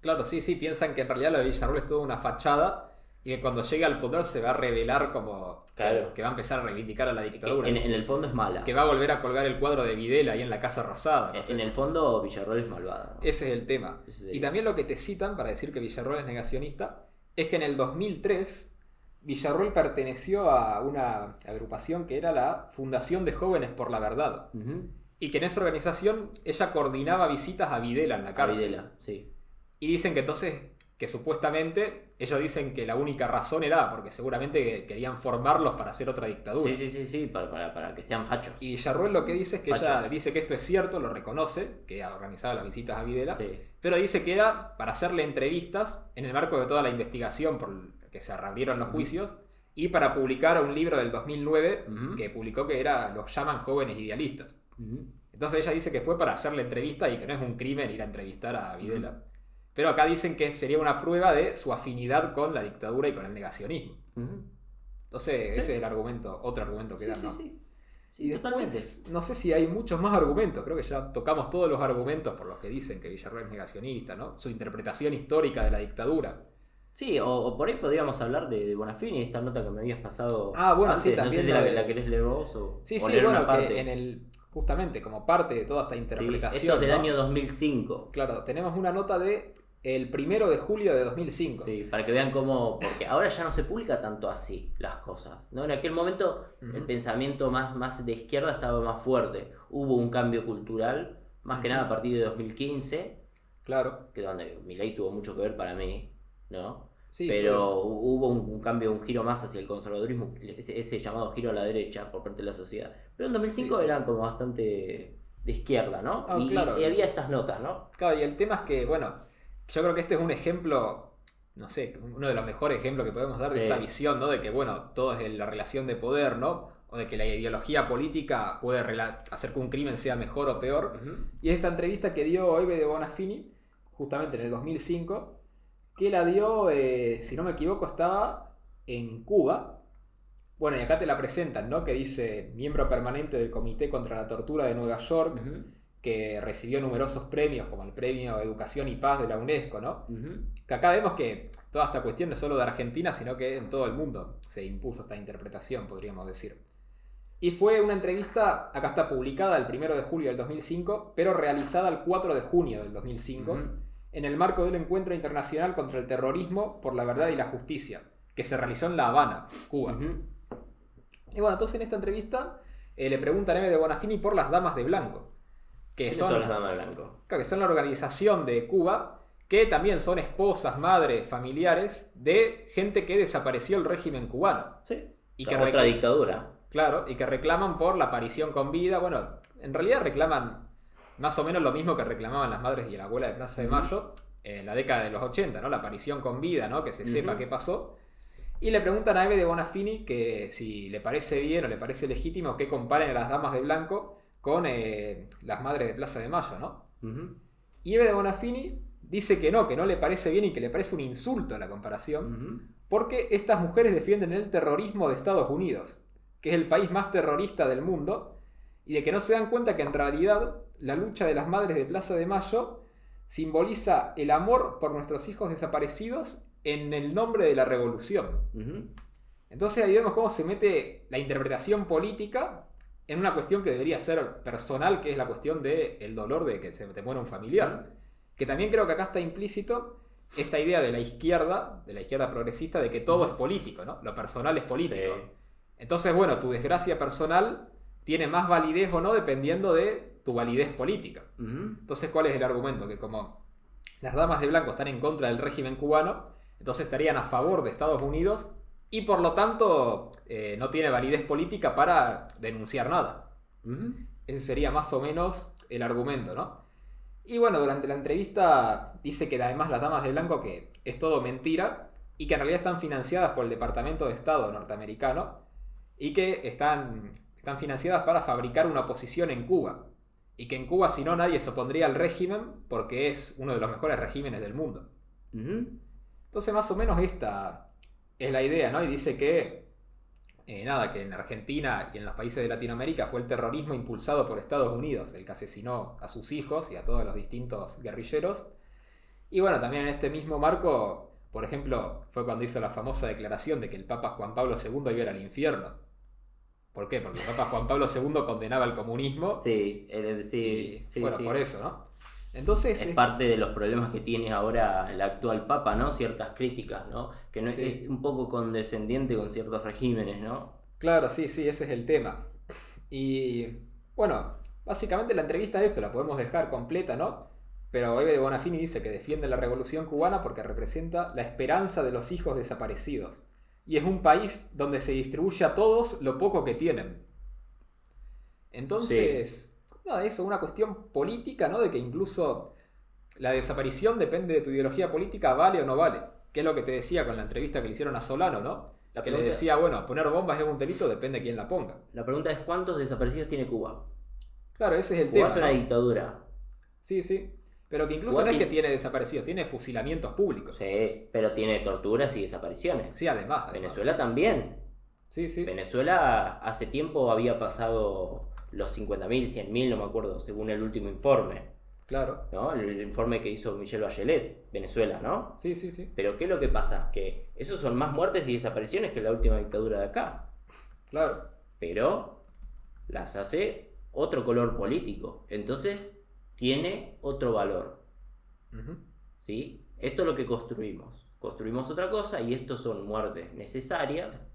S1: Claro, sí, piensan que en realidad lo de Villarruel es toda una fachada y que cuando llegue al poder se va a revelar como
S2: Claro.
S1: que va a empezar a reivindicar a la
S2: Que
S1: dictadura.
S2: en
S1: ¿viste?
S2: el fondo es mala.
S1: Que va a volver a colgar el cuadro de Videla ahí en la Casa Rosada. no sé.
S2: En el fondo Villarroel es malvada, ¿no?
S1: Ese es el tema.
S2: Ese es el-
S1: Y también lo que te citan para decir que Villarruel es negacionista es que en el 2003 Villarruel perteneció a una agrupación que era la Fundación de Jóvenes por la Verdad.
S2: Ujú.
S1: Y que en esa organización ella coordinaba visitas a Videla en la
S2: A
S1: cárcel.
S2: Videla, sí.
S1: Y dicen que entonces, que supuestamente, ellos dicen que la única razón era porque seguramente querían formarlos para hacer otra dictadura.
S2: Sí, para que sean fachos.
S1: Y Villarruel lo que dice es que ella
S2: Fachos.
S1: dice que esto es cierto, lo reconoce, que organizaba las visitas a Videla,
S2: Sí.
S1: pero dice que era para hacerle entrevistas en el marco de toda la investigación por que se reabrieron los juicios y para publicar un libro del 2009
S2: Ujú.
S1: que publicó que era Los llaman jóvenes idealistas.
S2: Ujú.
S1: Entonces ella dice que fue para hacerle entrevista y que no es un crimen ir a entrevistar a Videla. Pero acá dicen que sería una prueba de su afinidad con la dictadura y con el negacionismo.
S2: Ujú.
S1: Entonces ese es el argumento, otro argumento que
S2: Sí,
S1: dan,
S2: sí,
S1: ¿no?
S2: sí.
S1: Y
S2: Sí,
S1: después,
S2: totalmente.
S1: no sé si hay muchos más argumentos, creo que ya tocamos todos los argumentos por los que dicen que Villarruel es negacionista, ¿no? Su interpretación histórica de la dictadura.
S2: Sí, o por ahí podríamos hablar de Bonafini, esta nota que me habías pasado.
S1: Ah, bueno,
S2: antes.
S1: sí,
S2: No sé
S1: también
S2: si
S1: lo de-
S2: la querés leer vos o.
S1: Sí,
S2: o
S1: sí,
S2: leer una
S1: bueno,
S2: parte.
S1: que en el justamente como parte de toda esta
S2: Sí,
S1: interpretación.
S2: esto es del
S1: ¿no?
S2: año 2005.
S1: Claro, tenemos una nota de el 1 de julio de 2005.
S2: Sí, para que vean cómo. Porque ahora ya no se publica tanto así las cosas, ¿no? En aquel momento el pensamiento más de izquierda estaba más fuerte. Hubo un cambio cultural, más que nada a partir de 2015,
S1: Claro.
S2: que donde Milei tuvo mucho que ver para mí, ¿no?
S1: Sí,
S2: Pero hubo un cambio, un giro más hacia el conservadurismo, ese llamado giro a la derecha por parte de la sociedad. Pero en 2005
S1: Sí, sí.
S2: eran como bastante de izquierda, ¿no?
S1: Ah,
S2: y
S1: claro.
S2: había estas notas, ¿no?
S1: Claro, y el tema es que, bueno, yo creo que este es un ejemplo no sé, uno de los mejores ejemplos que podemos dar de esta visión, ¿no? De que, bueno, todo es la relación de poder, ¿no? O de que la ideología política puede hacer que un crimen sea mejor o peor. Y esta entrevista que dio Eve de Bonafini, justamente en el 2005, que la dio, si no me equivoco, estaba en Cuba. Bueno, y acá te la presentan, ¿no? Que dice miembro permanente del Comité contra la Tortura de Nueva York, que recibió numerosos premios, como el Premio Educación y Paz de la UNESCO, ¿no? Que acá vemos que toda esta cuestión no es solo de Argentina, sino que en todo el mundo se impuso esta interpretación, podríamos decir. Y fue una entrevista, acá está publicada el 1 de julio del 2005, pero realizada el 4 de junio del 2005, en el marco del Encuentro Internacional contra el Terrorismo por la Verdad y la Justicia, que se realizó en La Habana, Cuba. Y bueno, entonces en esta entrevista le preguntan a Eve de Bonafini por las Damas de Blanco.
S2: ¿Quiénes son las Damas de Blanco?
S1: Claro, que son la organización de Cuba, que también son esposas, madres, familiares de gente que desapareció el régimen cubano.
S2: Sí.
S1: Y que
S2: otra dictadura.
S1: Claro, y que reclaman por la aparición con vida. Bueno, en realidad reclaman más o menos lo mismo que reclamaban las madres y la abuela de Plaza de Mayo en la década de los 80, ¿no? La aparición con vida, ¿no? Que se sepa qué pasó. Y le preguntan a Eve de Bonafini que si le parece bien o le parece legítimo que comparen a las Damas de Blanco con las madres de Plaza de Mayo, ¿no? Y Eve de Bonafini dice que no le parece bien y que le parece un insulto a la comparación, porque estas mujeres defienden el terrorismo de Estados Unidos, que es el país más terrorista del mundo, y de que no se dan cuenta que en realidad la lucha de las madres de Plaza de Mayo simboliza el amor por nuestros hijos desaparecidos en el nombre de la revolución. Entonces ahí vemos cómo se mete la interpretación política en una cuestión que debería ser personal, que es la cuestión del dolor de que se te muera un familiar. Que también creo que acá está implícito esta idea de la izquierda progresista, de que todo es político, ¿no? Lo personal es político. Sí. Entonces, bueno, tu desgracia personal tiene más validez o no dependiendo de tu validez política. Entonces, ¿cuál es el argumento? Que como las Damas de Blanco están en contra del régimen cubano, entonces estarían a favor de Estados Unidos y por lo tanto no tiene validez política para denunciar nada. Ese sería más o menos el argumento, ¿no? Y bueno, durante la entrevista dice que además las Damas de Blanco que es todo mentira y que en realidad están financiadas por el Departamento de Estado norteamericano y que están financiadas para fabricar una oposición en Cuba. Y que en Cuba si no nadie se opondría al régimen porque es uno de los mejores regímenes del mundo. Entonces más o menos esta es la idea, ¿no? Y dice que que en Argentina y en los países de Latinoamérica fue el terrorismo impulsado por Estados Unidos el que asesinó a sus hijos y a todos los distintos guerrilleros. Y bueno, también en este mismo marco, por ejemplo, fue cuando hizo la famosa declaración de que el Papa Juan Pablo II iba a ir al infierno. ¿Por qué? Porque el Papa Juan Pablo II condenaba el comunismo.
S2: Sí,
S1: bueno, por eso, ¿no? Entonces,
S2: es parte de los problemas que tiene ahora el actual Papa, ¿no? Ciertas críticas, ¿no? Que no es un poco condescendiente con ciertos regímenes, ¿no?
S1: Claro, sí, ese es el tema. Y bueno, básicamente la entrevista esto la podemos dejar completa, ¿no? Pero Eve de Bonafini dice que defiende la revolución cubana porque representa la esperanza de los hijos desaparecidos. Y es un país donde se distribuye a todos lo poco que tienen. Entonces... Nada, eso, una cuestión política, ¿no? De que incluso la desaparición depende de tu ideología política, vale o no vale. Que es lo que te decía con la entrevista que le hicieron a Solano, ¿no? Que le decía, bueno, poner bombas es un delito, depende de quién la ponga.
S2: La pregunta es, ¿cuántos desaparecidos tiene Cuba?
S1: Claro, ese es el
S2: Cuba
S1: tema.
S2: Es una dictadura.
S1: Sí. Pero que incluso no es que tiene desaparecidos, tiene fusilamientos públicos.
S2: Sí, pero tiene torturas y desapariciones.
S1: Sí, además.
S2: Venezuela también.
S1: Sí.
S2: Venezuela hace tiempo había pasado los 50.000, 100.000, no me acuerdo, según el último informe.
S1: Claro.
S2: ¿No? El informe que hizo Michelle Bachelet, Venezuela, ¿no?
S1: Sí.
S2: Pero ¿qué es lo que pasa? Que esos son más muertes y desapariciones que la última dictadura de acá.
S1: Claro.
S2: Pero las hace otro color político. Entonces tiene otro valor. ¿Sí? Esto es lo que construimos. Construimos otra cosa y estos son muertes necesarias.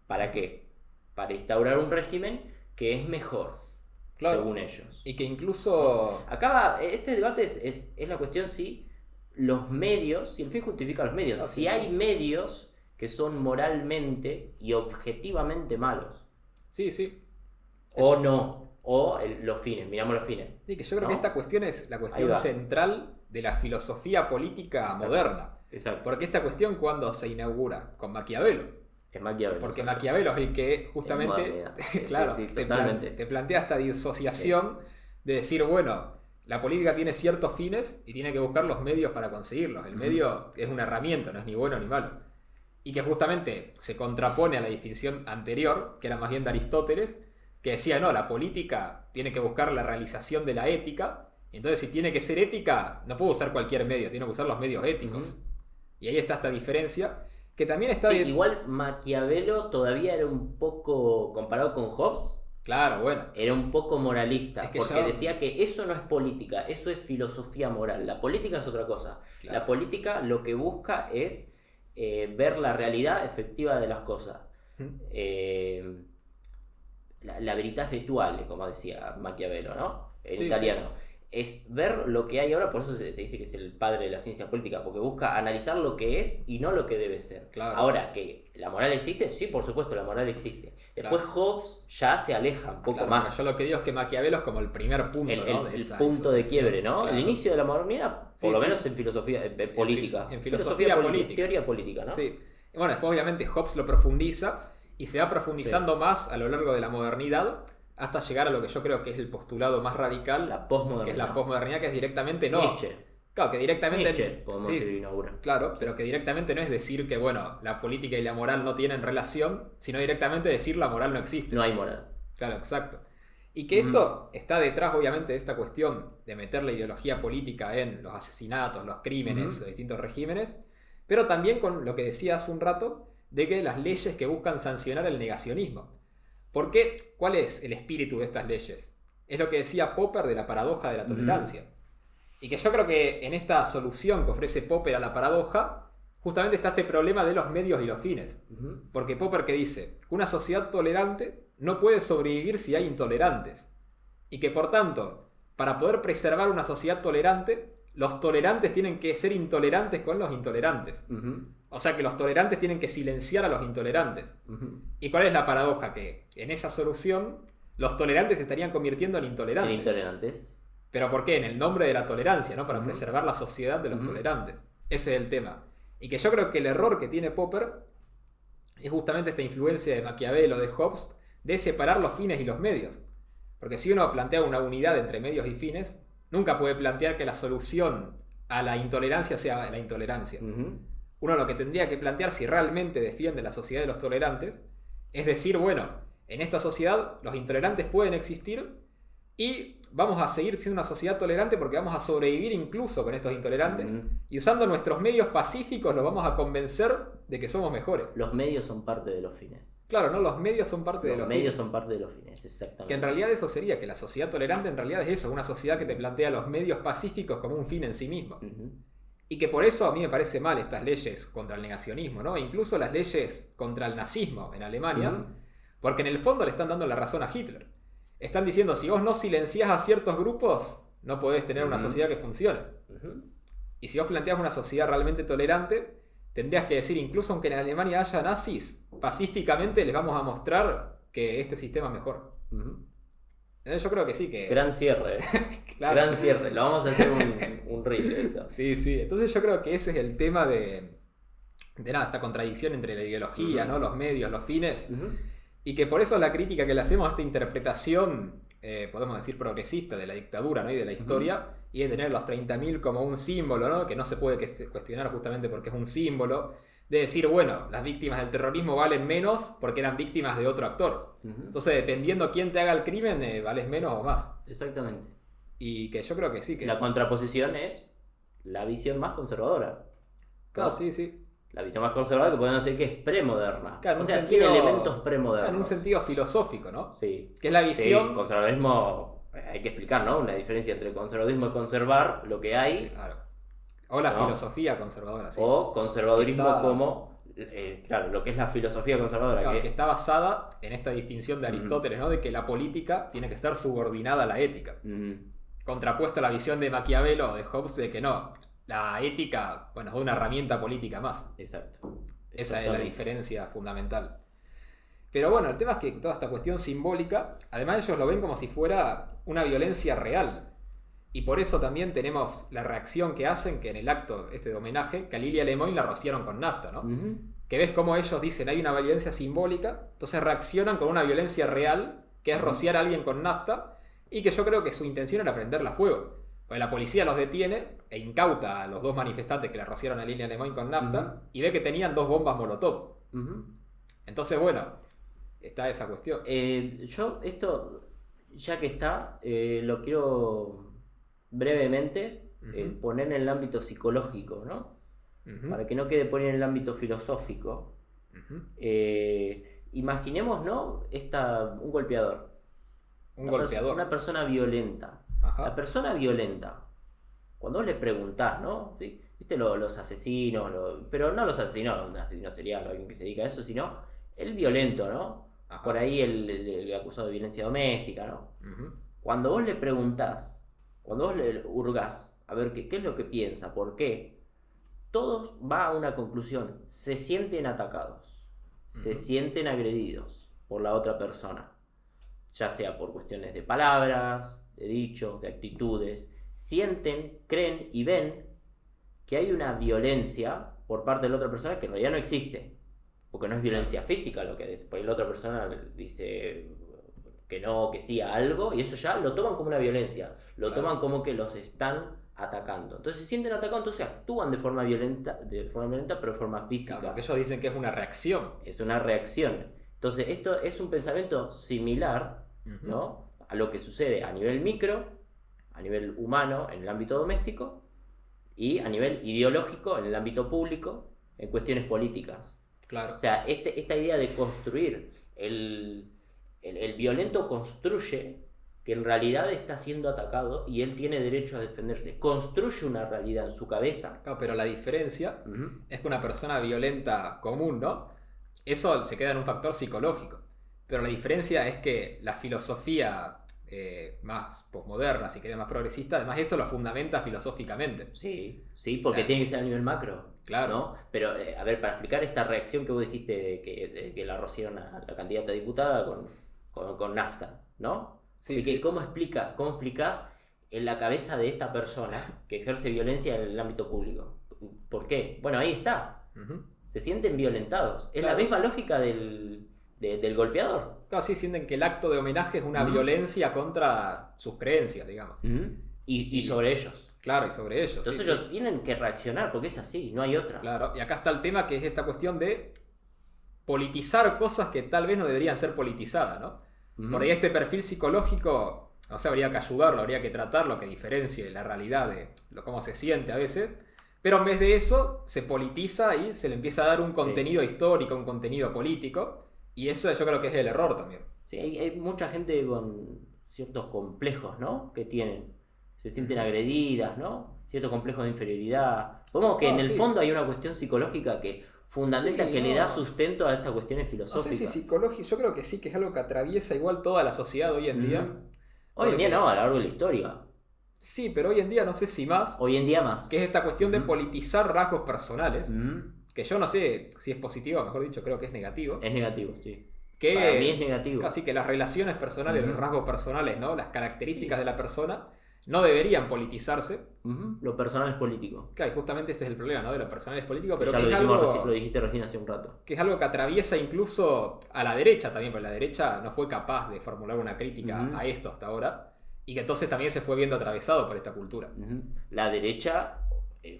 S2: ¿Para qué? Para instaurar un régimen que es mejor, claro, según ellos.
S1: Y que incluso...
S2: Acá este debate es la cuestión si los medios, si el fin justifica los medios. Si hay medios que son moralmente y objetivamente malos.
S1: Sí.
S2: O no. O los fines, miramos los fines.
S1: Sí, que yo creo que esta cuestión es la cuestión central de la filosofía política moderna.
S2: Exacto.
S1: Porque esta cuestión, ¿cuándo se inaugura? Con Maquiavelo.
S2: Es Maquiavelo.
S1: Porque Maquiavelo es el que justamente, claro,
S2: Sí,
S1: te
S2: totalmente.
S1: te plantea esta disociación de decir, bueno, la política tiene ciertos fines y tiene que buscar los medios para conseguirlos. El medio es una herramienta, no es ni bueno ni malo. Y que justamente se contrapone a la distinción anterior, que era más bien de Aristóteles, que decía, no, la política tiene que buscar la realización de la ética. Entonces, si tiene que ser ética, no puedo usar cualquier medio, tiene que usar los medios éticos. Y ahí está esta diferencia, que también está...
S2: Sí, igual Maquiavelo todavía era un poco, comparado con Hobbes,
S1: Claro, bueno.
S2: era un poco moralista,
S1: Es que
S2: porque
S1: ya-
S2: decía que eso no es política, eso es filosofía moral. La política es otra cosa.
S1: Claro.
S2: La política lo que busca es ver la realidad efectiva de las cosas. La verità effettuale, como decía Maquiavelo, ¿no? En
S1: Sí,
S2: italiano. Es ver lo que hay ahora, por eso se dice que es el padre de la ciencia política, porque busca analizar lo que es y no lo que debe ser.
S1: Claro.
S2: Ahora, ¿que la moral existe? Sí, por supuesto, la moral existe. Después
S1: Claro.
S2: Hobbes ya se aleja un poco
S1: Claro,
S2: más.
S1: bueno, yo lo que digo es que Maquiavelo es como el primer punto, ¿no?
S2: El
S1: esa
S2: punto de
S1: disociación.
S2: quiebre, ¿no?
S1: Claro.
S2: El inicio de la modernidad, por
S1: Sí,
S2: lo
S1: sí.
S2: menos en filosofía política.
S1: en filosofía política.
S2: Teoría política, ¿no?
S1: Sí. Bueno, después obviamente Hobbes lo profundiza y se va profundizando más a lo largo de la modernidad hasta llegar a lo que yo creo que es el postulado más radical,
S2: La posmodernidad.
S1: que es la posmodernidad, que es directamente no.
S2: Nietzsche.
S1: Claro, que directamente...
S2: Nietzsche, podemos
S1: Sí,
S2: decir, inaugura.
S1: claro, pero que directamente no es decir que, bueno, la política y la moral no tienen relación, sino directamente decir la moral no existe.
S2: No hay moral.
S1: Claro, exacto. Y que esto está detrás, obviamente, de esta cuestión de meter la ideología política en los asesinatos, los crímenes, los distintos regímenes, pero también con lo que decía hace un rato, de que las leyes que buscan sancionar el negacionismo. ¿Por qué? ¿Cuál es el espíritu de estas leyes? Es lo que decía Popper de la paradoja de la tolerancia. Y que yo creo que en esta solución que ofrece Popper a la paradoja, justamente está este problema de los medios y los fines. Porque Popper que dice, una sociedad tolerante no puede sobrevivir si hay intolerantes. Y que por tanto, para poder preservar una sociedad tolerante, los tolerantes tienen que ser intolerantes con los intolerantes. O sea que los tolerantes tienen que silenciar a los intolerantes. ¿Y cuál es la paradoja? Que en esa solución los tolerantes se estarían convirtiendo en intolerantes.
S2: Intolerantes.
S1: ¿Pero por qué? En el nombre de la tolerancia, ¿no? Para preservar la sociedad de los tolerantes. Ese es el tema. Y que yo creo que el error que tiene Popper es justamente esta influencia de Maquiavelo, de Hobbes, de separar los fines y los medios. Porque si uno plantea una unidad entre medios y fines, nunca puede plantear que la solución a la intolerancia sea la intolerancia. Uno lo que tendría que plantear, si realmente defiende la sociedad de los tolerantes, es decir, bueno, en esta sociedad los intolerantes pueden existir y vamos a seguir siendo una sociedad tolerante porque vamos a sobrevivir incluso con estos intolerantes y usando nuestros medios pacíficos los vamos a convencer de que somos mejores.
S2: Los medios son parte de los fines.
S1: Claro, ¿no? Los medios son parte de los
S2: medios
S1: fines.
S2: son parte de los fines, exactamente.
S1: Que en realidad eso sería, que la sociedad tolerante en realidad es eso, una sociedad que te plantea los medios pacíficos como un fin en sí mismo. Y que por eso a mí me parece mal estas leyes contra el negacionismo, ¿no? E incluso las leyes contra el nazismo en Alemania, porque en el fondo le están dando la razón a Hitler. Están diciendo, si vos no silenciás a ciertos grupos, no podés tener una sociedad que funcione. Y si vos planteás una sociedad realmente tolerante, tendrías que decir, incluso aunque en Alemania haya nazis, pacíficamente les vamos a mostrar que este sistema es mejor. Yo creo que sí, que...
S2: Gran cierre.
S1: Claro.
S2: Gran cierre. Lo vamos a hacer un reel de eso.
S1: Sí, sí. Entonces yo creo que ese es el tema de nada, esta contradicción entre la ideología, ¿no? Los medios, los fines. Y que por eso la crítica que le hacemos a esta interpretación, podemos decir progresista, de la dictadura, ¿no? Y de la historia, y de tener los 30.000 como un símbolo, ¿no? Que no se puede cuestionar justamente porque es un símbolo. De decir, bueno, las víctimas del terrorismo valen menos porque eran víctimas de otro actor. Entonces, dependiendo quién te haga el crimen, vales menos o más.
S2: Exactamente.
S1: Y que yo creo que sí. Que...
S2: La contraposición es la visión más conservadora.
S1: Claro, sí, sí.
S2: La visión más conservadora que podemos decir que es premoderna.
S1: Claro,
S2: o sea, tiene elementos premodernos.
S1: En un sentido filosófico, ¿no?
S2: Sí.
S1: Que es la visión...
S2: Sí, conservadurismo, hay que explicar, ¿no? Una diferencia entre conservadurismo y conservar lo que hay.
S1: Claro. O la
S2: ¿no?
S1: filosofía conservadora, sí.
S2: O conservadurismo
S1: Está...
S2: como... claro, lo que es la filosofía conservadora.
S1: Claro, que está basada en esta distinción de Aristóteles, ¿no? De que la política tiene que estar subordinada a la ética. Contrapuesto a la visión de Maquiavelo o de Hobbes de que no, la ética, bueno, es una herramienta política más.
S2: Exacto.
S1: Esa es la diferencia fundamental. Pero bueno, el tema es que toda esta cuestión simbólica, además ellos lo ven como si fuera una violencia real. Y por eso también tenemos la reacción que hacen, que en el acto de homenaje, que a Lilia Lemoyne la rociaron con nafta, ¿no?
S2: Ujú.
S1: Que ves cómo ellos dicen hay una violencia simbólica, entonces reaccionan con una violencia real, que es rociar a alguien con nafta, y que yo creo que su intención era prenderla a fuego. Porque la policía los detiene e incauta a los 2 manifestantes que le rociaron a Lilia Lemoyne con nafta, y ve que tenían 2 bombas molotov.
S2: Ujú.
S1: Entonces, bueno, está esa cuestión.
S2: Yo esto, ya que está, lo quiero brevemente poner en el ámbito psicológico, ¿no?
S1: Ujú.
S2: Para que no quede poner en el ámbito filosófico.
S1: Ujú.
S2: Imaginemos, ¿no? Un golpeador.
S1: Un golpeador.
S2: Una persona violenta.
S1: Ajá.
S2: La persona violenta, cuando vos le preguntás, ¿no? ¿Sí? ¿Viste los asesinos? Pero no los asesinos, un asesino serial, alguien que se dedica a eso, sino el violento, ¿no?
S1: Ajá.
S2: Por ahí el acusado de violencia doméstica, ¿no?
S1: Ujú.
S2: Cuando vos le preguntás, cuando vos le hurgás, a ver qué es lo que piensa, por qué, todos va a una conclusión: se sienten atacados, se sienten agredidos por la otra persona, ya sea por cuestiones de palabras, de dichos, de actitudes. Sienten, creen y ven que hay una violencia por parte de la otra persona que en realidad no existe, porque no es violencia física lo que es, porque la otra persona dice que no, que sí a algo, y eso ya lo toman como una violencia, lo
S1: Claro.
S2: toman como que los están atacando. Entonces se sienten atacados, entonces actúan de forma violenta, pero de forma física.
S1: Claro, porque ellos dicen que es una reacción.
S2: Es una reacción. Entonces esto es un pensamiento similar,
S1: Ujú.
S2: ¿no?, a lo que sucede a nivel micro, a nivel humano en el ámbito doméstico, y a nivel ideológico en el ámbito público, en cuestiones políticas.
S1: Claro.
S2: O sea, esta idea de construir, el violento construye que en realidad está siendo atacado y él tiene derecho a defenderse. Construye una realidad en su cabeza.
S1: Claro, pero la diferencia es que una persona violenta común, ¿no? Eso se queda en un factor psicológico. Pero la diferencia es que la filosofía más posmoderna, si querés más progresista, además esto lo fundamenta filosóficamente.
S2: Sí, porque
S1: O sea,
S2: tiene que ser a nivel macro.
S1: Claro.
S2: ¿No? Pero, a ver, para explicar esta reacción que vos dijiste de que la rociaron a la candidata a diputada con nafta, ¿no?
S1: Sí,
S2: Y que
S1: sí.
S2: ¿cómo explicás en la cabeza de esta persona que ejerce violencia en el ámbito público? ¿Por qué? Bueno, ahí está.
S1: Ujú.
S2: Se sienten violentados. Es
S1: Claro.
S2: la misma lógica del golpeador.
S1: Claro, sí, sienten que el acto de homenaje es una violencia contra sus creencias, digamos.
S2: Y sobre ellos.
S1: Claro, y sobre ellos.
S2: Entonces
S1: sí,
S2: ellos tienen que reaccionar porque es así, no hay otra.
S1: Claro, y acá está el tema, que es esta cuestión de politizar cosas que tal vez no deberían ser politizadas, ¿no? Por ahí este perfil psicológico, no sé, habría que ayudarlo, habría que tratarlo, que diferencie la realidad de cómo se siente a veces, pero en vez de eso se politiza y se le empieza a dar un contenido histórico, un contenido político, y eso yo creo que es el error también.
S2: Sí, hay mucha gente con ciertos complejos, ¿no? Que se sienten agredidas, ¿no? Ciertos complejos de inferioridad. Como que en el
S1: sí.
S2: fondo hay una cuestión psicológica que fundamenta,
S1: Sí,
S2: que le
S1: no.
S2: da sustento a estas cuestiones
S1: No
S2: filosóficas.
S1: sé si psicológico, yo creo que sí, que es algo que atraviesa igual toda la sociedad hoy en día.
S2: Hoy en día
S1: Porque-
S2: no, a lo largo de la historia.
S1: Sí, pero hoy en día no sé si más,
S2: Hoy en día más.
S1: que es esta cuestión de politizar rasgos personales,
S2: Mm,
S1: que yo no sé si es positivo, mejor dicho, creo que es negativo.
S2: Es negativo, sí.
S1: Que,
S2: Para mí es negativo.
S1: Así que las relaciones personales, los
S2: Ujú.
S1: rasgos personales, ¿no? Las características de la persona no deberían politizarse.
S2: Lo personal es político.
S1: Claro, y justamente este es el problema, ¿no? De lo personal es político, pero
S2: Ya
S1: que
S2: lo,
S1: es,
S2: dijimos
S1: algo,
S2: lo dijiste recién hace un rato.
S1: que es algo que atraviesa incluso a la derecha también, porque la derecha no fue capaz de formular una crítica
S2: Ujú.
S1: a esto hasta ahora, y que entonces también se fue viendo atravesado por esta cultura.
S2: La derecha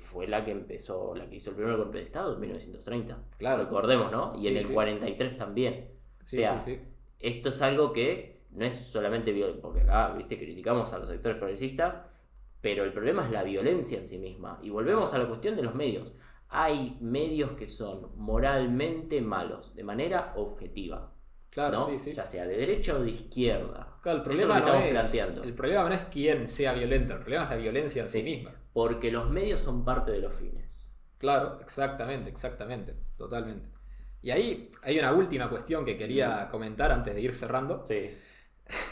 S2: fue la que hizo el primer golpe de Estado en 1930.
S1: Claro.
S2: Recordemos, ¿no? Y
S1: Sí,
S2: en el
S1: sí.
S2: 43 también.
S1: Sí,
S2: o sea,
S1: sí, sí.
S2: esto es algo que no es solamente porque acá, viste, criticamos a los sectores progresistas, pero el problema es la violencia en sí misma. Y volvemos a la cuestión de los medios. Hay medios que son moralmente malos, de manera objetiva.
S1: Claro,
S2: ¿no?
S1: sí, sí.
S2: Ya sea de derecha o de izquierda.
S1: Claro, el
S2: Eso es lo
S1: problema,
S2: que
S1: no
S2: estamos
S1: es,
S2: planteando.
S1: el problema no es quién sea violento, el problema es la violencia en sí misma.
S2: Porque los medios son parte de los fines.
S1: Claro, exactamente, totalmente. Y ahí hay una última cuestión que quería comentar antes de ir cerrando,
S2: Sí.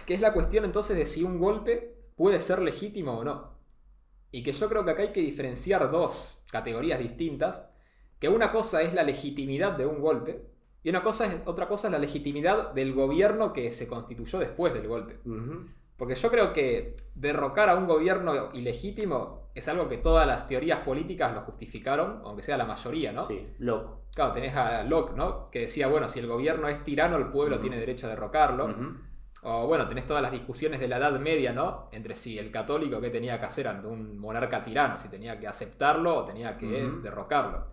S1: que es la cuestión entonces de si un golpe puede ser legítimo o no. Y que yo creo que acá hay que diferenciar dos categorías distintas, que una cosa es la legitimidad de un golpe y otra cosa es la legitimidad del gobierno que se constituyó después del golpe. Porque yo creo que derrocar a un gobierno ilegítimo es algo que todas las teorías políticas lo justificaron, aunque sea la mayoría, ¿no?
S2: Sí, loco.
S1: Claro, tenés a Locke, ¿no? Que decía, bueno, si el gobierno es tirano, el pueblo tiene derecho a derrocarlo. O bueno, tenés todas las discusiones de la Edad Media, ¿no? Entre si el católico qué tenía que hacer ante un monarca tirano, si tenía que aceptarlo o tenía que derrocarlo.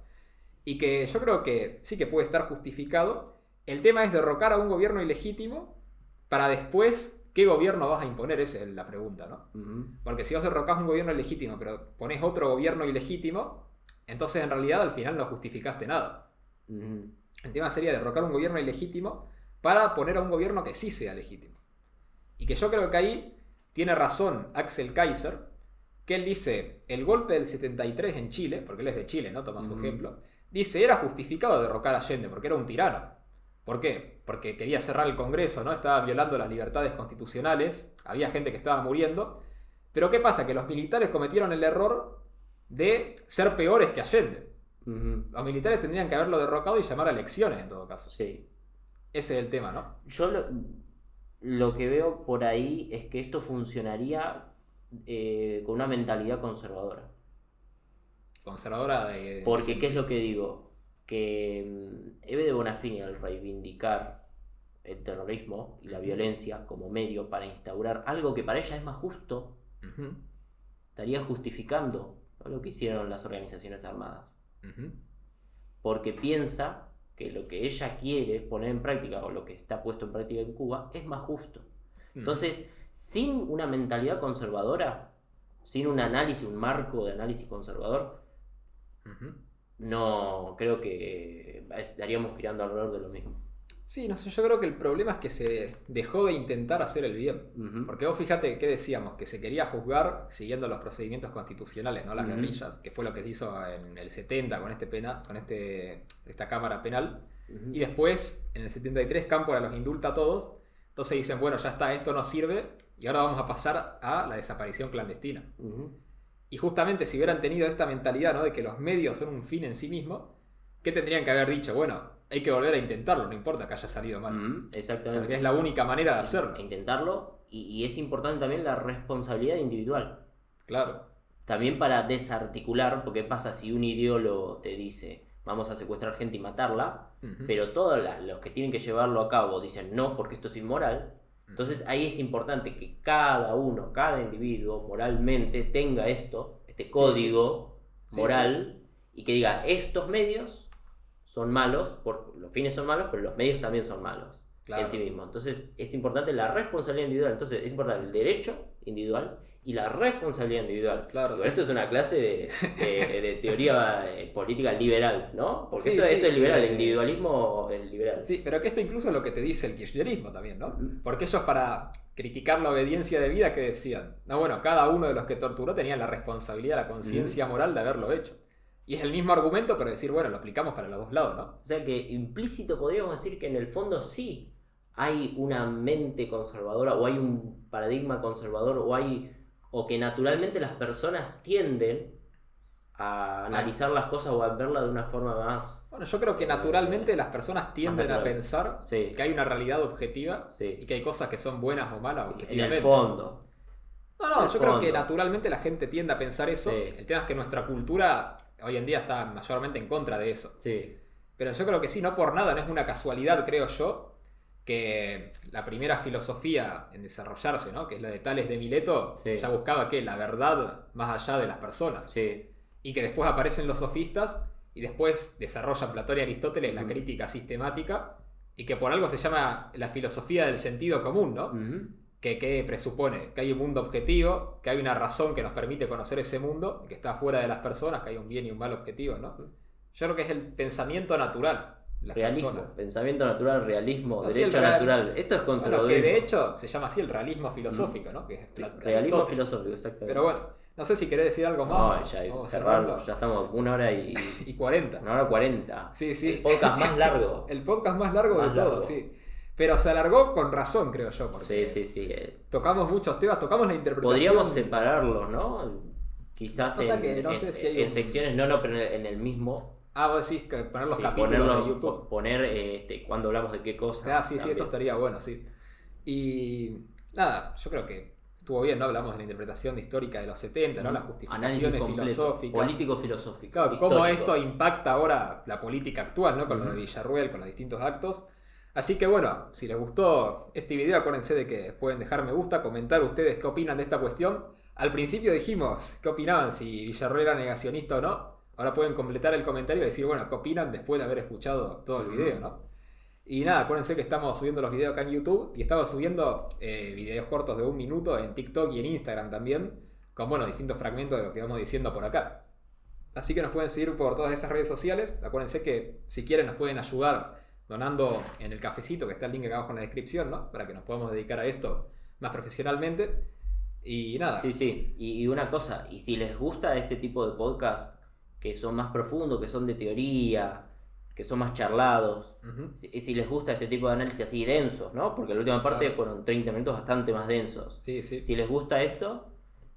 S1: Y que yo creo que sí que puede estar justificado. El tema es derrocar a un gobierno ilegítimo para después, ¿qué gobierno vas a imponer? Esa es la pregunta, ¿no? Porque si vos derrocás un gobierno ilegítimo, pero ponés otro gobierno ilegítimo, entonces en realidad al final no justificaste nada. El tema sería derrocar un gobierno ilegítimo para poner a un gobierno que sí sea legítimo. Y que yo creo que ahí tiene razón Axel Kaiser, que él dice, el golpe del 73 en Chile, porque él es de Chile, ¿no? Toma su ejemplo, dice, era justificado derrocar a Allende, porque era un tirano. ¿Por qué? Porque quería cerrar el Congreso, ¿no? Estaba violando las libertades constitucionales, había gente que estaba muriendo. Pero ¿qué pasa? Que los militares cometieron el error de ser peores que Allende. Los militares tendrían que haberlo derrocado y llamar a elecciones en todo caso.
S2: Sí.
S1: Ese es el tema, ¿no?
S2: Yo lo que veo por ahí es que esto funcionaría con una mentalidad conservadora.
S1: Conservadora de...
S2: Porque, ¿qué es lo que digo? Que Eve de Bonafini, al reivindicar el terrorismo y la violencia como medio para instaurar algo que para ella es más justo, estaría justificando, ¿no?, lo que hicieron las organizaciones armadas. Porque piensa que lo que ella quiere poner en práctica, o lo que está puesto en práctica en Cuba, es más justo. Entonces, sin una mentalidad conservadora, sin un análisis, un marco de análisis conservador, no creo que estaríamos girando alrededor de lo mismo.
S1: Sí, no sé, yo creo que el problema es que se dejó de intentar hacer el bien. Porque vos fíjate que decíamos, que se quería juzgar siguiendo los procedimientos constitucionales, no las guerrillas, que fue lo que se hizo en el 70 con esta cámara penal. Y después, en el 73, Cámpora los indulta a todos. Entonces dicen, bueno, ya está, esto no sirve, y ahora vamos a pasar a la desaparición clandestina. Y justamente si hubieran tenido esta mentalidad, ¿no?, de que los medios son un fin en sí mismo, ¿qué tendrían que haber dicho? Bueno, hay que volver a intentarlo, no importa que haya salido mal.
S2: Exactamente.
S1: Porque es la única manera de hacerlo.
S2: Intentarlo, y es importante también la responsabilidad individual.
S1: Claro.
S2: También para desarticular, porque pasa si un ideólogo te dice, vamos a secuestrar gente y matarla, pero todos los que tienen que llevarlo a cabo dicen no, porque esto es inmoral. Entonces ahí es importante que cada uno, cada individuo moralmente tenga este código moral, y que diga, estos medios son malos, los fines son malos, pero los medios también son malos en sí mismos. Entonces es importante la responsabilidad individual. Entonces es importante el derecho individual y la responsabilidad individual.
S1: Claro,
S2: sí. Esto es una clase de teoría política liberal, ¿no? Porque esto es liberal, el individualismo es liberal.
S1: Sí, pero que esto incluso es lo que te dice el kirchnerismo también, ¿no? Porque ellos, para criticar la obediencia de vida, ¿qué decían? No, bueno, cada uno de los que torturó tenía la responsabilidad, la conciencia moral de haberlo hecho. Y es el mismo argumento, pero decir, bueno, lo aplicamos para los dos lados, ¿no?
S2: O sea que implícito podríamos decir que en el fondo sí hay una mente conservadora, o hay un paradigma conservador, o que naturalmente las personas tienden a analizar las cosas o a verlas de una forma más...
S1: Bueno, yo creo que naturalmente las personas tienden a pensar
S2: que
S1: hay una realidad objetiva y que hay cosas que son buenas o malas objetivamente.
S2: En el fondo.
S1: Yo creo que naturalmente la gente tiende a pensar eso. El tema es que nuestra cultura hoy en día está mayormente en contra de eso. Pero yo creo que sí, no por nada, no es una casualidad, creo yo, que la primera filosofía en desarrollarse, ¿no?, que es la de Tales de Mileto, ya buscaba la verdad más allá de las personas. Y que después aparecen los sofistas y después desarrollan Platón y Aristóteles la crítica sistemática, y que por algo se llama la filosofía del sentido común, ¿no? Que presupone que hay un mundo objetivo, que hay una razón que nos permite conocer ese mundo, que está fuera de las personas, que hay un bien y un mal objetivo, ¿no? Yo creo que es el pensamiento natural.
S2: Realismo,
S1: personas.
S2: Pensamiento natural, realismo, derecho natural. Esto es conservadurismo.
S1: Bueno, que de hecho se llama así el realismo filosófico, ¿no? Que es
S2: realismo filosófico, exactamente.
S1: Pero bueno, no sé si querés decir algo más.
S2: No, ya cerrarlo. Ya estamos 1 hora y
S1: 40.
S2: 1 hora 40.
S1: Sí.
S2: El podcast más largo.
S1: El podcast más largo de todos, sí. Pero se alargó con razón, creo yo. Porque
S2: Sí.
S1: Tocamos muchos temas, tocamos la interpretación.
S2: Podríamos separarlos, ¿no? Quizás en secciones, pero en el mismo.
S1: Vos decís que poner los capítulos de YouTube.
S2: Poner cuando hablamos de qué cosa.
S1: Sí, eso estaría bueno, sí. Y nada, yo creo que estuvo bien, ¿no? Hablamos de la interpretación histórica de los 70, ¿no? Las
S2: Análisis
S1: justificaciones
S2: completo,
S1: filosóficas.
S2: político-filosófico.
S1: Claro, cómo
S2: histórico.
S1: esto impacta ahora la política actual, ¿no? Con lo de Villarruel, con los distintos actos. Así que bueno, si les gustó este video, acuérdense de que pueden dejar me gusta, comentar ustedes qué opinan de esta cuestión. Al principio dijimos qué opinaban, si Villarruel era negacionista o no. Ahora pueden completar el comentario y decir, bueno, qué opinan después de haber escuchado todo el video, ¿no? Y nada, acuérdense que estamos subiendo los videos acá en YouTube y estamos subiendo videos cortos de 1 minuto en TikTok y en Instagram también, con bueno, distintos fragmentos de lo que vamos diciendo por acá. Así que nos pueden seguir por todas esas redes sociales. Acuérdense que si quieren nos pueden ayudar donando en el cafecito, que está el link acá abajo en la descripción, ¿no? Para que nos podamos dedicar a esto más profesionalmente. Y nada.
S2: Sí. Y una cosa, y si les gusta este tipo de podcast que son más profundos, que son de teoría, que son más charlados, y si les gusta este tipo de análisis así densos, ¿no? Porque la última parte fueron 30 minutos bastante más densos.
S1: Sí.
S2: Si les gusta esto,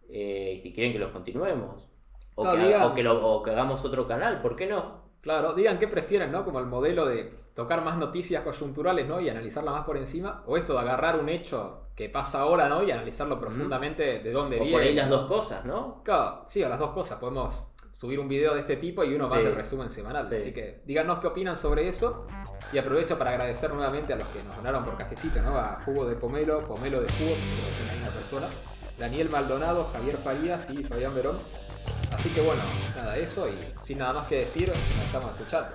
S2: y si quieren que los continuemos, o,
S1: Claro,
S2: o que hagamos otro canal, ¿por qué no?
S1: Claro, digan qué prefieren, ¿no? Como el modelo de tocar más noticias coyunturales, ¿no? Y analizarla más por encima. O esto de agarrar un hecho que pasa ahora, ¿no? Y analizarlo profundamente de dónde
S2: O
S1: viene.
S2: por ahí las dos cosas, ¿no?
S1: Claro, sí, o las dos cosas. Podemos subir un video de este tipo y uno más
S2: Sí.
S1: de resumen semanal.
S2: Sí.
S1: Así que díganos qué opinan sobre eso. Y aprovecho para agradecer nuevamente a los que nos donaron por cafecito, ¿no? A Jugo de Pomelo, Pomelo de Jugo, que creo que es la misma persona. Daniel Maldonado, Javier Farías y Fabián Verón. Así que bueno, nada, eso y sin nada más que decir, nos estamos escuchando.